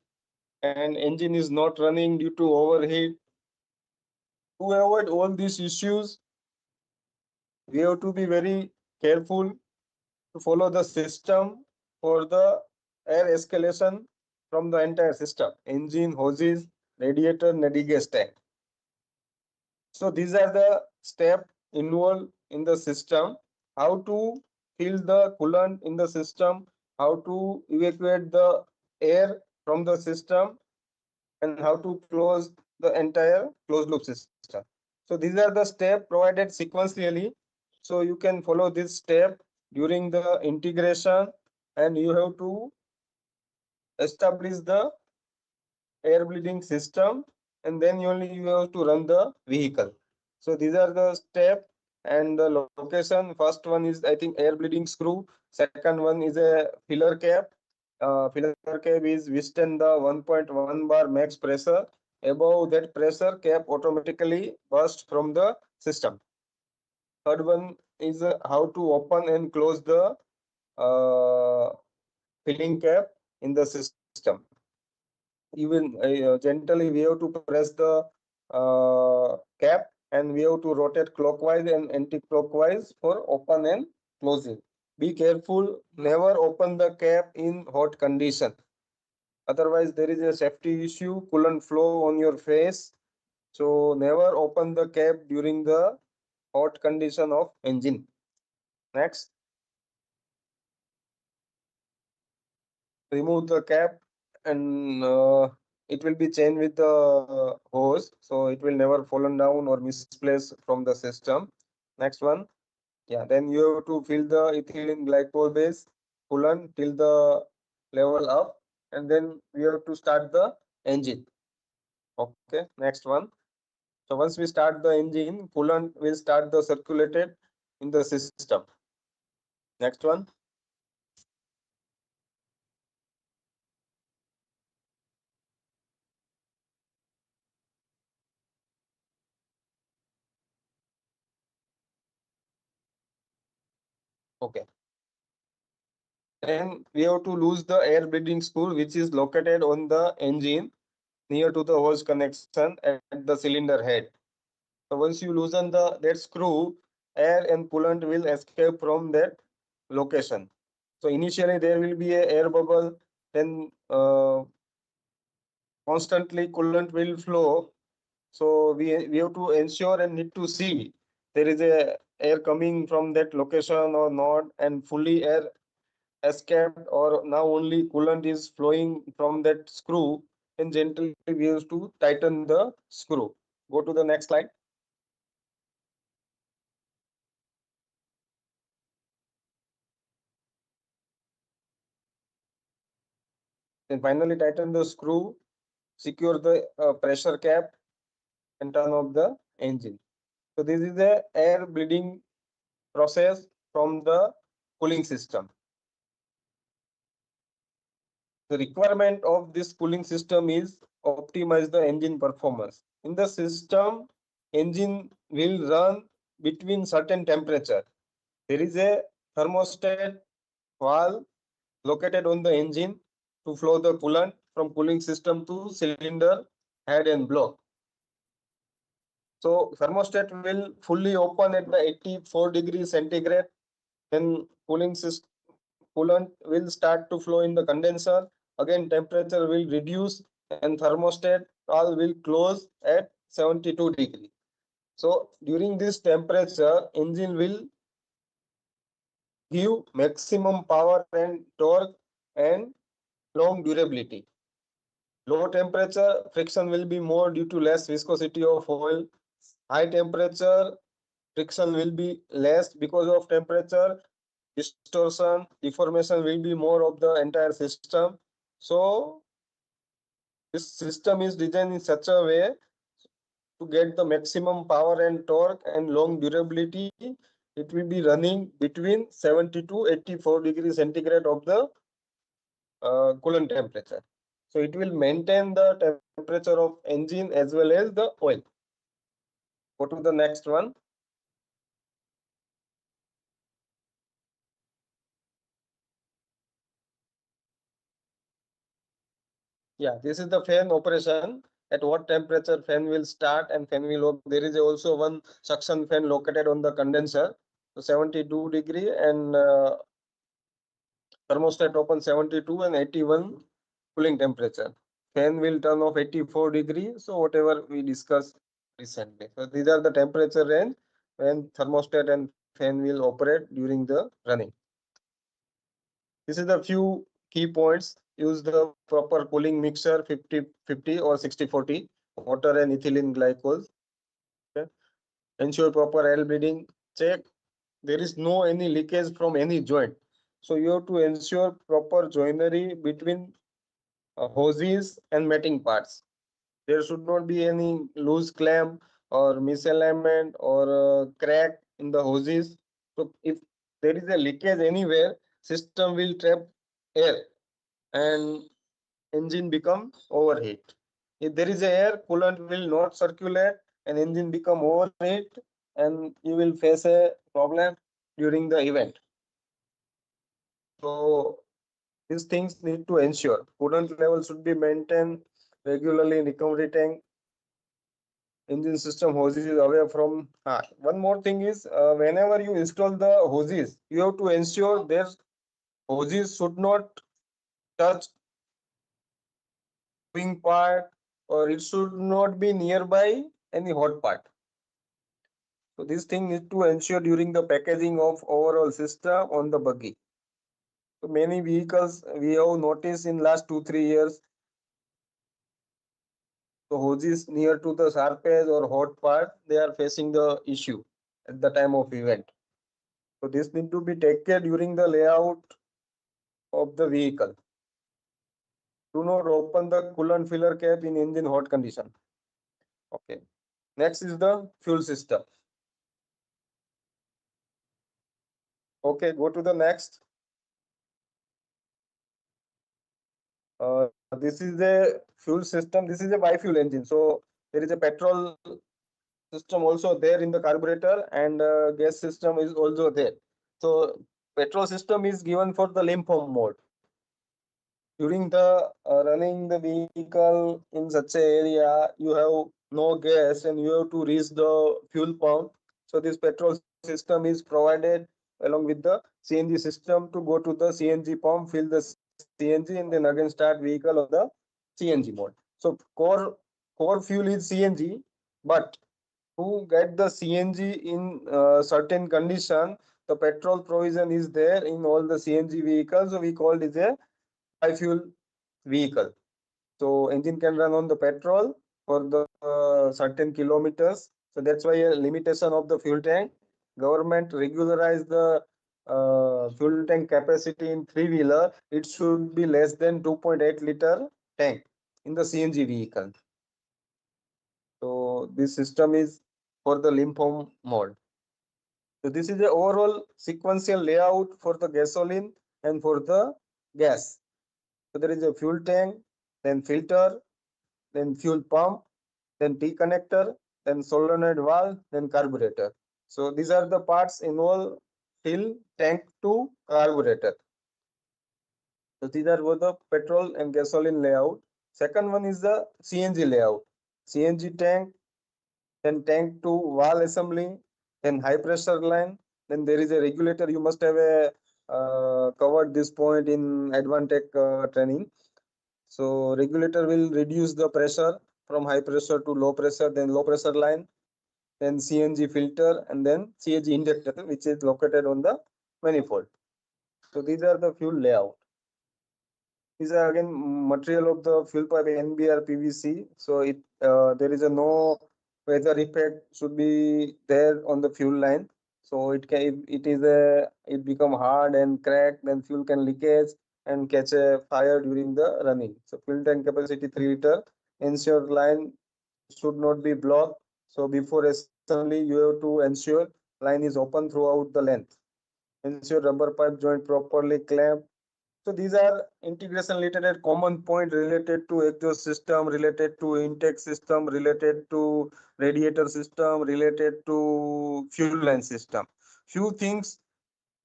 and engine is not running due to overheat. To avoid all these issues, we have to be very careful to follow the system for the air escalation from the entire system: engine, hoses, radiator, navigation tank. So these are the steps involved in the system: how to fill the coolant in the system, how to evacuate the air from the system, and how to close the entire closed loop system. So these are the steps provided sequentially. So you can follow this step during the integration, and you have to establish the air bleeding system, and then only you have to run the vehicle. So these are the steps and the location. First one is, I think, air bleeding screw. Second one is a filler cap. Filler cap is withstand the 1.1 bar max pressure. Above that pressure, cap automatically burst from the system. Third one is how to open and close the filling cap in the system. Even gently we have to press the cap, and we have to rotate clockwise and anti-clockwise for open and closing. Be careful, never open the cap in hot condition, otherwise there is a safety issue, coolant flow on your face. So never open the cap during the hot condition of engine. Next, remove the cap, and it will be chained with the hose, so it will never fallen down or misplaced from the system. Next one. Yeah, then you have to fill the ethylene glycol base coolant till the level up, and then we have to start the engine. Okay, next one. So once we start the engine, coolant will start the circulated in the system. Next one. Okay. Then we have to lose the air bleeding screw, which is located on the engine near to the hose connection at the cylinder head. So once you loosen that screw, air and coolant will escape from that location. So initially there will be a air bubble, then constantly coolant will flow. So we have to ensure and need to see there is a air coming from that location or not, and fully air escaped, or now only coolant is flowing from that screw. And gently we used to tighten the screw. Go to the next slide. Then finally tighten the screw, secure the pressure cap, and turn off the engine. So this is the air bleeding process from the cooling system. The requirement of this cooling system is optimize the engine performance. In the system, engine will run between certain temperature. There is a thermostat valve located on the engine to flow the coolant from cooling system to cylinder head and block. So thermostat will fully open at the 84 degrees centigrade. Then cooling system coolant will start to flow in the condenser. Again, temperature will reduce and thermostat all will close at 72 degrees. So during this temperature, engine will give maximum power and torque and long durability. Low temperature, friction will be more due to less viscosity of oil. High temperature, friction will be less because of temperature. Distortion, deformation will be more of the entire system. So this system is designed in such a way to get the maximum power and torque and long durability. It will be running between 70 to 84 degrees centigrade of the coolant temperature. So it will maintain the temperature of engine as well as the oil. Go to the next one. Yeah, this is the fan operation. At what temperature fan will start and fan will work. There is also one suction fan located on the condenser. So 72 degree and thermostat open 72 and 81 cooling temperature. Fan will turn off 84 degrees. So whatever we discussed recently. So these are the temperature range when thermostat and fan will operate during the running. This is the few key points. Use the proper cooling mixture 50-50 or 60-40, water and ethylene glycols. Okay. Ensure proper air bleeding. Check there is no any leakage from any joint. So you have to ensure proper joinery between hoses and matting parts. There should not be any loose clamp or misalignment or crack in the hoses. So if there is a leakage anywhere, system will trap air and engine become overheat. If there is air, coolant will not circulate and engine become overheat, and you will face a problem during the event. So these things need to ensure coolant level should be maintained regularly in recovery tank. Engine system hoses is away from. One more thing is whenever you install the hoses, you have to ensure their hoses should not touch moving part, or it should not be nearby any hot part. So this thing is to ensure during the packaging of overall system on the buggy. So many vehicles we have noticed in last 2-3 years, the hoses near to the sharp edge or hot part, they are facing the issue at the time of event. So this need to be taken during the layout of the vehicle. Do not open the coolant filler cap in engine hot condition. Okay. Next is the fuel system. Okay, go to the next. This is a fuel system. This is a bi-fuel engine. So there is a petrol system also there in the carburetor, and gas system is also there. So petrol system is given for the limp form mode. During the running the vehicle in such a area, you have no gas and you have to reach the fuel pump. So this petrol system is provided along with the CNG system to go to the CNG pump, fill the CNG, and then again start vehicle on the CNG mode. So core fuel is CNG, but to get the CNG in certain condition, the petrol provision is there in all the CNG vehicles. So we call it a bi-fuel vehicle. So engine can run on the petrol for the certain kilometers. So that's why a limitation of the fuel tank. Government regularize the fuel tank capacity in three-wheeler. It should be less than 2.8 liter tank in the CNG vehicle. So this system is for the limp home mode. So this is the overall sequential layout for the gasoline and for the gas. So there is a fuel tank, then filter, then fuel pump, then T connector, then solenoid valve, then carburetor. So these are the parts involved till tank to carburetor. So these are both the petrol and gasoline layout. Second one is the CNG layout. CNG tank, then tank to valve assembly, then high pressure line, then there is a regulator. You must have a covered this point in Advantech training. So regulator will reduce the pressure from high pressure to low pressure, then low pressure line, then CNG filter, and then CNG injector, which is located on the manifold. So these are the fuel layout. These are again material of the fuel pipe NBR PVC. So it there is a no weather effect should be there on the fuel line. So it can it is a it become hard and crack, then fuel can leakage and catch a fire during the running. So fuel tank capacity 3 liter. Ensure line should not be blocked. So before assembly, you have to ensure line is open throughout the length. Ensure rubber pipe joint properly clamped. So these are integration related common point related to exhaust system, related to intake system, related to radiator system, related to fuel line system. Few things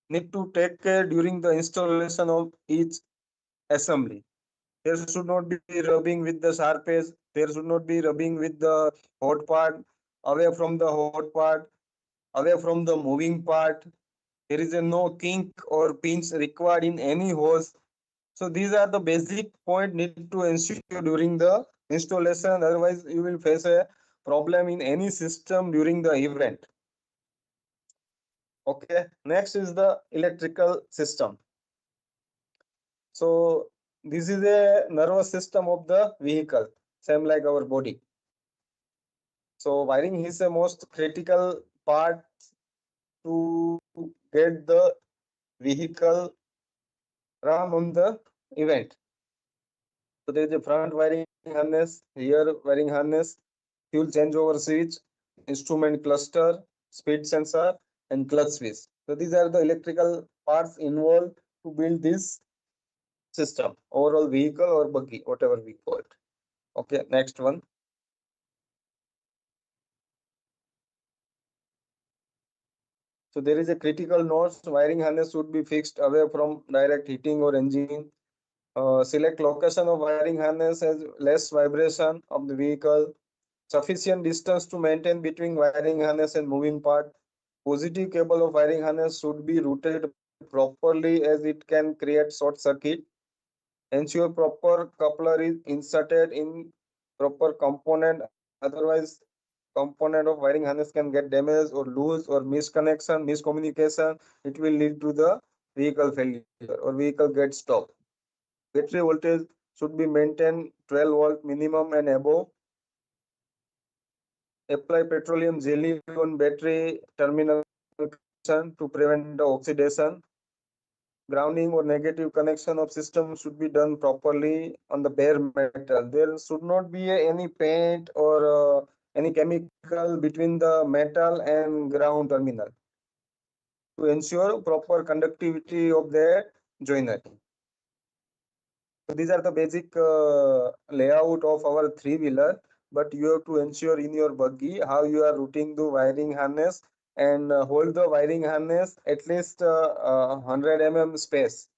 need to take care during the installation of each assembly. There should not be rubbing with the sharp edge. There should not be rubbing with the hot part, away from the hot part, away from the moving part. There is a no kink or pinch required in any hose. So these are the basic point need to ensure during the installation. Otherwise, you will face a problem in any system during the event. Okay. Next is the electrical system. So this is a nervous system of the vehicle, same like our body. So wiring is the most critical part to get the vehicle run on the event. So there is a front wiring harness, rear wiring harness, fuel changeover switch, instrument cluster, speed sensor, and clutch switch. So these are the electrical parts involved to build this system, overall vehicle or buggy, whatever we call it. Okay, next one. So there is a critical nodes. Wiring harness should be fixed away from direct heating or engine. Select location of wiring harness as less vibration of the vehicle. Sufficient distance to maintain between wiring harness and moving part. Positive cable of wiring harness should be routed properly as it can create short circuit. Ensure proper coupler is inserted in proper component. Otherwise, component of wiring harness can get damaged or loose or misconnection, miscommunication. It will lead to the vehicle failure or vehicle gets stopped. Battery voltage should be maintained 12 volt minimum and above. Apply petroleum jelly on battery terminal connection to prevent the oxidation. Grounding or negative connection of system should be done properly on the bare metal. There should not be any paint or any chemical between the metal and ground terminal to ensure proper conductivity of the joinery. So these are the basic layout of our three-wheeler, but you have to ensure in your buggy how you are routing the wiring harness and hold the wiring harness at least 100 space.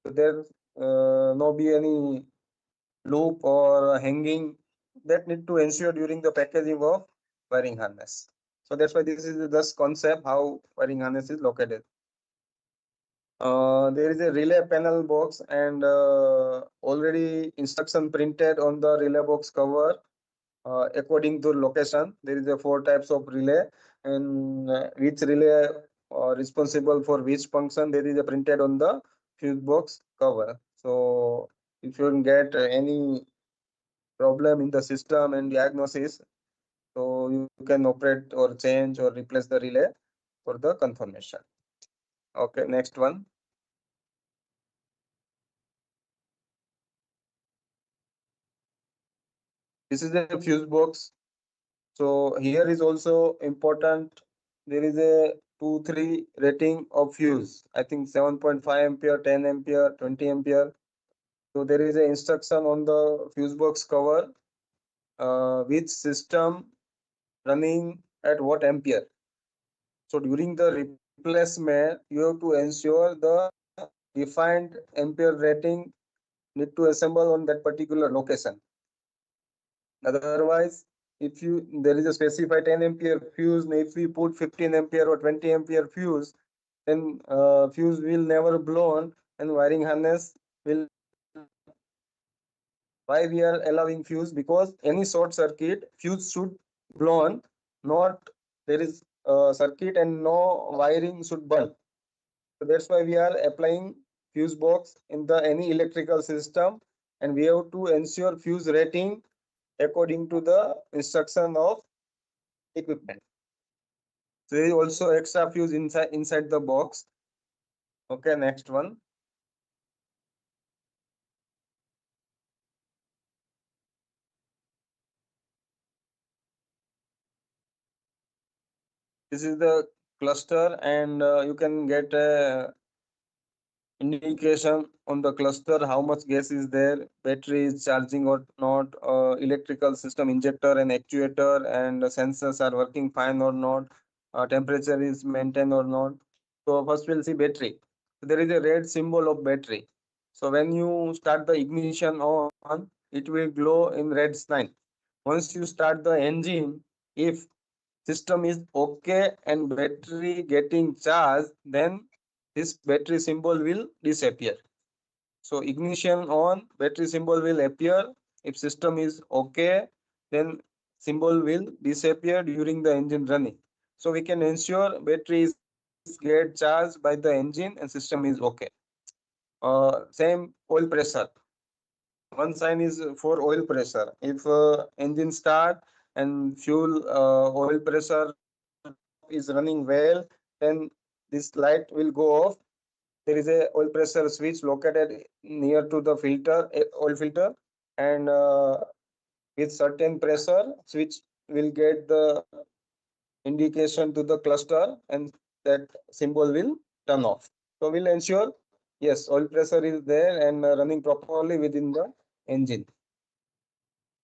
So there no be any loop or hanging that need to ensure during the packaging of wiring harness. So that's why this is the just concept how wiring harness is located. There is a relay panel box and already instruction printed on the relay box cover according to location. There is a 4 types of relay and which relay responsible for which function there is a printed on the fuse box cover. So if you get any problem in the system and diagnosis, so you can operate or change or replace the relay for the confirmation. Okay, next one. This is a fuse box. So here is also important. There is a 2-3 rating of fuse. I think 7.5 ampere, 10 ampere, 20 ampere. So there is a instruction on the fuse box cover, which system running at what ampere. So during the replacement, you have to ensure the defined ampere rating need to assemble on that particular location. Otherwise, if you there is a specified 10 ampere fuse, if we put 15 ampere or 20 ampere fuse, then fuse will never blown and wiring harness will. Why we are allowing fuse? Because any short circuit fuse should blown, not there is circuit and no wiring should burn. So that's why we are applying fuse box in the any electrical system, and we have to ensure fuse rating according to the instruction of equipment. So there is also extra fuse inside the box. Okay, next one. This is the cluster, and you can get a indication on the cluster how much gas is there, battery is charging or not, electrical system injector and actuator and the sensors are working fine or not, temperature is maintained or not. So first we'll see battery. There is a red symbol of battery. So when you start the ignition on, it will glow in red sign. Once you start the engine, if system is okay and battery getting charged, then this battery symbol will disappear. So ignition on, battery symbol will appear. If system is okay, then symbol will disappear during the engine running. So we can ensure battery is get charged by the engine and system is okay. Same oil pressure. One sign is for oil pressure. If engine start and fuel oil pressure drop is running well, then this light will go off. There is a oil pressure switch located near to the filter, oil filter, and with certain pressure, switch will get the indication to the cluster, and that symbol will turn off. So we'll ensure yes, oil pressure is there and running properly within the engine.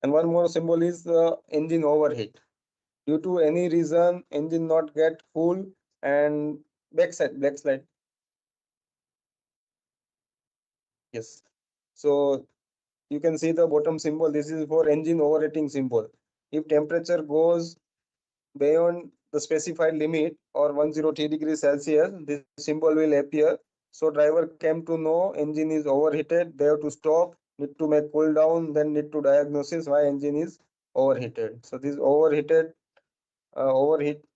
And one more symbol is engine overheat. Due to any reason, engine not get full and backslide. Yes. So you can see the bottom symbol. This is for engine overheating symbol. If temperature goes beyond the specified limit or 103 degrees Celsius, this symbol will appear. So driver came to know engine is overheated. They have to stop, need to make cool down, then need to diagnosis why engine is overheated. So this overheat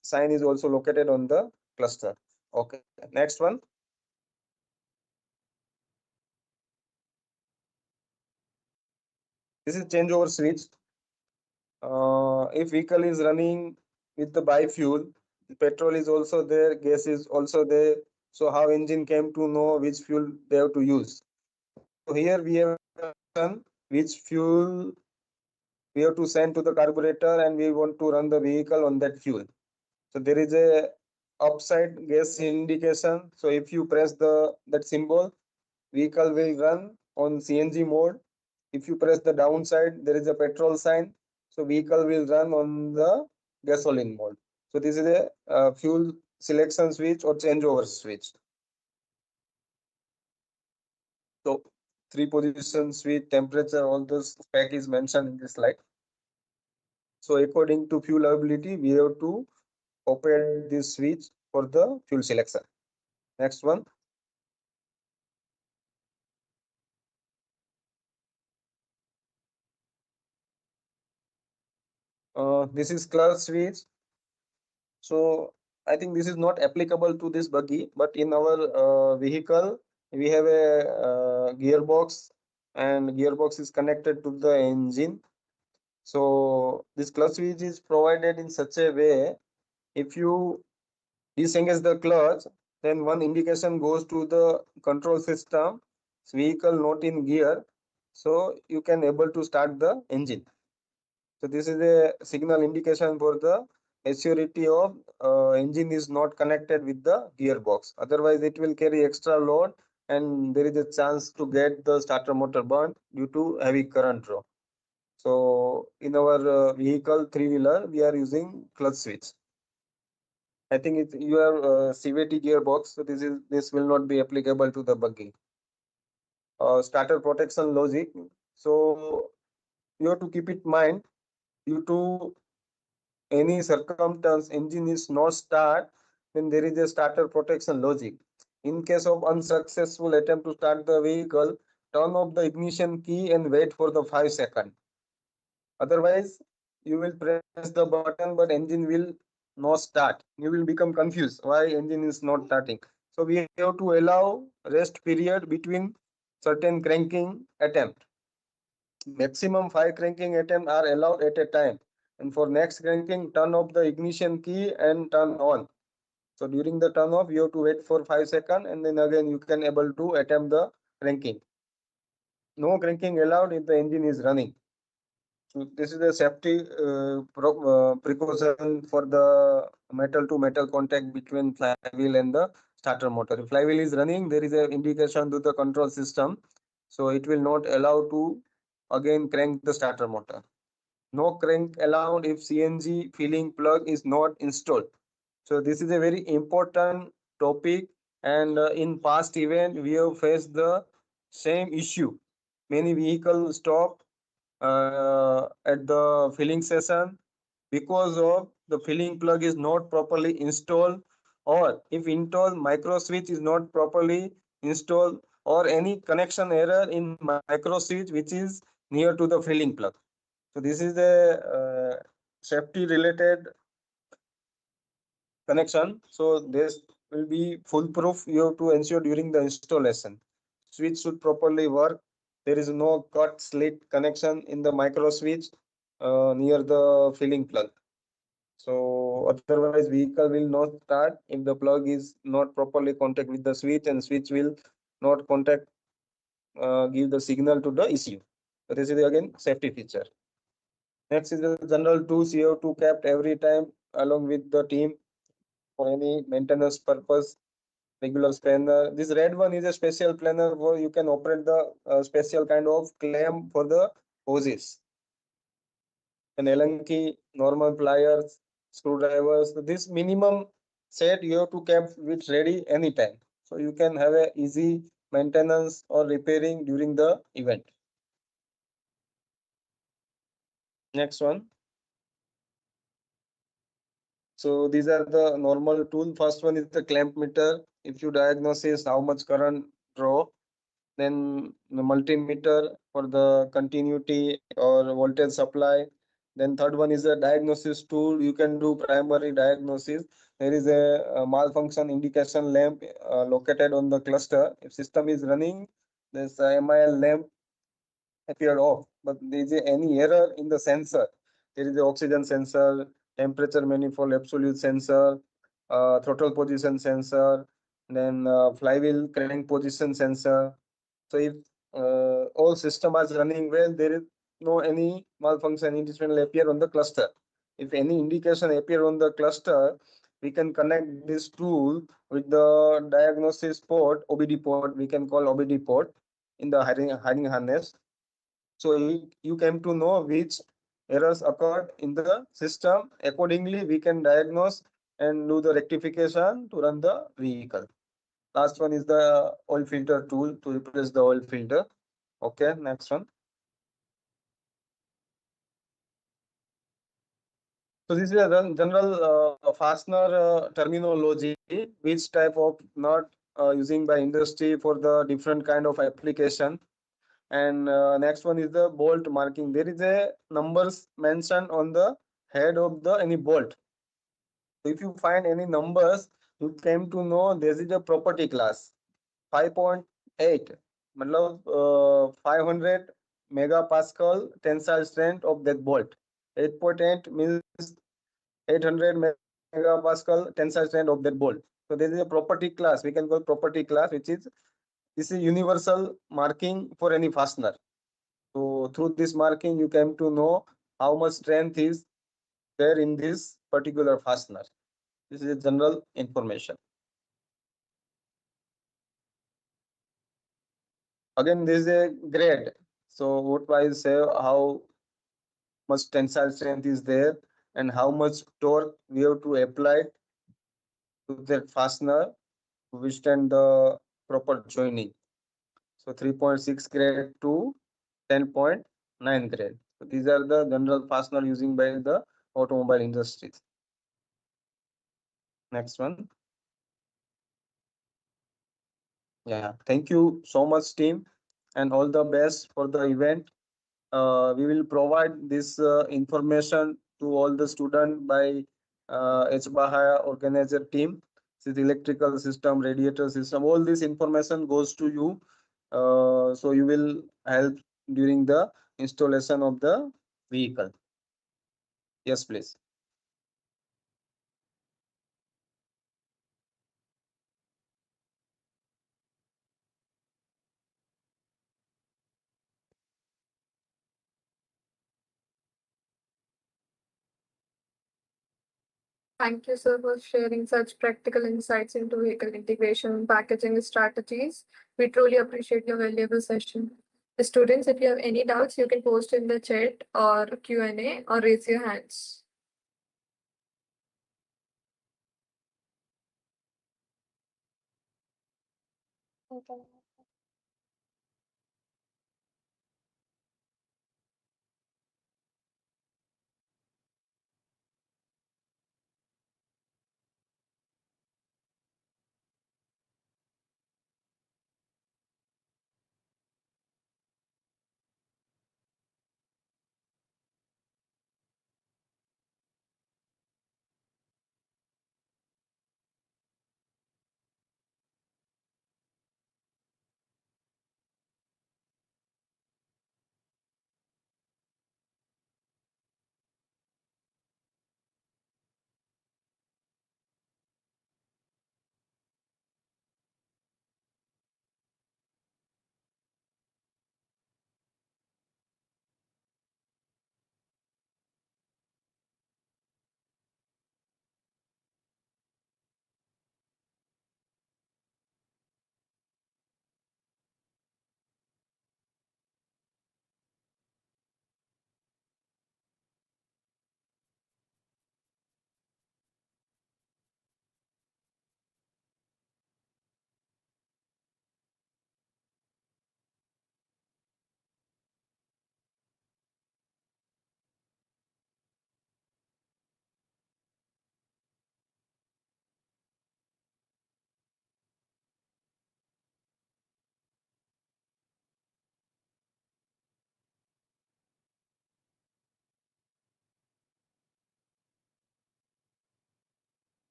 sign is also located on the cluster. Okay, next one. This is changeover switch. If vehicle is running with the biofuel, petrol is also there, gas is also there. So how engine came to know which fuel they have to use? So here we have which fuel we have to send to the carburetor, and we want to run the vehicle on that fuel. So there is a upside gas indication. So if you press the that symbol, vehicle will run on CNG mode. If you press the downside, there is a petrol sign. So vehicle will run on the gasoline mode. So this is a fuel selection switch or changeover switch. So three position switch, temperature, all those spec is mentioned in this slide. So according to fuel availability, we have to operate this switch for the fuel selection. Next one. This is clutch switch. So I think this is not applicable to this buggy, but in our vehicle, we have a gearbox, and gearbox is connected to the engine. So this clutch switch is provided in such a way, if you disengage the clutch, then one indication goes to the control system, vehicle not in gear, so you can able to start the engine. So this is a signal indication for the assurity of engine is not connected with the gearbox. Otherwise, it will carry extra load and there is a chance to get the starter motor burnt due to heavy current draw. So in our vehicle three-wheeler, we are using clutch switch. I think it's your CVT gearbox, so this will not be applicable to the buggy. Starter protection logic. So you have to keep it in mind, due to any circumstance engine is not start, then there is a starter protection logic. In case of unsuccessful attempt to start the vehicle, turn off the ignition key and wait for the 5 seconds. Otherwise, you will press the button, but engine will not start. You will become confused why engine is not starting. So we have to allow rest period between certain cranking attempt. Maximum 5 cranking attempts are allowed at a time. And for next cranking, turn off the ignition key and turn on. So during the turn off, you have to wait for 5 seconds, and then again you can able to attempt the cranking. No cranking allowed if the engine is running. So this is a safety precaution for the metal to metal contact between flywheel and the starter motor. If flywheel is running, there is an indication to the control system, so it will not allow to again crank the starter motor. No crank allowed if CNG filling plug is not installed. So this is a very important topic, and in past event we have faced the same issue. Many vehicles stop at the filling session because of the filling plug is not properly installed, or if installed micro switch is not properly installed, or any connection error in micro switch which is near to the filling plug. So this is the safety related connection. So this will be foolproof. You have to ensure during the installation. Switch should properly work. There is no cut slit connection in the micro switch near the filling plug. So otherwise vehicle will not start if the plug is not properly contact with the switch, and switch will not contact give the signal to the ECU. So this is again safety feature. Next is the general tools you have to kept every time along with the team for any maintenance purpose. Regular spanner. This red one is a special planner where you can operate the special kind of clamp for the hoses. An Allen key, normal pliers, screwdrivers. This minimum set you have to keep it ready anytime. So you can have a easy maintenance or repairing during the event. Next one. So these are the normal tool. First one is the clamp meter. If you diagnose how much current draw, then the multimeter for the continuity or voltage supply. Then third one is a diagnosis tool. You can do primary diagnosis. There is a malfunction indication lamp located on the cluster. If system is running, this MIL lamp appeared off, but there is any error in the sensor. There is the oxygen sensor, temperature manifold absolute sensor, throttle position sensor, then flywheel crank position sensor. So if all system is running well, there is no any malfunction indication will appear on the cluster. If any indication appear on the cluster, we can connect this tool with the diagnosis port, OBD port, we can call OBD port in the hiring harness. So you came to know which errors occurred in the system. Accordingly, we can diagnose and do the rectification to run the vehicle. Last one is the oil filter tool to replace the oil filter. Okay, next one. So this is a general fastener terminology, which type of nut using by industry for the different kind of application. And next one is the bolt marking. There is a numbers mentioned on the head of the any bolt. So if you find any numbers, you came to know this is a property class. 5.8, matlab 500 megapascal tensile strength of that bolt. 8.8 means 800 megapascal tensile strength of that bolt. So there is a property class. We can call property class, which is this is universal marking for any fastener. So through this marking, you came to know how much strength is there in this particular fastener. This is a general information. Again, this is a grade. So what I say, how much tensile strength is there and how much torque we have to apply to that fastener to withstand the proper joining. So 3.6 grade to 10.9 grade. So these are the general fastener using by the automobile industries. Next one. Yeah, thank you so much, team, and all the best for the event. We will provide this information to all the students by hBAJA organizer team. This is electrical system, radiator system. All this information goes to you, so you will help during the installation of the vehicle. Yes, please. Thank you, sir, for sharing such practical insights into vehicle integration and packaging strategies. We truly appreciate your valuable session. Students, if you have any doubts, you can post in the chat or Q&A or raise your hands.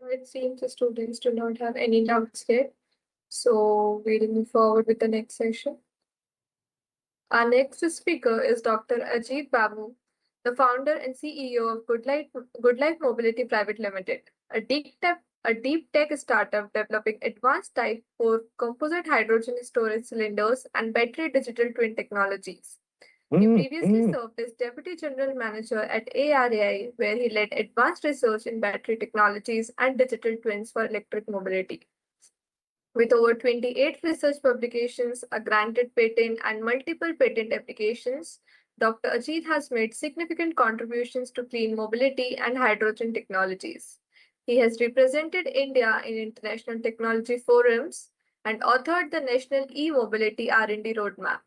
It seems the students do not have any doubts yet. So we'll move forward with the next session. Our next speaker is Dr. Ajit Babu, the founder and CEO of Good Life Mobility Private Limited, a deep tech startup developing advanced Type 4 composite hydrogen storage cylinders and battery digital twin technologies. He previously served as Deputy General Manager at ARAI, where he led advanced research in battery technologies and digital twins for electric mobility. With over 28 research publications, a granted patent, and multiple patent applications, Dr. Ajit has made significant contributions to clean mobility and hydrogen technologies. He has represented India in international technology forums and authored the National E-Mobility R&D Roadmap.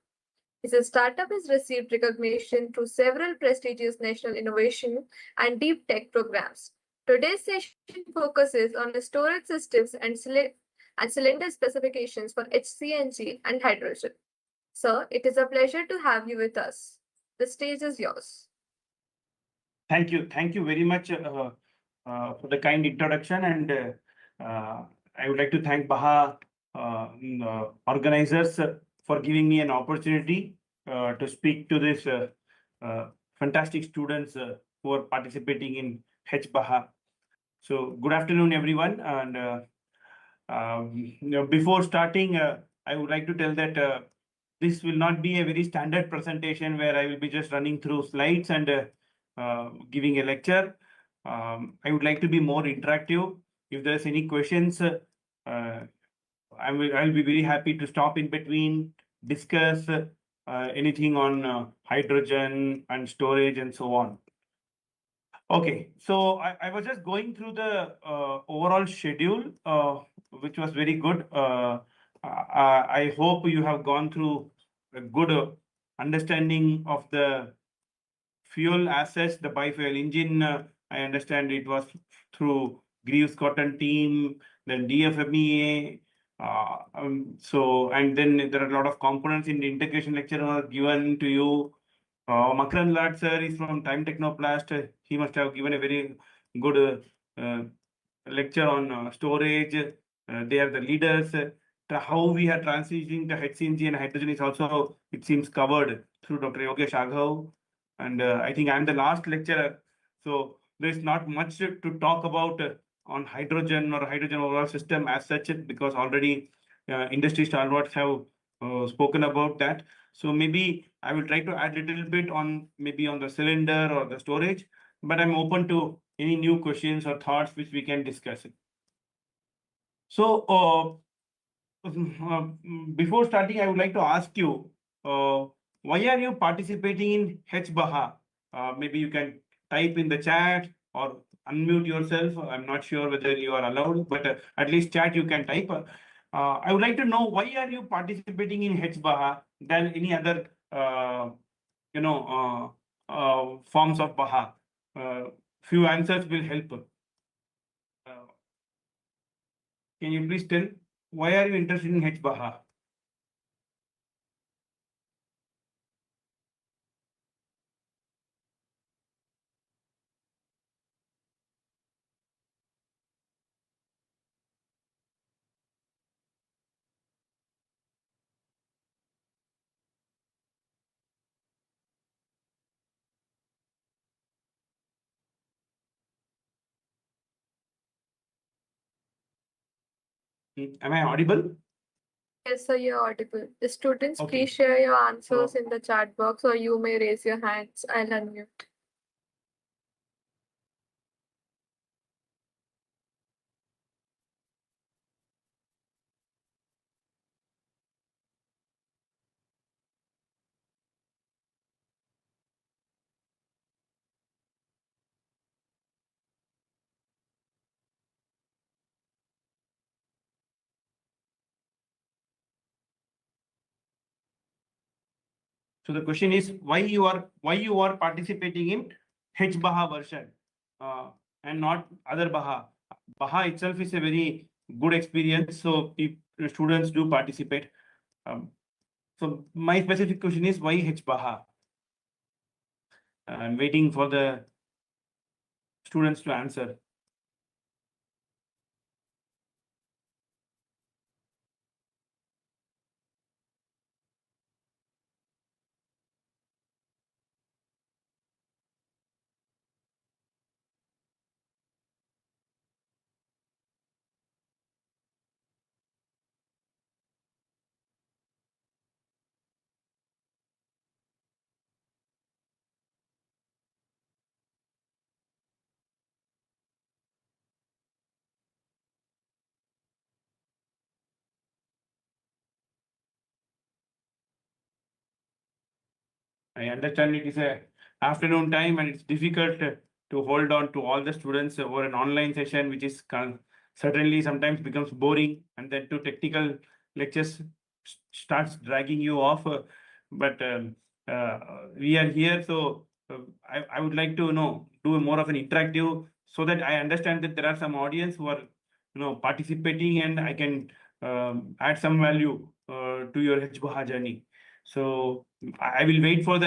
His startup has received recognition through several prestigious national innovation and deep tech programs. Today's session focuses on the storage systems and cylinder specifications for hCNG and hydrogen. Sir, it is a pleasure to have you with us. The stage is yours. Thank you. Thank you very much for the kind introduction. And I would like to thank BAHA organizers for giving me an opportunity to speak to this fantastic students who are participating in hBAJA. So good afternoon, everyone. And before starting, I would like to tell that this will not be a very standard presentation where I will be just running through slides and giving a lecture. I would like to be more interactive. If there's any questions, I'll be very happy to stop in between, discuss anything on hydrogen and storage and so on. Okay, so I was just going through the overall schedule, which was very good. I hope you have gone through a good understanding of the fuel assets, the biofuel engine. I understand it was through Greaves Cotton team, then DFMEA. And then there are a lot of components in the integration lecture are given to you. Makaran Lad sir is from Time Technoplast. He must have given a very good lecture on storage. They are the leaders. How we are transitioning the hCNG and hydrogen is also, it seems, covered through Dr. Yogesh Aghav. And I think I'm the last lecturer. So there's not much to talk about on hydrogen or hydrogen overall system as such, because already industry stalwarts have spoken about that. So maybe I will try to add a little bit on maybe on the cylinder or the storage, but I'm open to any new questions or thoughts which we can discuss. So before starting, I would like to ask you, why are you participating in hBAJA? Maybe you can type in the chat or unmute yourself. I'm not sure whether you are allowed, but at least chat you can type. I would like to know, why are you participating in hBAJA than any other forms of BAHA? Few answers will help. Can you please tell, why are you interested in hBAJA? Am I audible? Yes, sir, you're audible. The students, Okay. please share your answers in the chat box, or you may raise your hands. I'll unmute. So the question is, why you are participating in hBAJA version and not other BAHA. BAHA itself is a very good experience, so students do participate. So my specific question is, why hBAJA? I'm waiting for the students to answer. I understand it is a afternoon time and it's difficult to hold on to all the students over an online session, which is certainly sometimes becomes boring, and then to technical lectures starts dragging you off. But we are here, so I would like to do more of an interactive, so that I understand that there are some audience who are participating, and I can add some value to your hBAJA journey. So I will wait for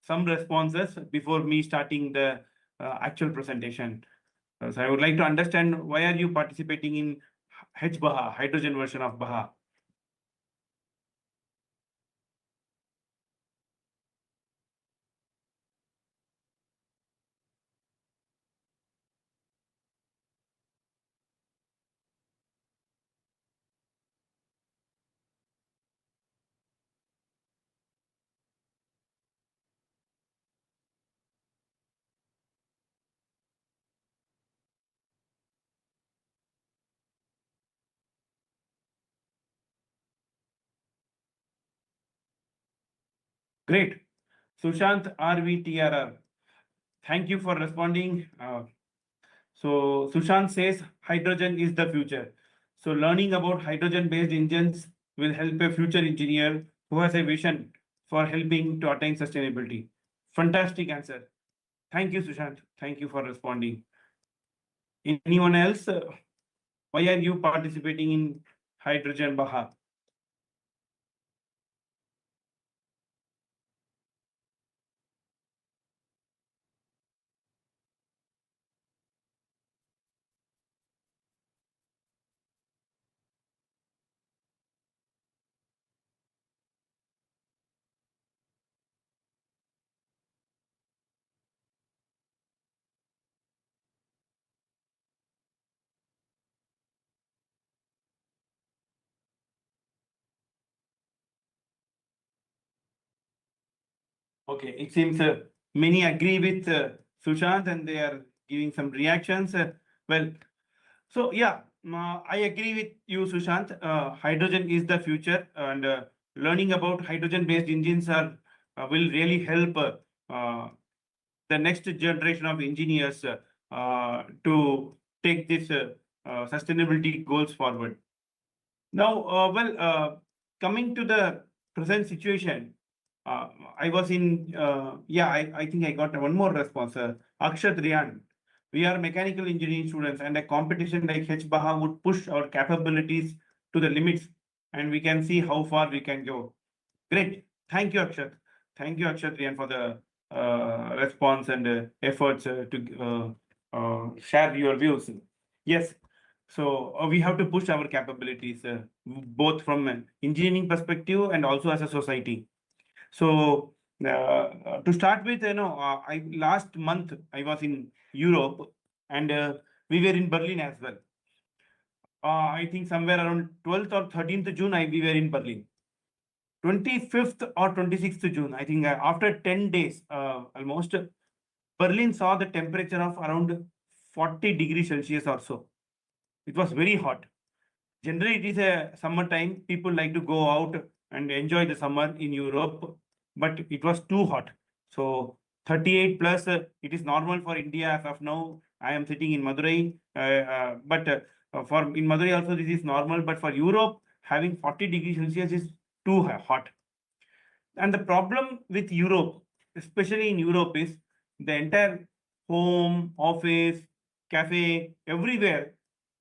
some responses before me starting the actual presentation. So I would like to understand, why are you participating in hBAJA, hydrogen version of BAJA? Great. Sushant RVTRR. Thank you for responding. So Sushant says hydrogen is the future. So learning about hydrogen-based engines will help a future engineer who has a vision for helping to attain sustainability. Fantastic answer. Thank you, Sushant. Thank you for responding. Anyone else? Why are you participating in hydrogen BAJA? Okay, it seems many agree with Sushant, and they are giving some reactions. Well, so yeah, I agree with you, Sushant. Hydrogen is the future, and learning about hydrogen-based engines will really help the next generation of engineers to take this sustainability goals forward. Now, coming to the present situation, I was in, I think I got one more response. Akshat Riyan, we are mechanical engineering students, and a competition like hBAJA would push our capabilities to the limits, and we can see how far we can go. Great. Thank you, Akshat. Thank you, Akshat Riyan, for the response and efforts to share your views. Yes. So we have to push our capabilities, both from an engineering perspective and also as a society. So to start with, I last month I was in Europe, and we were in Berlin as well. I think somewhere around 12th or 13th June, we were in Berlin. 25th or 26th June, I think after 10 days, almost, Berlin saw the temperature of around 40 degrees Celsius or so. It was very hot. Generally, it is a summertime. People like to go out and enjoy the summer in Europe, but it was too hot. So 38 plus, it is normal for India as of now. I am sitting in Madurai, but for in Madurai also this is normal. But for Europe, having 40 degrees Celsius is too hot. And the problem with Europe, especially in Europe, is the entire home, office, cafe, everywhere,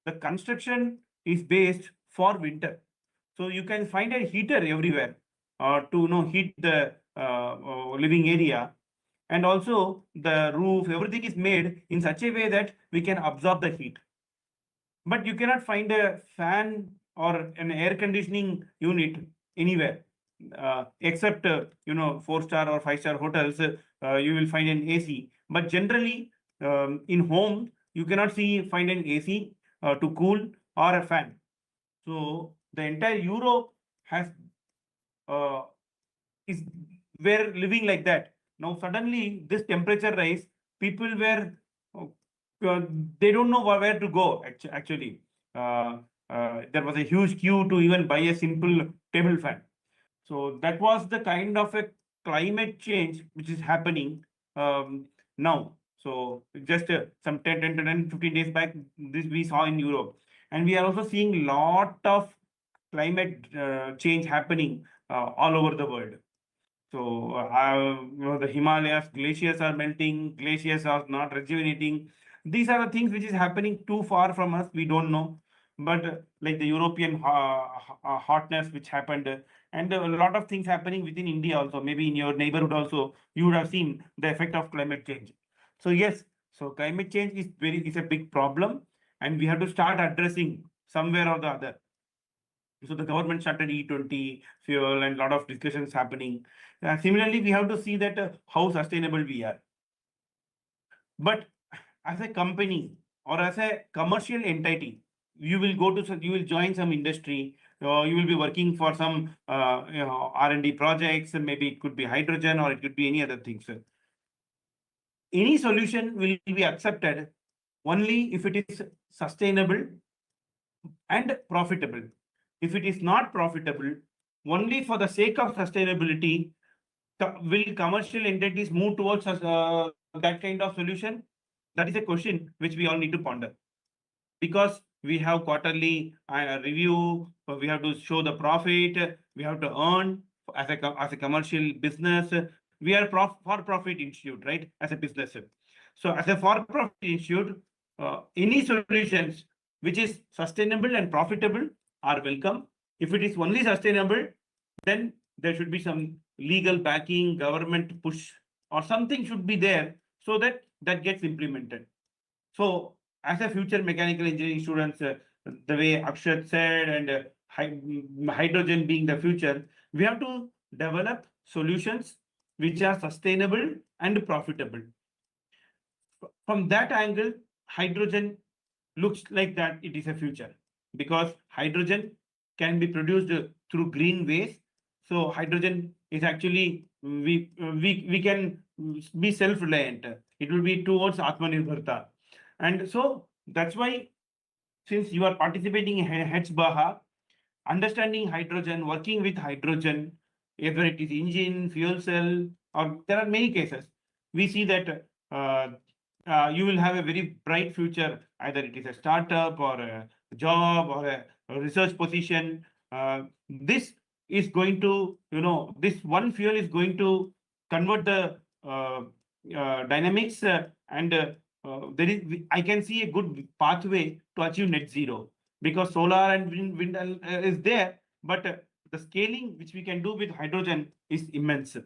the construction is based for winter. So you can find a heater everywhere to heat the living area. And also the roof, everything is made in such a way that we can absorb the heat. But you cannot find a fan or an air conditioning unit anywhere, except 4-star or 5-star hotels. You will find an AC, but generally in home you cannot find an AC to cool or a fan. So the entire Europe has is were living like that. Now suddenly this temperature rise, people were they don't know where to go. Actually, there was a huge queue to even buy a simple table fan. So that was the kind of a climate change which is happening now. So just some 15 days back, this we saw in Europe, and we are also seeing lot of climate change happening all over the world. So, the Himalayas, glaciers are melting, glaciers are not rejuvenating. These are the things which is happening too far from us. We don't know. But like the European hotness which happened, and a lot of things happening within India also, maybe in your neighborhood also, you would have seen the effect of climate change. So yes, so climate change is a big problem, and we have to start addressing somewhere or the other. So the government started E20 fuel and a lot of discussions happening. Similarly, we have to see that how sustainable we are. But as a company or as a commercial entity, you will join some industry. You will be working for some R&D projects, and maybe it could be hydrogen or it could be any other things. Any solution will be accepted only if it is sustainable and profitable. If it is not profitable, only for the sake of sustainability, will commercial entities move towards that kind of solution? That is a question which we all need to ponder. Because we have quarterly review, we have to show the profit, we have to earn as a commercial business. We are for-profit institute, right? As a business. So as a for-profit institute, any solutions which is sustainable and profitable are welcome. If it is only sustainable, then there should be some legal backing, government push, or something should be there so that that gets implemented. So as a future mechanical engineering students, the way Akshat said, and hydrogen being the future, we have to develop solutions which are sustainable and profitable. From that angle, hydrogen looks like that it is a future, because hydrogen can be produced through green ways. So hydrogen is actually, we can be self-reliant. It will be towards Atmanirbharta. And so that's why, since you are participating in hBAJA, understanding hydrogen, working with hydrogen, whether it is engine, fuel cell, or there are many cases, we see that you will have a very bright future, either it is a startup or a job or a research position. This is going to, this one fuel is going to convert the dynamics, and I can see a good pathway to achieve net zero, because solar and wind is there, but the scaling which we can do with hydrogen is immense.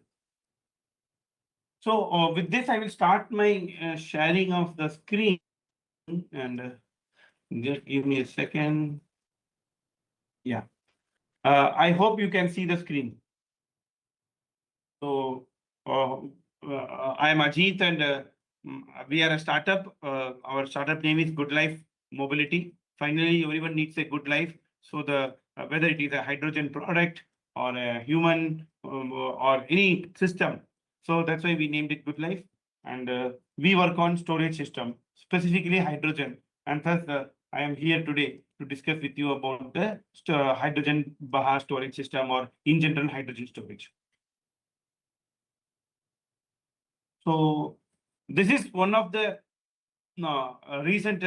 So with this, I will start my sharing of the screen, and just give me a second. Yeah, I hope you can see the screen. So I am Ajit, and we are a startup. Our startup name is Good Life Mobility. Finally, everyone needs a good life. So the whether it is a hydrogen product or a human or any system. So that's why we named it Good Life. And we work on storage system, specifically hydrogen. And thus, I am here today to discuss with you about the hydrogen Baha storage system, or in general hydrogen storage. So this is one of the recent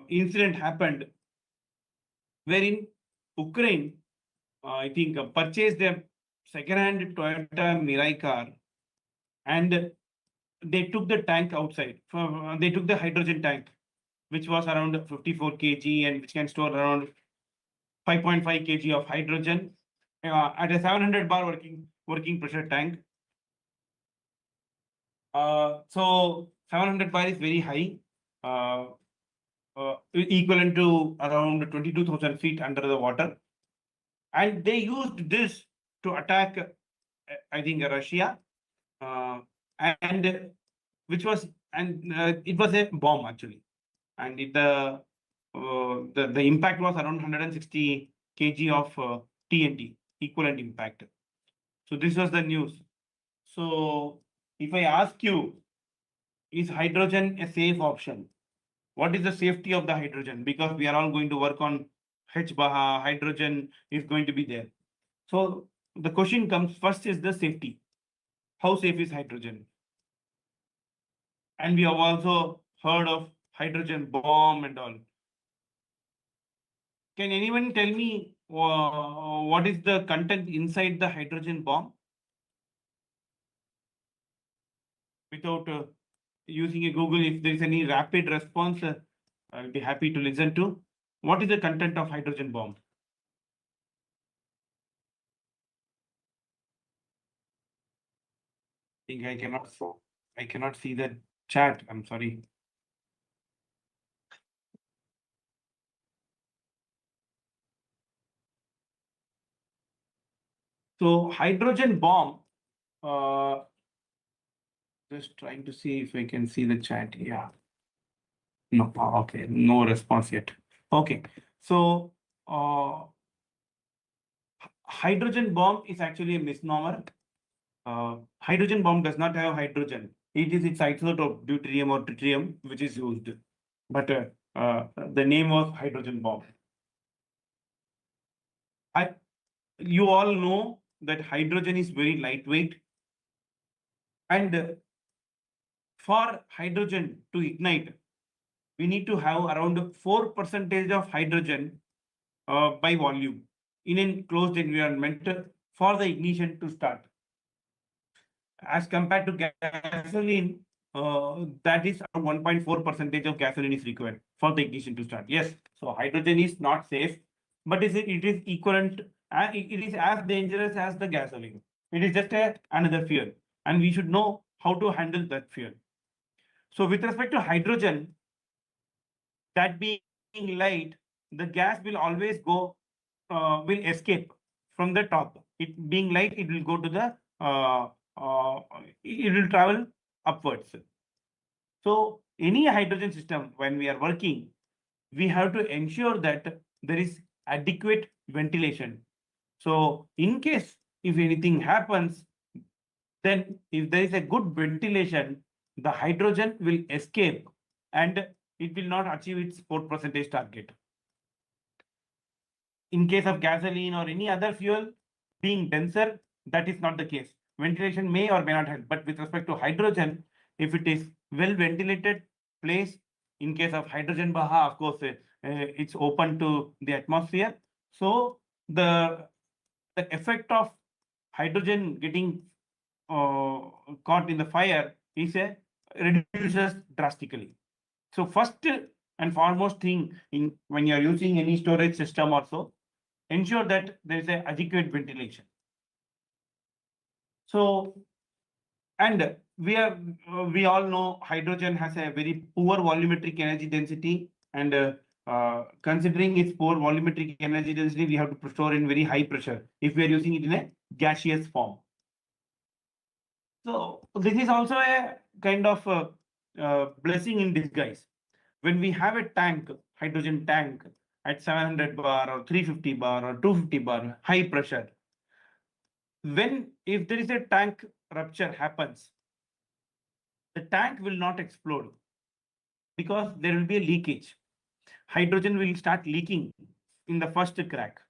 incident happened, wherein Ukraine, I think, purchased a second-hand Toyota Mirai car, and they took the tank outside. They took the hydrogen tank, which was around 54 kg and which can store around 5.5 kg of hydrogen at a 700 bar working pressure tank. So 700 bar is very high, equivalent to around 22,000 feet under the water. And they used this to attack, I think, Russia, and which was, and it was a bomb actually. And the impact was around 160 kg of TNT, equivalent impact. So this was the news. So if I ask you, is hydrogen a safe option? What is the safety of the hydrogen? Because we are all going to work on hBAJA, hydrogen is going to be there. So the question comes first is the safety. How safe is hydrogen? And we have also heard of hydrogen bomb and all. Can anyone tell me what is the content inside the hydrogen bomb? Without using a Google, if there is any rapid response, I'll be happy to listen to. What is the content of hydrogen bomb? I think I cannot see the chat. I'm sorry. So hydrogen bomb, just trying to see if I can see the chat. Yeah. No, okay, no response yet. Okay, so hydrogen bomb is actually a misnomer. Hydrogen bomb does not have hydrogen. It is its isotope, deuterium or tritium, which is used. But the name was hydrogen bomb. You all know that hydrogen is very lightweight, and for hydrogen to ignite, we need to have around 4% of hydrogen by volume in a closed environment for the ignition to start. As compared to gasoline, that is around 1.4% of gasoline is required for the ignition to start. Yes, so hydrogen is not safe, but it is equivalent, it is as dangerous as the gasoline. It is just another fuel, and we should know how to handle that fuel. So with respect to hydrogen, that being light, the gas will always go, will escape from the top. It being light, it will go to the, it will travel upwards. So any hydrogen system, when we are working, we have to ensure that there is adequate ventilation. So in case if anything happens, then if there is a good ventilation, the hydrogen will escape and it will not achieve its 4% target. In case of gasoline or any other fuel being denser, that is not the case. Ventilation may or may not help, but with respect to hydrogen, if it is well ventilated place, in case of hydrogen BAJA, of course, it's open to the atmosphere. So the effect of hydrogen getting caught in the fire is reduces drastically. So first and foremost thing in when you are using any storage system also, ensure that there is a adequate ventilation. So, and we all know hydrogen has a very poor volumetric energy density, and considering its poor volumetric energy density, we have to store in very high pressure if we are using it in a gaseous form. So this is also a kind of blessing in disguise. When we have a tank, hydrogen tank at 700 bar or 350 bar or 250 bar, high pressure, if there is a tank rupture happens, the tank will not explode because there will be a leakage. Hydrogen will start leaking in the first crack.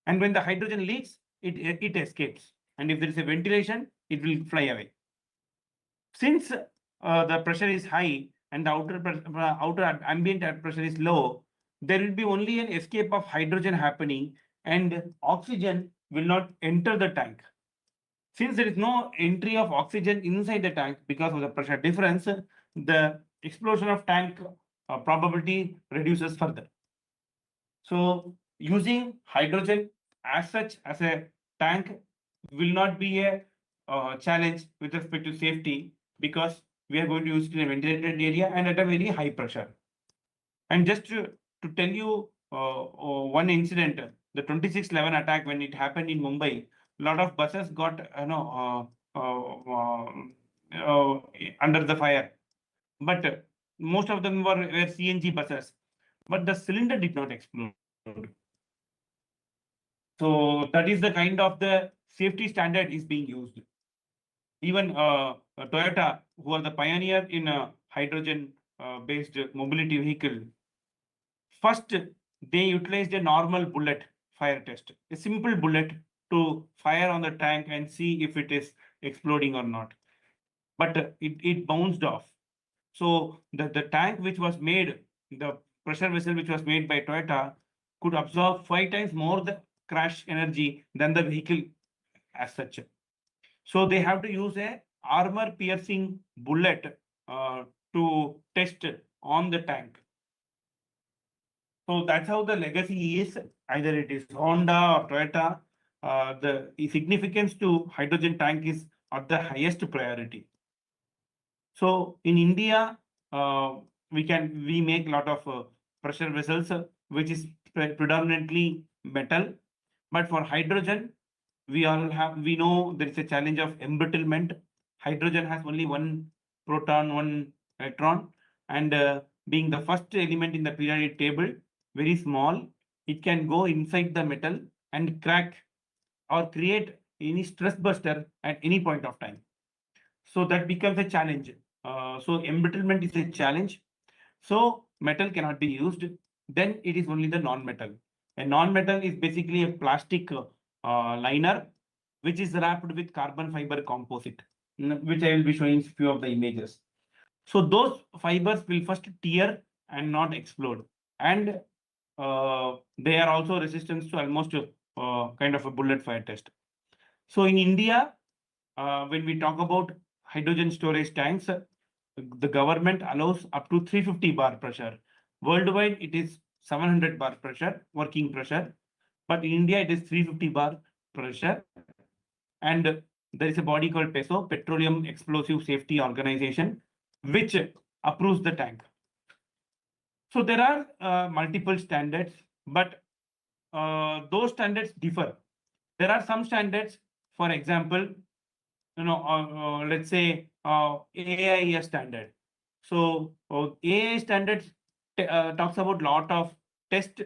And when the hydrogen leaks, it escapes. And if there is a ventilation, it will fly away. Since the pressure is high and the outer ambient air pressure is low, there will be only an escape of hydrogen happening and oxygen will not enter the tank. Since there is no entry of oxygen inside the tank because of the pressure difference, the explosion of tank probability reduces further. So using hydrogen as such as a tank will not be a challenge with respect to safety because we are going to use it in a ventilated area and at a very high pressure. And just to tell you one incident, the 2611 attack, when it happened in Mumbai, a lot of buses got under the fire, but most of them were CNG buses, but the cylinder did not explode. So that is the kind of the safety standard is being used. Even Toyota, who are the pioneer in hydrogen based mobility vehicle, first they utilized a normal bullet fire test, a simple bullet to fire on the tank and see if it is exploding or not. But it bounced off. So the tank which was made, the pressure vessel which was made by Toyota could absorb 5 times more the crash energy than the vehicle as such. So they have to use a armor piercing bullet to test on the tank. So that's how the legacy is. Either it is Honda or Toyota. The significance to hydrogen tank is at the highest priority. So in India, we make a lot of pressure vessels, which is predominantly metal. But for hydrogen, we know there is a challenge of embrittlement. Hydrogen has only one proton, one electron, and being the first element in the periodic table, very small, it can go inside the metal and crack or create any stress buster at any point of time. So that becomes a challenge. So embrittlement is a challenge. So metal cannot be used. Then it is only the non-metal. A non-metal is basically a plastic liner, which is wrapped with carbon fiber composite, which I will be showing few of the images. So those fibers will first tear and not explode. And they are also resistant to almost kind of a bullet fire test. So in India, when we talk about hydrogen storage tanks, the government allows up to 350 bar pressure. Worldwide, it is 700 bar pressure, working pressure. But in India, it is 350 bar pressure. And there is a body called PESO, Petroleum Explosive Safety Organization, which approves the tank. So there are multiple standards, but those standards differ. There are some standards, for example, let's say AIS standard. So AIS standards talks about lot of tests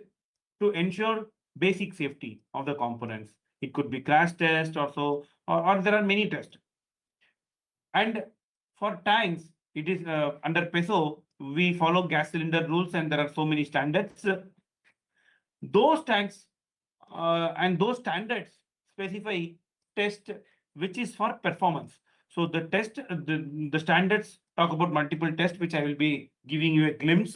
to ensure basic safety of the components. It could be crash test or so, or there are many tests. And for tanks, it is under PESO, we follow gas cylinder rules, and there are so many standards. Those tanks and those standards specify test which is for performance. So the test, the standards talk about multiple tests, which I will be giving you a glimpse.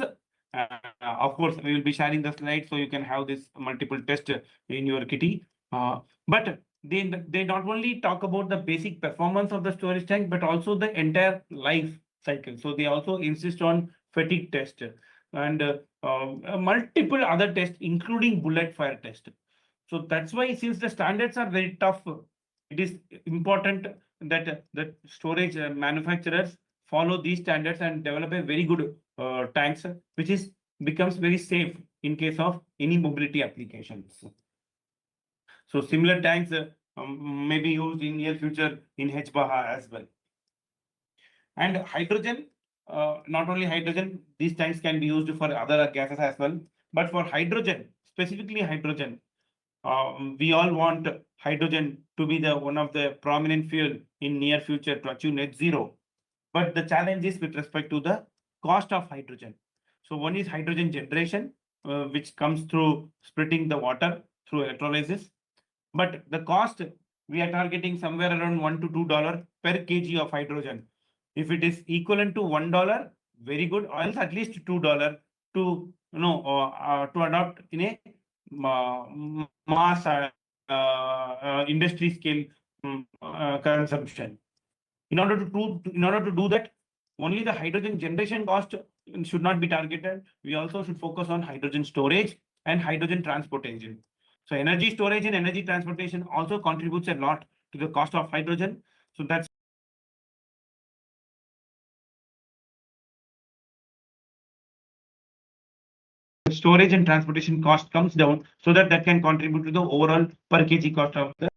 Of course, we will be sharing the slides so you can have this multiple test in your kitty. But they not only talk about the basic performance of the storage tank, but also the entire life cycle. So they also insist on fatigue test and multiple other tests, including bullet fire test. So that's why, since the standards are very tough, it is important that the storage manufacturers follow these standards and develop a very good tanks, which becomes very safe in case of any mobility applications. So similar tanks may be used in near future in hBAJA as well. And hydrogen, not only hydrogen, these tanks can be used for other gases as well. But for hydrogen, specifically hydrogen, we all want hydrogen to be the one of the prominent fuel in near future to achieve net zero. But the challenge is with respect to the cost of hydrogen. So one is hydrogen generation, which comes through splitting the water through electrolysis. But the cost, we are targeting somewhere around $1 to $2 per kg of hydrogen. If it is equivalent to $1, very good, or else at least $2 to to adopt in a mass industry scale consumption. In order to do that, only the hydrogen generation cost should not be targeted. We also should focus on hydrogen storage and hydrogen transportation. So energy storage and energy transportation also contributes a lot to the cost of hydrogen. So that's storage and transportation cost comes down, so that can contribute to the overall per kg cost of the.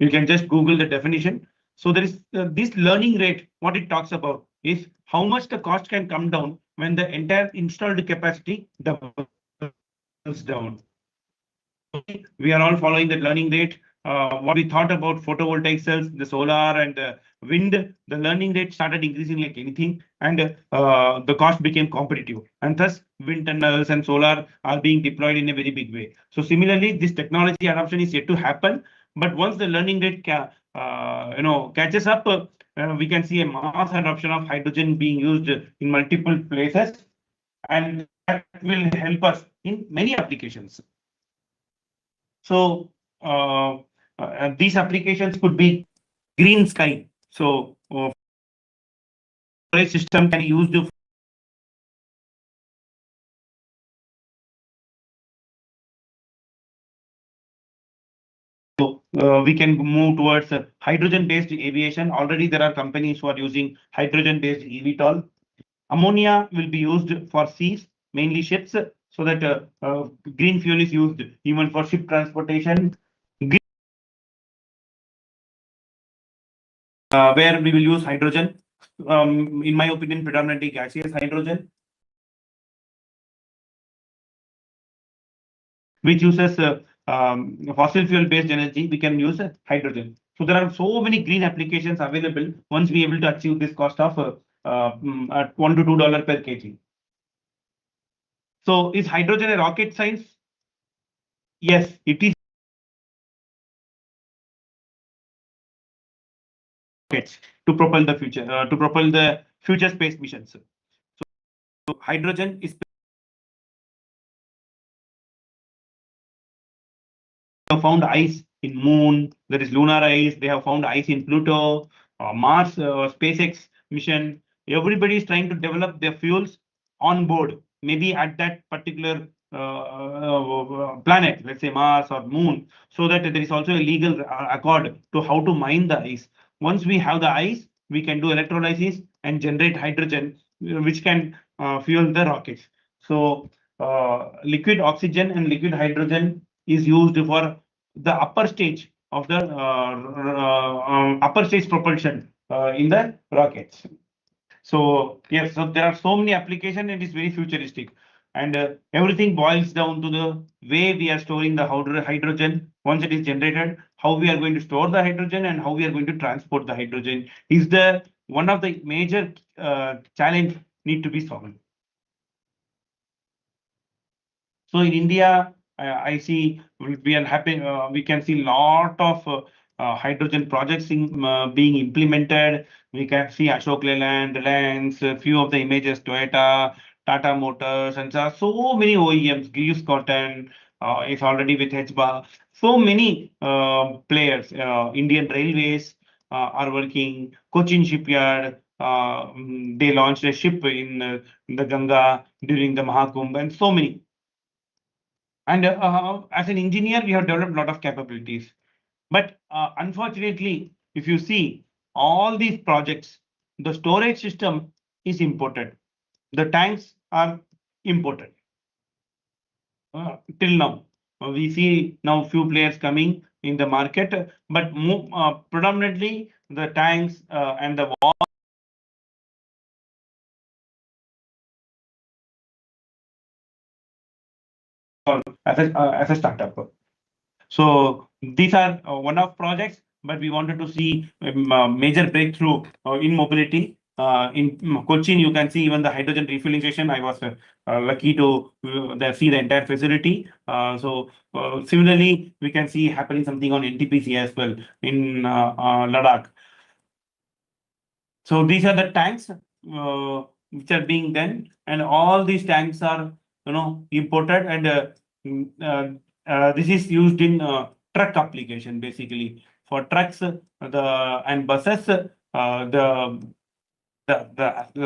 You can just Google the definition. So there is this learning rate. What it talks about is how much the cost can come down when the entire installed capacity doubles down. We are all following the learning rate. what we thought about photovoltaic cells, the solar and wind, the learning rate started increasing like anything, and the cost became competitive. And thus, wind tunnels and solar are being deployed in a very big way. So similarly, this technology adoption is yet to happen. But once the learning rate catches up, we can see a mass adoption of hydrogen being used in multiple places, and that will help us in many applications. So these applications could be green sky. So storage system can be used we can move towards hydrogen-based aviation. Already there are companies who are using hydrogen-based eVTOL. Ammonia will be used for seas, mainly ships, so that green fuel is used even for ship transportation. Where we will use hydrogen, in my opinion, predominantly gaseous hydrogen, which uses fossil fuel based energy. We can use hydrogen. So there are so many green applications available once we are able to achieve this cost of at $1 to $2 per kg. So is hydrogen a rocket science? Yes, it is. To propel the future space missions. So hydrogen is found ice in Moon. There is lunar ice. They have found ice in Pluto, Mars, SpaceX mission. Everybody is trying to develop their fuels on board, maybe at that particular planet, let's say Mars or Moon, so that there is also a legal accord to how to mine the ice. Once we have the ice, we can do electrolysis and generate hydrogen, which can fuel the rockets. So liquid oxygen and liquid hydrogen is used for the upper stage of the upper stage propulsion in the rockets. So yes, so there are so many applications. It is very futuristic, and everything boils down to the way we are storing the hydrogen once it is generated. How we are going to store the hydrogen and how we are going to transport the hydrogen is the one of the major challenge need to be solved. So in India, I see we are happy. We can see lot of hydrogen projects being implemented. We can see Ashok Leyland, Reliance, a few of the images, Toyota, Tata Motors, and so many OEMs. Greaves Cotton is already with hBAJA. So many players. Indian Railways are working. Cochin Shipyard. They launched a ship in the Ganga during the Mahakumbh, and so many. And as an engineer, we have developed a lot of capabilities. But unfortunately, if you see all these projects, the storage system is imported. The tanks are imported. Till now, we see now few players coming in the market, but predominantly the tanks and the as a startup. So these are one-off projects, but we wanted to see a major breakthrough in mobility. In Cochin, you can see even the hydrogen refueling station. I was lucky to see the entire facility. Similarly, we can see happening something on NTPC as well in Ladakh. So these are the tanks which are being done, and all these tanks are imported, and this is used in truck application basically. For trucks and buses, the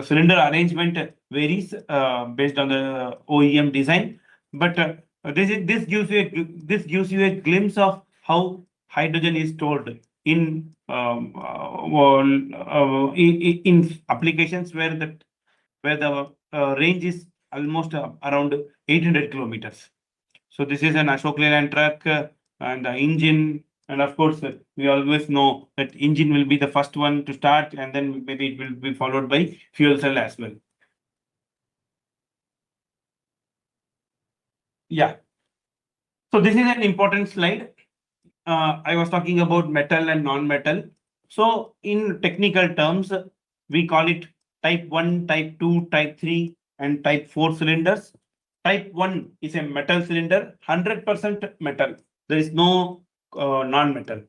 cylinder arrangement varies based on the OEM design, but this gives you a glimpse of how hydrogen is stored in in applications where the range is almost around 800 kilometers. So this is an Ashok Leyland truck and the engine. And of course, we always know that engine will be the first one to start, and then maybe it will be followed by fuel cell as well. Yeah. So this is an important slide. I was talking about metal and non-metal. So in technical terms, we call it type 1, type 2, type 3, and type 4 cylinders. Type 1 is a metal cylinder, 100% metal. There is no non-metal.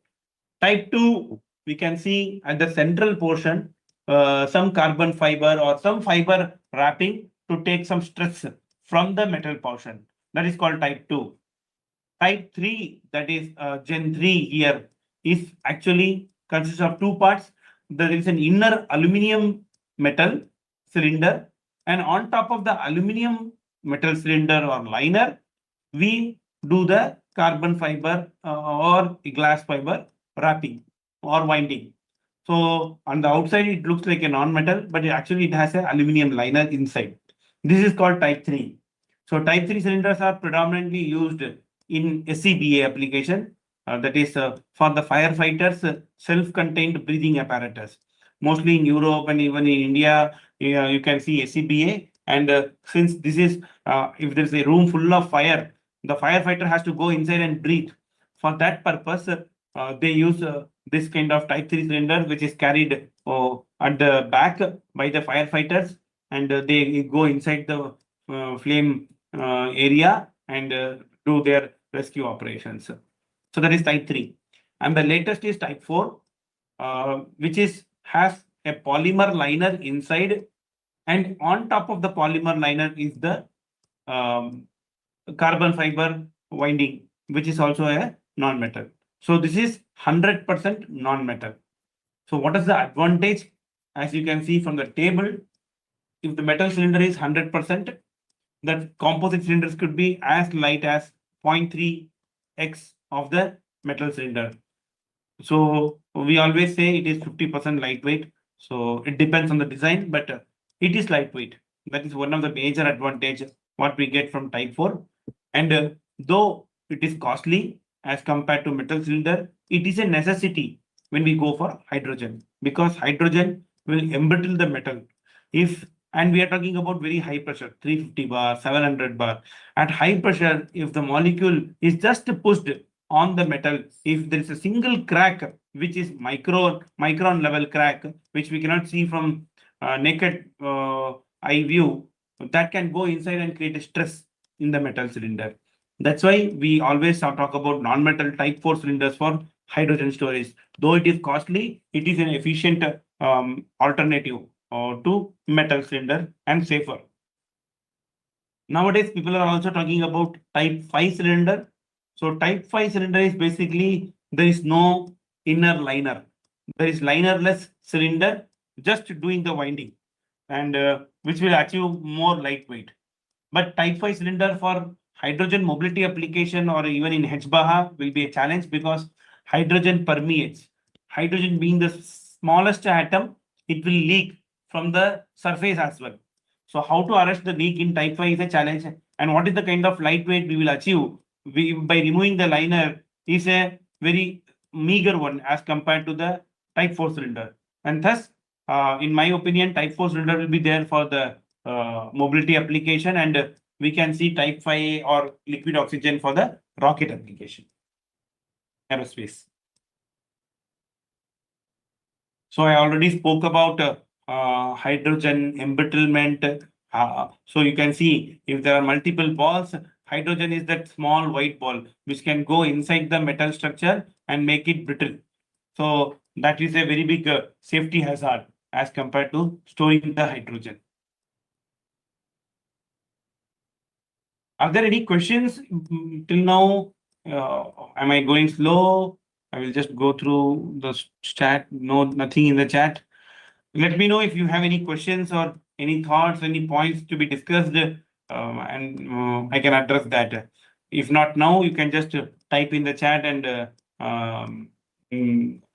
Type 2, we can see at the central portion, some carbon fiber or some fiber wrapping to take some stress from the metal portion. That is called type 2. Type 3, that is Gen 3 here, is actually consists of two parts. There is an inner aluminum metal cylinder, and on top of the aluminum metal cylinder or liner, we do the carbon fiber or glass fiber wrapping or winding. So on the outside, it looks like a non-metal, but it has an aluminum liner inside. This is called type 3. So type 3 cylinders are predominantly used in SCBA application, that is for the firefighters self-contained breathing apparatus. Mostly in Europe and even in India, you can see SCBA. And since this is, if there's a room full of fire, the firefighter has to go inside and breathe. For that purpose, they use this kind of type 3 cylinder, which is carried at the back by the firefighters, and they go inside the flame area and do their rescue operations. So that is type 3. And the latest is type 4, which has a polymer liner inside, and on top of the polymer liner is the carbon fiber winding, which is also a non-metal. So this is 100% non-metal. So what is the advantage? As you can see from the table, if the metal cylinder is 100%, the composite cylinders could be as light as 0.3x of the metal cylinder. So we always say it is 50% lightweight. So it depends on the design, but it is lightweight. That is one of the major advantage what we get from type 4. And though it is costly as compared to metal cylinder, it is a necessity when we go for hydrogen, because hydrogen will embrittle the metal. And we are talking about very high pressure, 350 bar, 700 bar. At high pressure, if the molecule is just pushed on the metal, if there is a single crack, which is micron level crack, which we cannot see from naked eye view, that can go inside and create a stress in the metal cylinder. That's why we always talk about non-metal type 4 cylinders for hydrogen storage. Though it is costly, it is an efficient alternative to metal cylinder and safer. Nowadays, people are also talking about type 5 cylinder. So type 5 cylinder is basically there is no inner liner. There is linerless cylinder just doing the winding, and which will achieve more lightweight. But type 5 cylinder for hydrogen mobility application or even in hBAJA will be a challenge, because hydrogen permeates. Hydrogen being the smallest atom, it will leak from the surface as well. So how to arrest the leak in type 5 is a challenge. And what is the kind of lightweight we will achieve by removing the liner is a very meager one as compared to the type 4 cylinder. And thus, in my opinion, type 4 cylinder will be there for the mobility application, and we can see type 5 or liquid oxygen for the rocket application, aerospace. So I already spoke about hydrogen embrittlement. So you can see if there are multiple balls, hydrogen is that small white ball which can go inside the metal structure and make it brittle. So that is a very big safety hazard as compared to storing the hydrogen. Are there any questions till now? Am I going slow? I will just go through the chat. No, nothing in the chat. Let me know if you have any questions or any thoughts, any points to be discussed, and I can address that. If not now, you can just type in the chat and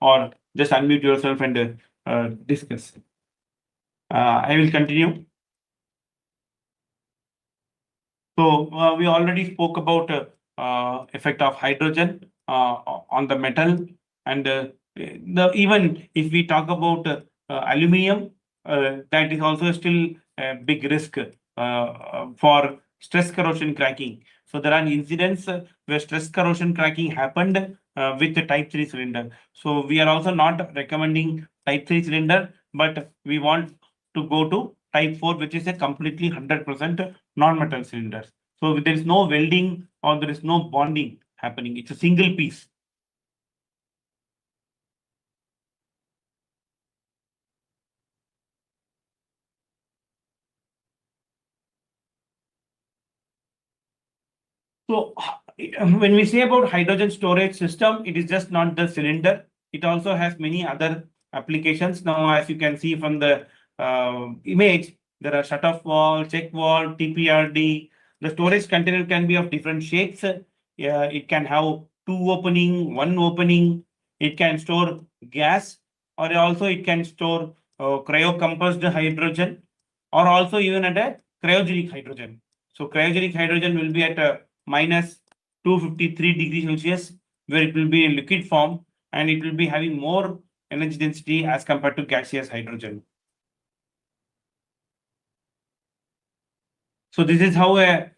or just unmute yourself and discuss. I will continue. So we already spoke about effect of hydrogen on the metal, and even if we talk about aluminium, that is also still a big risk for stress corrosion cracking. So there are incidents where stress corrosion cracking happened with the type 3 cylinder. So we are also not recommending type 3 cylinder, but we want to go to type 4, which is a completely 100% non-metal cylinder. So there is no welding or there is no bonding happening. It's a single piece. So when we say about hydrogen storage system, it is just not the cylinder. It also has many other applications. Now, as you can see from the image, there are shut-off valve, check valve, TPRD. The storage container can be of different shapes. It can have 2 opening, 1 opening. It can store gas, or also it can store cryo-compressed hydrogen, or also even at a cryogenic hydrogen. So cryogenic hydrogen will be at minus 253 degrees Celsius, where it will be in liquid form and it will be having more energy density as compared to gaseous hydrogen. So this is how a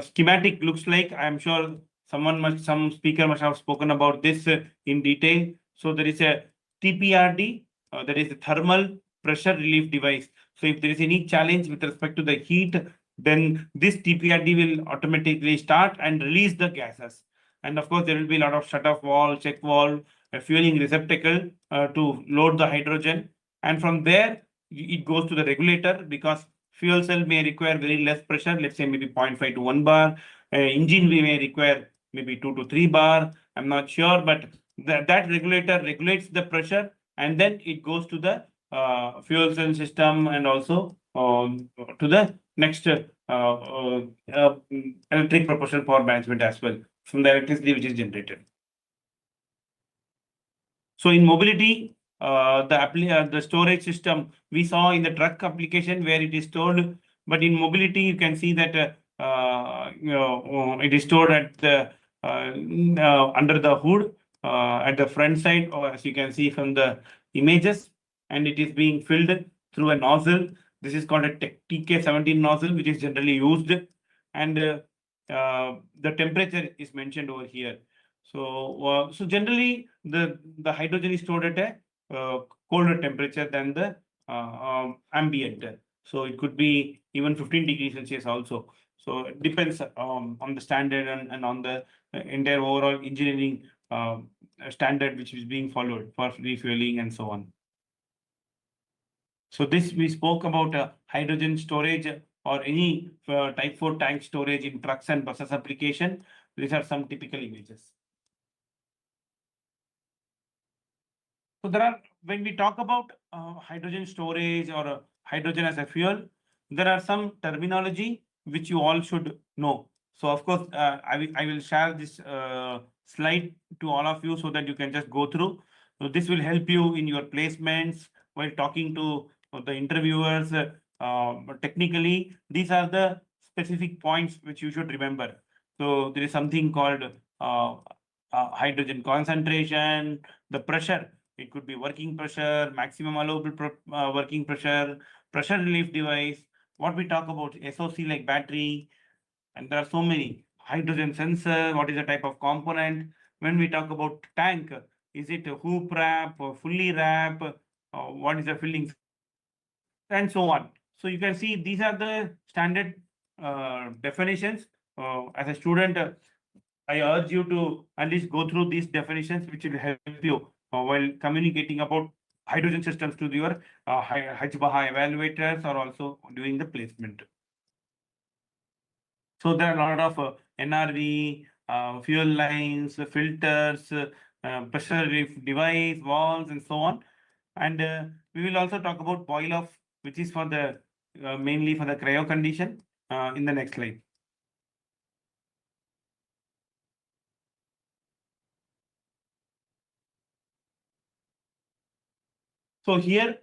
schematic looks like. I'm sure some speaker must have spoken about this in detail. So there is a TPRD, that is a thermal pressure relief device. So if there is any challenge with respect to the heat, then this TPRD will automatically start and release the gases. And of course, there will be a lot of shut-off valve, check valve, a fueling receptacle to load the hydrogen. And from there, it goes to the regulator, because fuel cell may require very less pressure, let's say maybe 0.5 to 1 bar. Engine we may require maybe 2 to 3 bar. I'm not sure, but that regulator regulates the pressure, and then it goes to the fuel cell system and also to the next electric proportional power management as well from the electricity which is generated. So in mobility, the storage system we saw in the truck application where it is stored, but in mobility you can see that it is stored at the under the hood at the front side, or as you can see from the images, and it is being filled through a nozzle. This is called a TK17 nozzle, which is generally used, and the temperature is mentioned over here. So, generally, the hydrogen is stored at a colder temperature than the ambient. So it could be even 15 degrees Celsius also. So it depends on the standard and on the entire overall engineering standard which is being followed for refueling and so on. So this we spoke about hydrogen storage or any type 4 tank storage in trucks and buses application. These are some typical images. So there are, when we talk about hydrogen storage or hydrogen as a fuel, there are some terminology which you all should know. So of course, I will share this slide to all of you so that you can just go through. So this will help you in your placements while talking to the interviewers. Technically, these are the specific points which you should remember. So there is something called hydrogen concentration, the pressure. It could be working pressure, maximum allowable working pressure, pressure relief device. What we talk about SOC like battery, and there are so many. Hydrogen sensor, what is the type of component? When we talk about tank, is it a hoop wrap or fully wrap? What is the filling? And so on. So you can see these are the standard definitions. As a student, I urge you to at least go through these definitions, which will help you while communicating about hydrogen systems to your hBAJA evaluators or also doing the placement. So there are a lot of NRV, fuel lines, filters, pressure relief device, valves, and so on. And we will also talk about boil off, which is for the mainly for the cryo condition in the next slide. So here,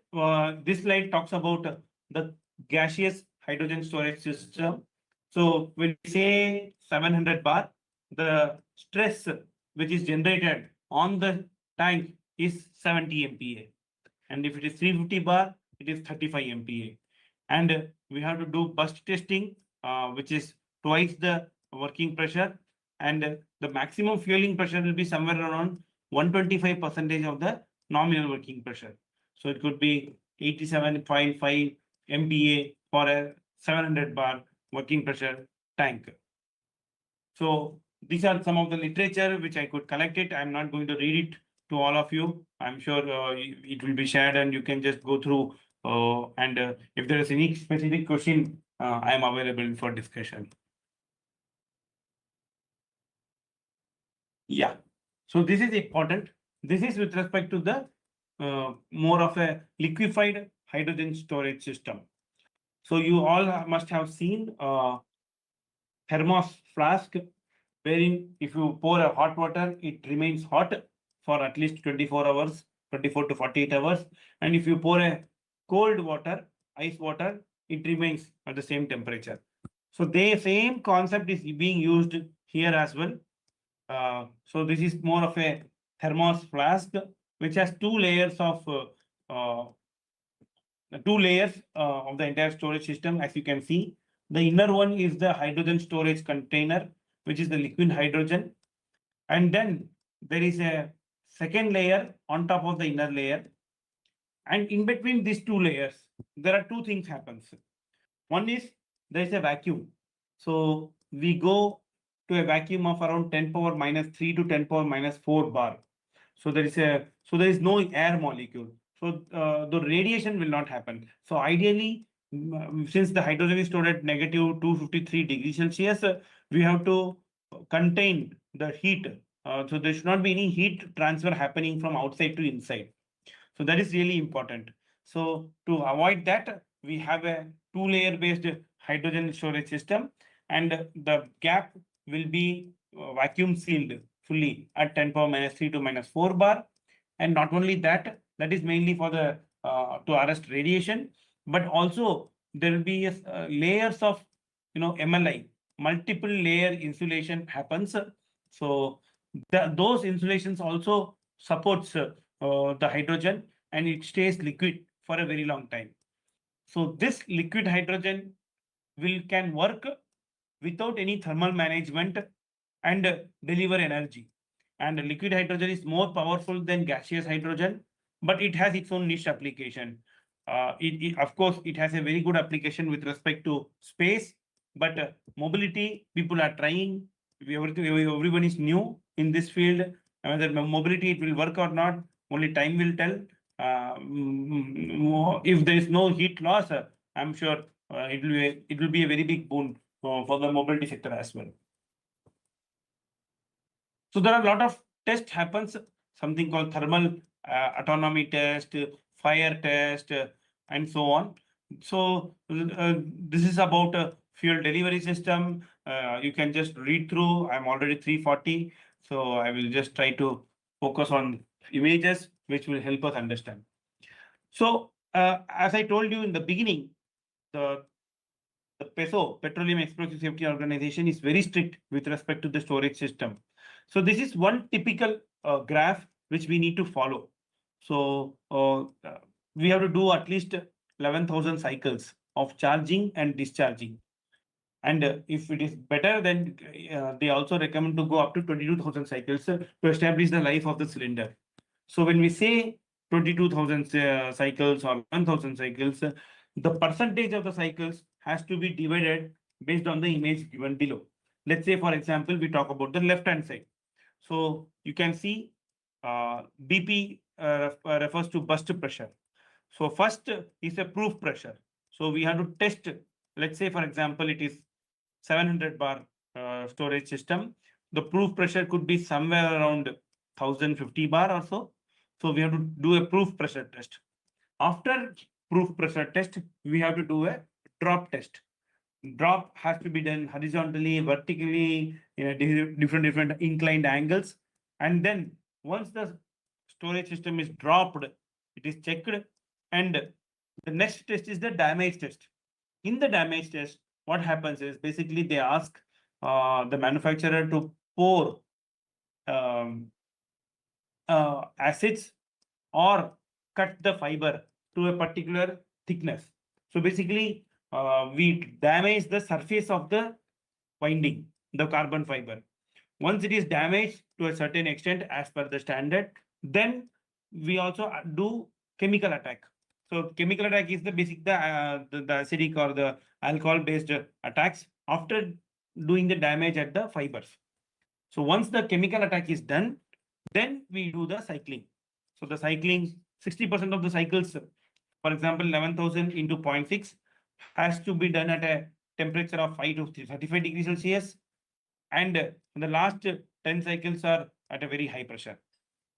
this slide talks about the gaseous hydrogen storage system. So when we say 700 bar, the stress which is generated on the tank is 70 MPa. And if it is 350 bar, it is 35 MPa. And we have to do burst testing, which is twice the working pressure, and the maximum fueling pressure will be somewhere around 125% of the nominal working pressure. So it could be 87.5 MPa for a 700 bar working pressure tank. So these are some of the literature which I could collect it. I'm not going to read it to all of you. I'm sure it will be shared and you can just go through. And if there is any specific question, I am available for discussion. Yeah. So this is important. This is with respect to the more of a liquefied hydrogen storage system. So you all must have seen thermos flask, wherein if you pour a hot water, it remains hot for at least 24 hours, 24 to 48 hours. And if you pour a cold water, ice water, it remains at the same temperature. So the same concept is being used here as well. So this is more of a thermos flask, which has two layers of the entire storage system, as you can see. The inner one is the hydrogen storage container, which is the liquid hydrogen. And then there is a second layer on top of the inner layer. And in between these two layers, there are two things happens. One is there is a vacuum. So we go to a vacuum of around 10 power minus 3 to 10 power minus 4 bar. So there is no air molecule. So the radiation will not happen. So ideally, since the hydrogen is stored at negative 253 degrees Celsius, we have to contain the heat. So there should not be any heat transfer happening from outside to inside. So that is really important. So to avoid that, we have a two-layer based hydrogen storage system, and the gap will be vacuum sealed fully at 10 power minus 3 to minus 4 bar. And not only that, that is mainly for the to arrest radiation, but also there will be layers of MLI, multiple layer insulation happens. So those insulations also supports the hydrogen, and it stays liquid for a very long time. So this liquid hydrogen can work without any thermal management and deliver energy. And liquid hydrogen is more powerful than gaseous hydrogen, but it has its own niche application. Of course, it has a very good application with respect to space, but mobility, people are trying. Everyone is new in this field. Whether mobility it will work or not, only time will tell. If there is no heat loss, I'm sure it will be a very big boon for the mobility sector as well. So there are a lot of tests happens, something called thermal autonomy test, fire test, and so on. So this is about a fuel delivery system. You can just read through. I'm already 340, so I will just try to focus on images, which will help us understand. So as I told you in the beginning, the PESO, Petroleum Explosive Safety Organization, is very strict with respect to the storage system. So this is one typical graph which we need to follow. So we have to do at least 11,000 cycles of charging and discharging. And if it is better, then they also recommend to go up to 22,000 cycles to establish the life of the cylinder. So when we say 22,000 cycles or 1,000 cycles, the percentage of the cycles has to be divided based on the image given below. Let's say, for example, we talk about the left-hand side. So you can see BP refers to burst pressure. So first is a proof pressure. So we have to test, let's say, for example, it is 700 bar storage system. The proof pressure could be somewhere around 1050 bar or so. So we have to do a proof pressure test. After proof pressure test, we have to do a drop test. Drop has to be done horizontally, vertically, in a different inclined angles. And then once the storage system is dropped, it is checked. And the next test is the damage test. In the damage test, what happens is basically they ask the manufacturer to pour acids or cut the fiber to a particular thickness. So basically, we damage the surface of the winding. the carbon fiber. Once it is damaged to a certain extent as per the standard, then we also do chemical attack. So chemical attack is the basic, the acidic or the alcohol based attacks after doing the damage at the fibers. So once the chemical attack is done, then we do the cycling. So the cycling, 60% of the cycles, for example, 11,000 into 0.6 has to be done at a temperature of 5 to 35 degrees Celsius. And the last 10 cycles are at a very high pressure.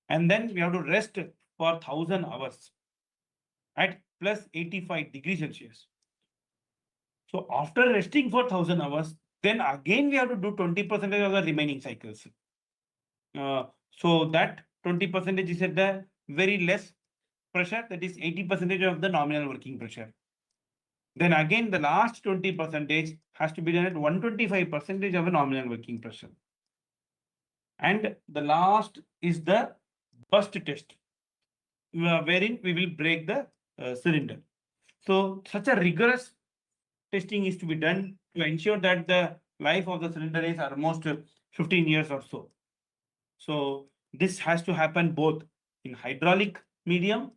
And then we have to rest for 1,000 hours at plus 85 degrees Celsius. So after resting for 1,000 hours, then again we have to do 20% of the remaining cycles. So that 20% is at the very less pressure, that is 80% of the nominal working pressure. Then again the last 20% has to be done at 125% of the nominal working pressure. And the last is the burst test, wherein we will break the cylinder. So such a rigorous testing is to be done to ensure that the life of the cylinder is almost 15 years or so. So this has to happen both in hydraulic medium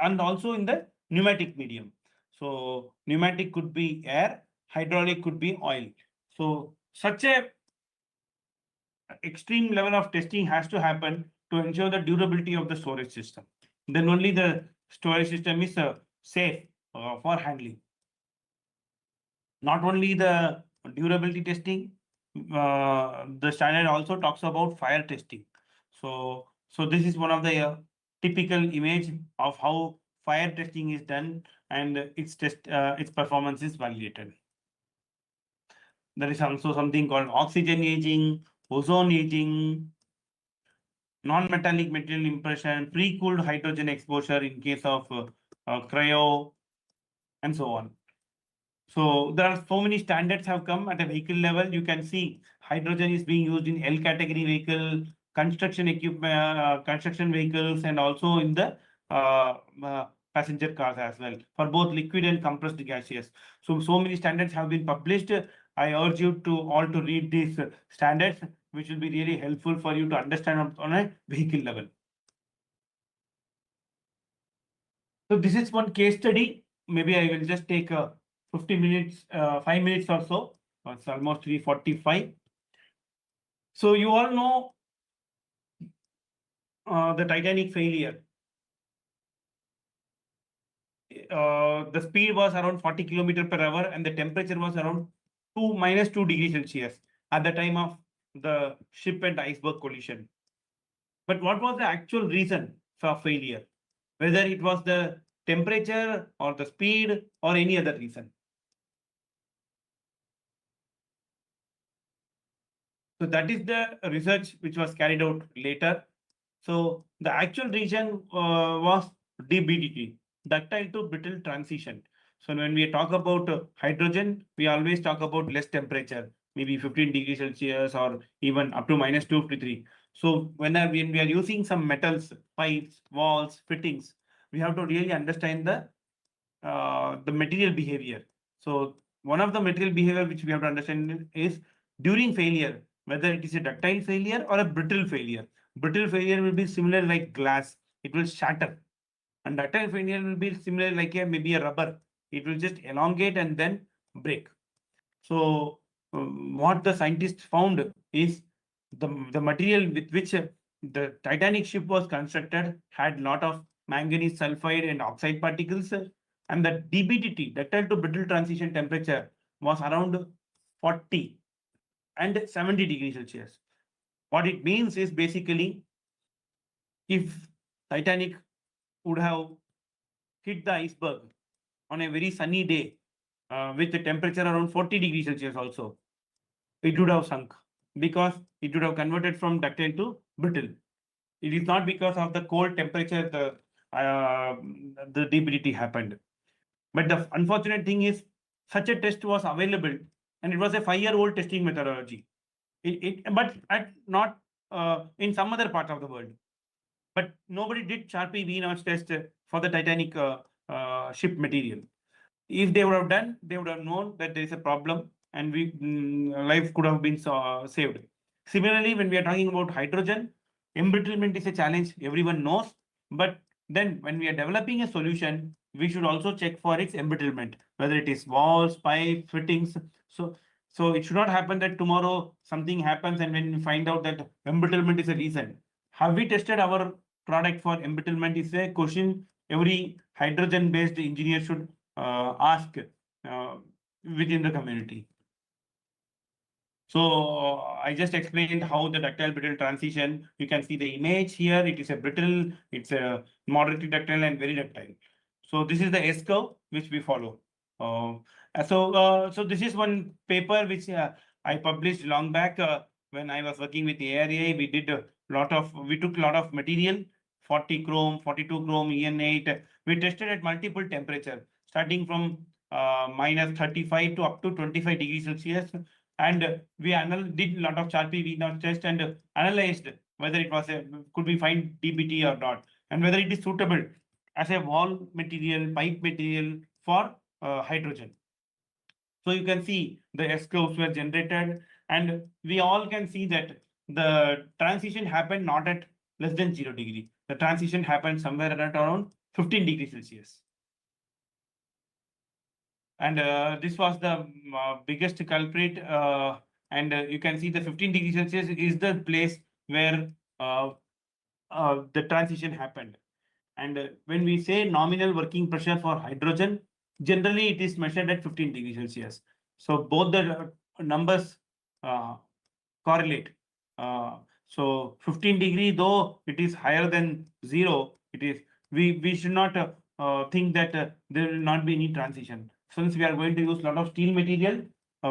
and also in the pneumatic medium. So pneumatic could be air, hydraulic could be oil. So such a extreme level of testing has to happen to ensure the durability of the storage system. Then only the storage system is safe for handling. Not only the durability testing, the standard also talks about fire testing. So this is one of the typical image of how fire testing is done and its performance is validated. There is also something called oxygen aging, ozone aging, non-metallic material impression, pre-cooled hydrogen exposure in case of cryo, and so on. So there are so many standards have come at a vehicle level. You can see hydrogen is being used in L category vehicle, construction equipment, construction vehicles, and also in the passenger cars as well for both liquid and compressed gaseous. So many standards have been published. I urge you to all to read these standards, which will be really helpful for you to understand on a vehicle level. So this is one case study. Maybe I will just take 50 minutes, 5 minutes or so. It's almost 3:45. So you all know the Titanic failure. The speed was around 40 kilometers per hour and the temperature was around -2 degrees Celsius at the time of the ship and iceberg collision. But what was the actual reason for failure? Whether it was the temperature or the speed or any other reason. So that is the research which was carried out later. So the actual reason was DBDT, ductile to brittle transition. So when we talk about hydrogen, we always talk about less temperature, maybe 15 degrees Celsius or even up to -253. So when we are using some metals, pipes, walls, fittings, we have to really understand the material behavior. So one of the material behavior which we have to understand is during failure, whether it is a ductile failure or a brittle failure. Brittle failure will be similar like glass, it will shatter. And ductile failure will be similar like maybe a rubber, it will just elongate and then break. So what the scientists found is the material with which the Titanic ship was constructed had lot of manganese sulfide and oxide particles, and the DBTT, ductile to brittle transition temperature, was around 40 and 70 degrees Celsius. What it means is basically if Titanic would have hit the iceberg on a very sunny day with the temperature around 40 degrees Celsius also, it would have sunk because it would have converted from ductile to brittle. It is not because of the cold temperature the DBT happened. But the unfortunate thing is such a test was available and it was a 5-year-old testing methodology. But not in some other part of the world. But nobody did Sharpie V-notch test for the Titanic ship material. If they would have done, they would have known that there is a problem and life could have been saved. Similarly, when we are talking about hydrogen, embrittlement is a challenge everyone knows, but then when we are developing a solution, we should also check for its embrittlement, whether it is walls, pipe, fittings. So it should not happen that tomorrow something happens and when we find out that embrittlement is a reason. Have we tested our product for embrittlement is a question every hydrogen based engineer should ask within the community. So I just explained how the ductile brittle transition, you can see the image here, it is a brittle, it's a moderately ductile and very ductile. So this is the S curve which we follow. So this is one paper which I published long back when I was working with the ARA. We took a lot of material, 40 chrome, 42 chrome, EN8. We tested at multiple temperature, starting from minus 35 to up to 25 degrees Celsius. And we did a lot of Charpy VNOT test and analyzed whether it was could we find DBT or not, and whether it is suitable as a wall material, pipe material for hydrogen. So you can see the S curves were generated, and we all can see that the transition happened not at less than 0 degree. The transition happened somewhere at around 15 degrees Celsius. And this was the biggest culprit. And you can see the 15 degrees Celsius is the place where the transition happened. And when we say nominal working pressure for hydrogen, generally it is measured at 15 degrees Celsius. So both the numbers correlate. So 15 degree, though it is higher than 0, it is we should not think that there will not be any transition. Since we are going to use a lot of steel material,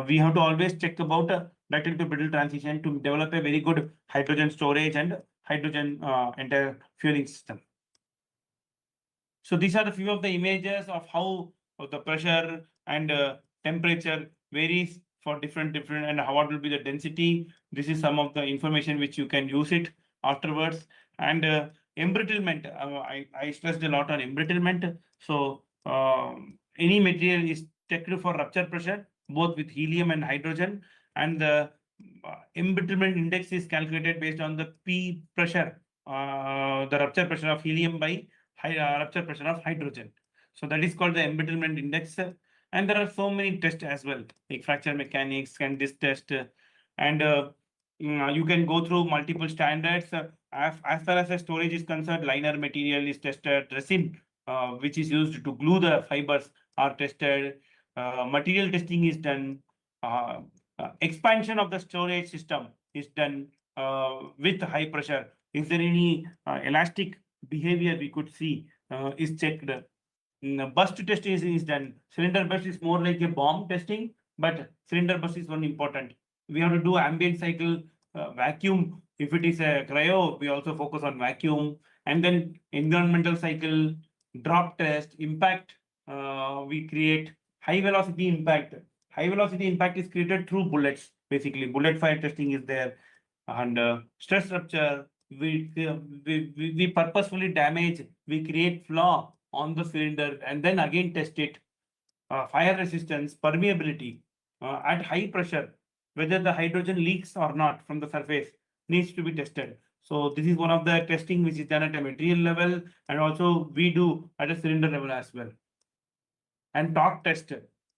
we have to always check about ductile to brittle transition to develop a very good hydrogen storage and hydrogen entire fueling system. So these are the few of the images of how the pressure and temperature varies for different and how what will be the density. This is some of the information which you can use it afterwards. And embrittlement, I stressed a lot on embrittlement. So any material is checked for rupture pressure, both with helium and hydrogen. And the embrittlement index is calculated based on the P pressure, the rupture pressure of helium by rupture pressure of hydrogen. So that is called the embrittlement index. And there are so many tests as well, like fracture mechanics and this test. And you can go through multiple standards. As far as the storage is concerned, liner material is tested, resin, which is used to glue the fibers, are tested. Material testing is done. Expansion of the storage system is done with high pressure. Is there any elastic behavior we could see is checked? Burst test is done. Cylinder burst is more like a bomb testing, but cylinder burst is one important. We have to do ambient cycle, vacuum. If it is a cryo, we also focus on vacuum. And then environmental cycle, drop test, impact, we create high velocity impact. High velocity impact is created through bullets. Basically, bullet fire testing is there. And stress rupture, we purposefully damage, we create flaw on the cylinder and then again test it. Fire resistance, permeability at high pressure, whether the hydrogen leaks or not from the surface needs to be tested. So this is one of the testing which is done at a material level, and also we do at a cylinder level as well. And torque test.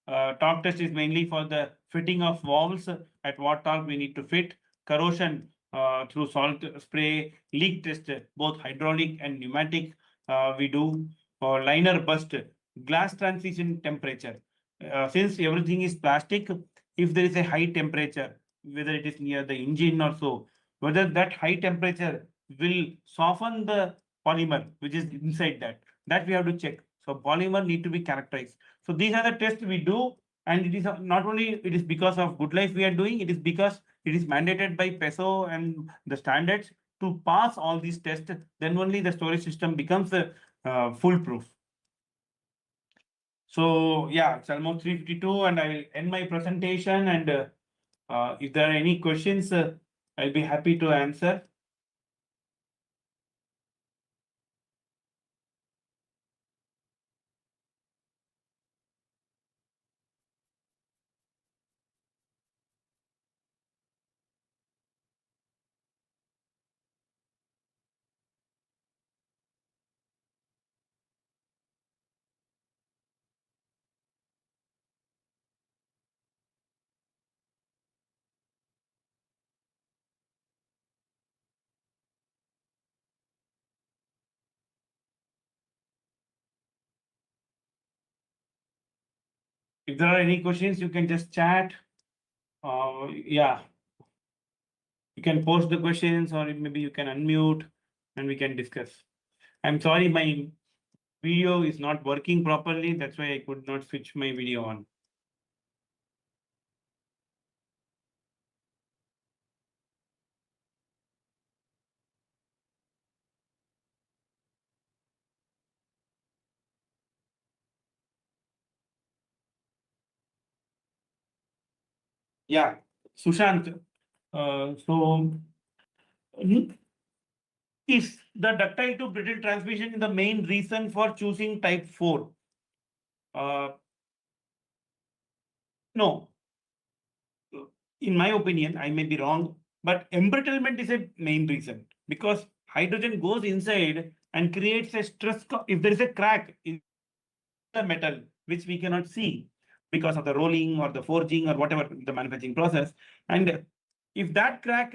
Torque test is mainly for the fitting of valves, at what torque we need to fit. Corrosion through salt spray, leak test, both hydraulic and pneumatic we do. Liner burst, glass transition temperature. Since everything is plastic, if there is a high temperature, whether it is near the engine or so, whether that high temperature will soften the polymer which is inside that we have to check. So polymer need to be characterized. So these are the tests we do, and it is not only it is because of Good Life we are doing, it is because it is mandated by PESO and the standards to pass all these tests. Then only the storage system becomes foolproof. So yeah, it's almost 3:52, and I will end my presentation. And if there are any questions, I'll be happy to answer. If there are any questions, you can just chat. Yeah. You can post the questions, or maybe you can unmute and we can discuss. I'm sorry, my video is not working properly. That's why I could not switch my video on. Yeah, Sushant. Is the ductile to brittle transmission the main reason for choosing type 4? No. In my opinion, I may be wrong, but embrittlement is a main reason because hydrogen goes inside and creates a stress. If there is a crack in the metal, which we cannot see because of the rolling or the forging or whatever the manufacturing process, and if that crack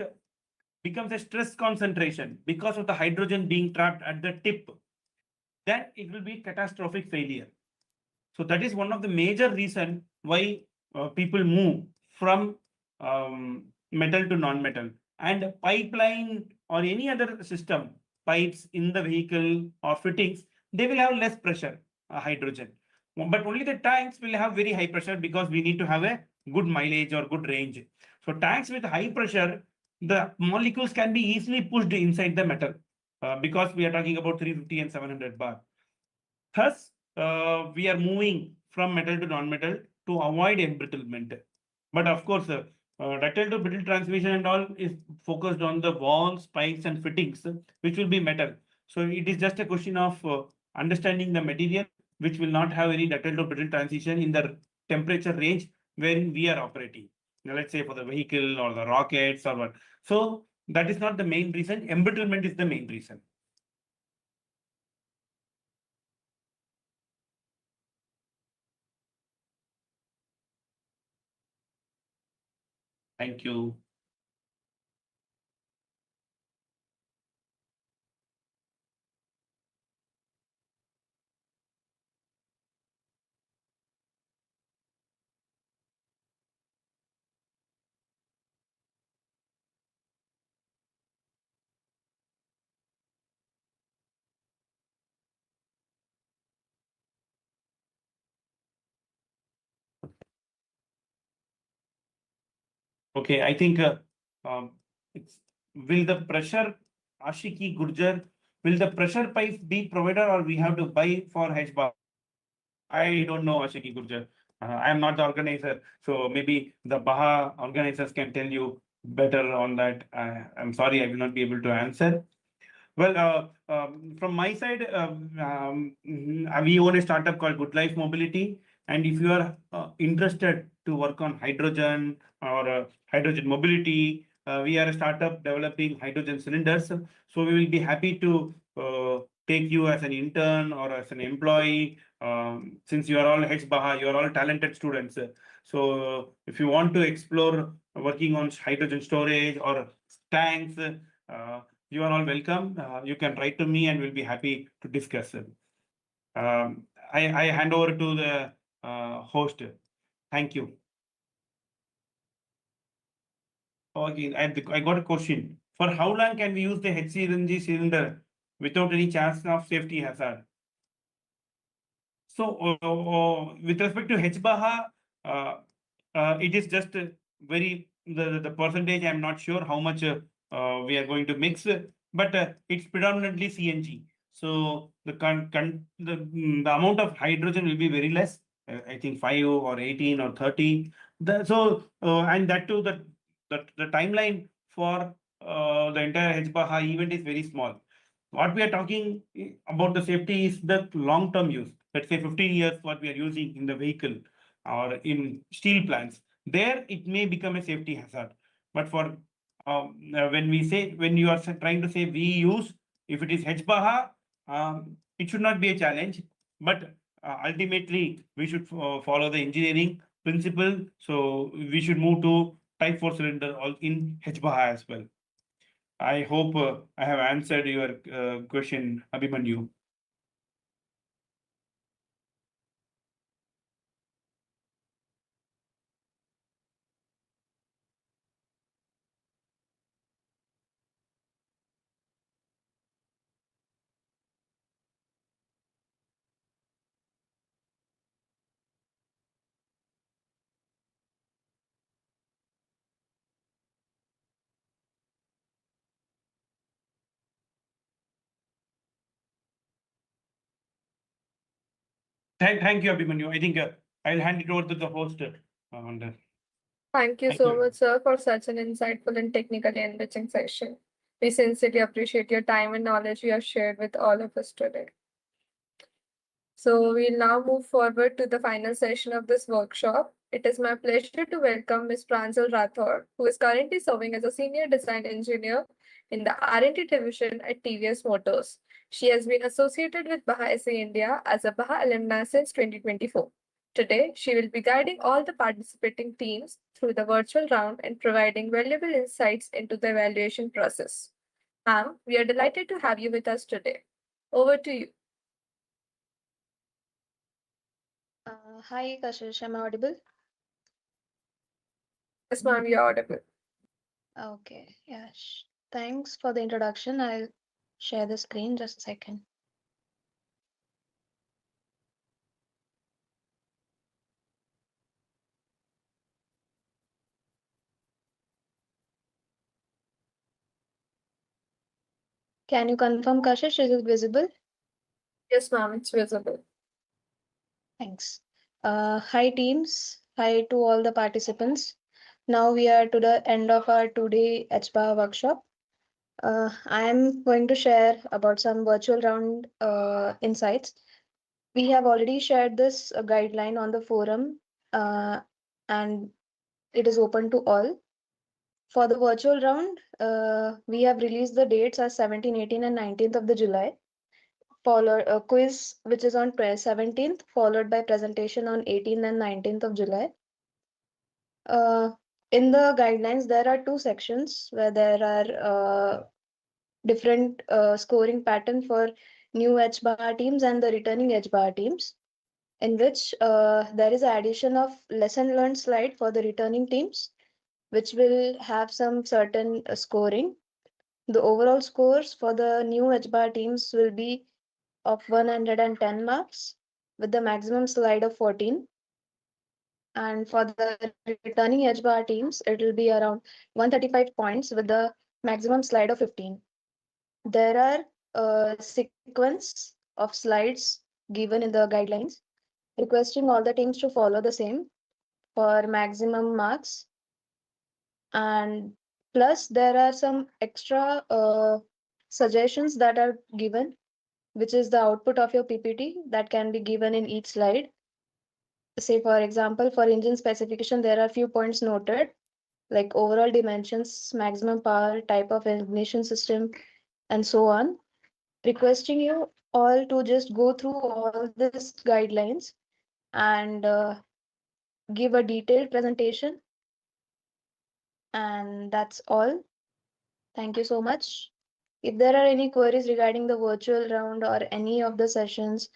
becomes a stress concentration because of the hydrogen being trapped at the tip, then it will be catastrophic failure. So that is one of the major reason why people move from metal to non-metal. And pipeline or any other system, pipes in the vehicle or fittings, they will have less pressure, hydrogen. But only the tanks will have very high pressure because we need to have a good mileage or good range. So tanks with high pressure, the molecules can be easily pushed inside the metal because we are talking about 350 and 700 bar. Thus, we are moving from metal to non-metal to avoid embrittlement. But of course, ductile to brittle transmission and all is focused on the walls, pipes, and fittings, which will be metal. So it is just a question of understanding the material, which will not have any ductile to brittle transition in the temperature range when we are operating. Now, let's say for the vehicle or the rockets or what. So that is not the main reason. Embrittlement is the main reason. Thank you. Okay, I think it's will the pressure Ashiki Gurjar, will the pressure pipes be provided or we have to buy for hBAJA? I don't know, Ashiki Gurjar. I am not the organizer, so maybe the Baha organizers can tell you better on that. I'm sorry, I will not be able to answer. Well, from my side, we own a startup called Good Life Mobility. And if you are interested to work on hydrogen or hydrogen mobility, we are a startup developing hydrogen cylinders. So we will be happy to take you as an intern or as an employee. Since you are all hBAJA, you are all talented students. So if you want to explore working on hydrogen storage or tanks, you are all welcome. You can write to me and we'll be happy to discuss. I hand over to the host. Thank you. Okay, I got a question. For how long can we use the hCNG cylinder without any chance of safety hazard? So, with respect to hBAJA, it is just very the percentage. I'm not sure how much we are going to mix, but it's predominantly CNG. So the amount of hydrogen will be very less. I think 5 or 18 or 30. And that too the timeline for the entire hBAJA event is very small. What we are talking about the safety is the long-term use. Let's say 15 years, what we are using in the vehicle or in steel plants. There, it may become a safety hazard. But for when you are trying to say we use, if it is hBAJA, it should not be a challenge. But ultimately, we should follow the engineering principle. So we should move to type 4 cylinder in hBAJA as well. I hope I have answered your question, Abhimanyu. Thank you, Abhimanyu. I think I'll hand it over to the host. Thank you Thank so you. much, sir, for such an insightful and technically enriching session. We sincerely appreciate your time and knowledge you have shared with all of us today. So we'll now move forward to the final session of this workshop. It is my pleasure to welcome Ms. Pranjal Rathod, who is currently serving as a senior design engineer in the R&D division at TVS Motors. She has been associated with BAHA SA India as a BAHA alumni since 2024. Today, she will be guiding all the participating teams through the virtual round and providing valuable insights into the evaluation process. Ma'am, we are delighted to have you with us today. Over to you. Hi, Kashish, am I audible? Yes, ma'am, you're audible. Okay, yeah. Thanks for the introduction. I'll share the screen just a second. Can you confirm, Kashish, is it visible? Yes, ma'am, it's visible. Thanks. Hi, teams. Hi to all the participants. Now we are to the end of our two-day hBAJA workshop. I am going to share about some virtual round insights. We have already shared this guideline on the forum and it is open to all. For the virtual round, we have released the dates as 17, 18 and 19th of the July. Followed a quiz which is on 17th, followed by presentation on 18th and 19th of July. In the guidelines, there are two sections where there are different scoring pattern for new hBAJA teams and the returning hBAJA teams, in which there is addition of lesson learned slide for the returning teams, which will have some certain scoring. The overall scores for the new hBAJA teams will be of 110 marks with the maximum slide of 14. And for the returning hBAJA teams, it will be around 135 points with the maximum slide of 15. There are a sequence of slides given in the guidelines, requesting all the teams to follow the same for maximum marks. And plus, there are some extra suggestions that are given, which is the output of your PPT that can be given in each slide. Say, for example, for engine specification, there are few points noted, like overall dimensions, maximum power, type of ignition system, and so on. Requesting you all to just go through all these guidelines and give a detailed presentation. And that's all. Thank you so much. If there are any queries regarding the virtual round or any of the sessions,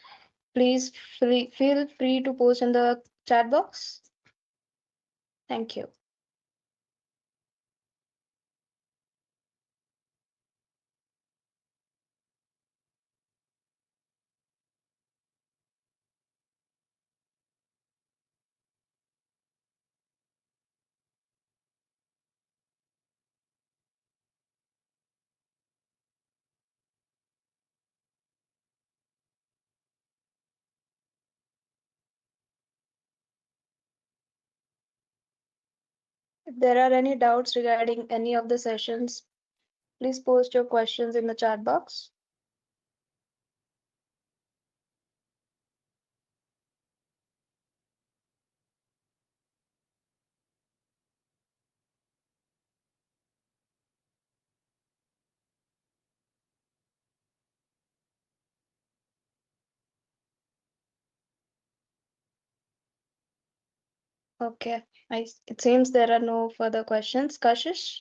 please feel free to post in the chat box. Thank you. If there are any doubts regarding any of the sessions, please post your questions in the chat box. Okay, it seems there are no further questions. Kashish,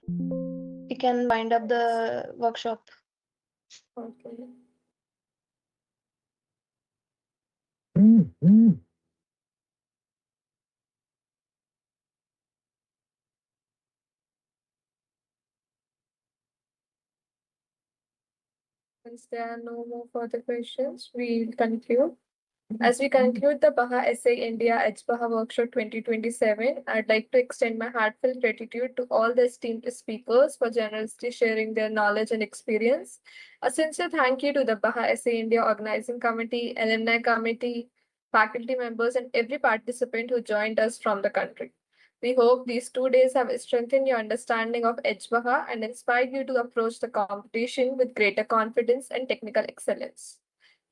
we can wind up the workshop. Okay. Since there are no more further questions, we'll conclude. As we conclude the BAHA SA India hBAJA Workshop 2027, I'd like to extend my heartfelt gratitude to all the esteemed speakers for generously sharing their knowledge and experience. A sincere thank you to the BAHA SA India Organizing Committee, Alumni Committee, faculty members, and every participant who joined us from the country. We hope these 2 days have strengthened your understanding of hBAHA and inspired you to approach the competition with greater confidence and technical excellence.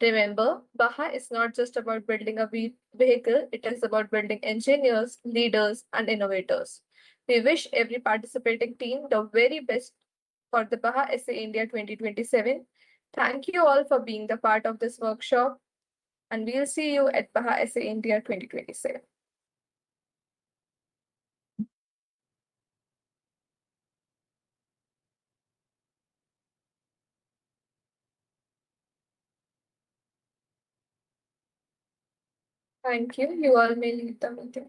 Remember, BAHA is not just about building a vehicle, it is about building engineers, leaders, and innovators. We wish every participating team the very best for the BAHA SA India 2027. Thank you all for being the part of this workshop, and we'll see you at BAHA SA India 2027. Thank you. You all may leave the meeting.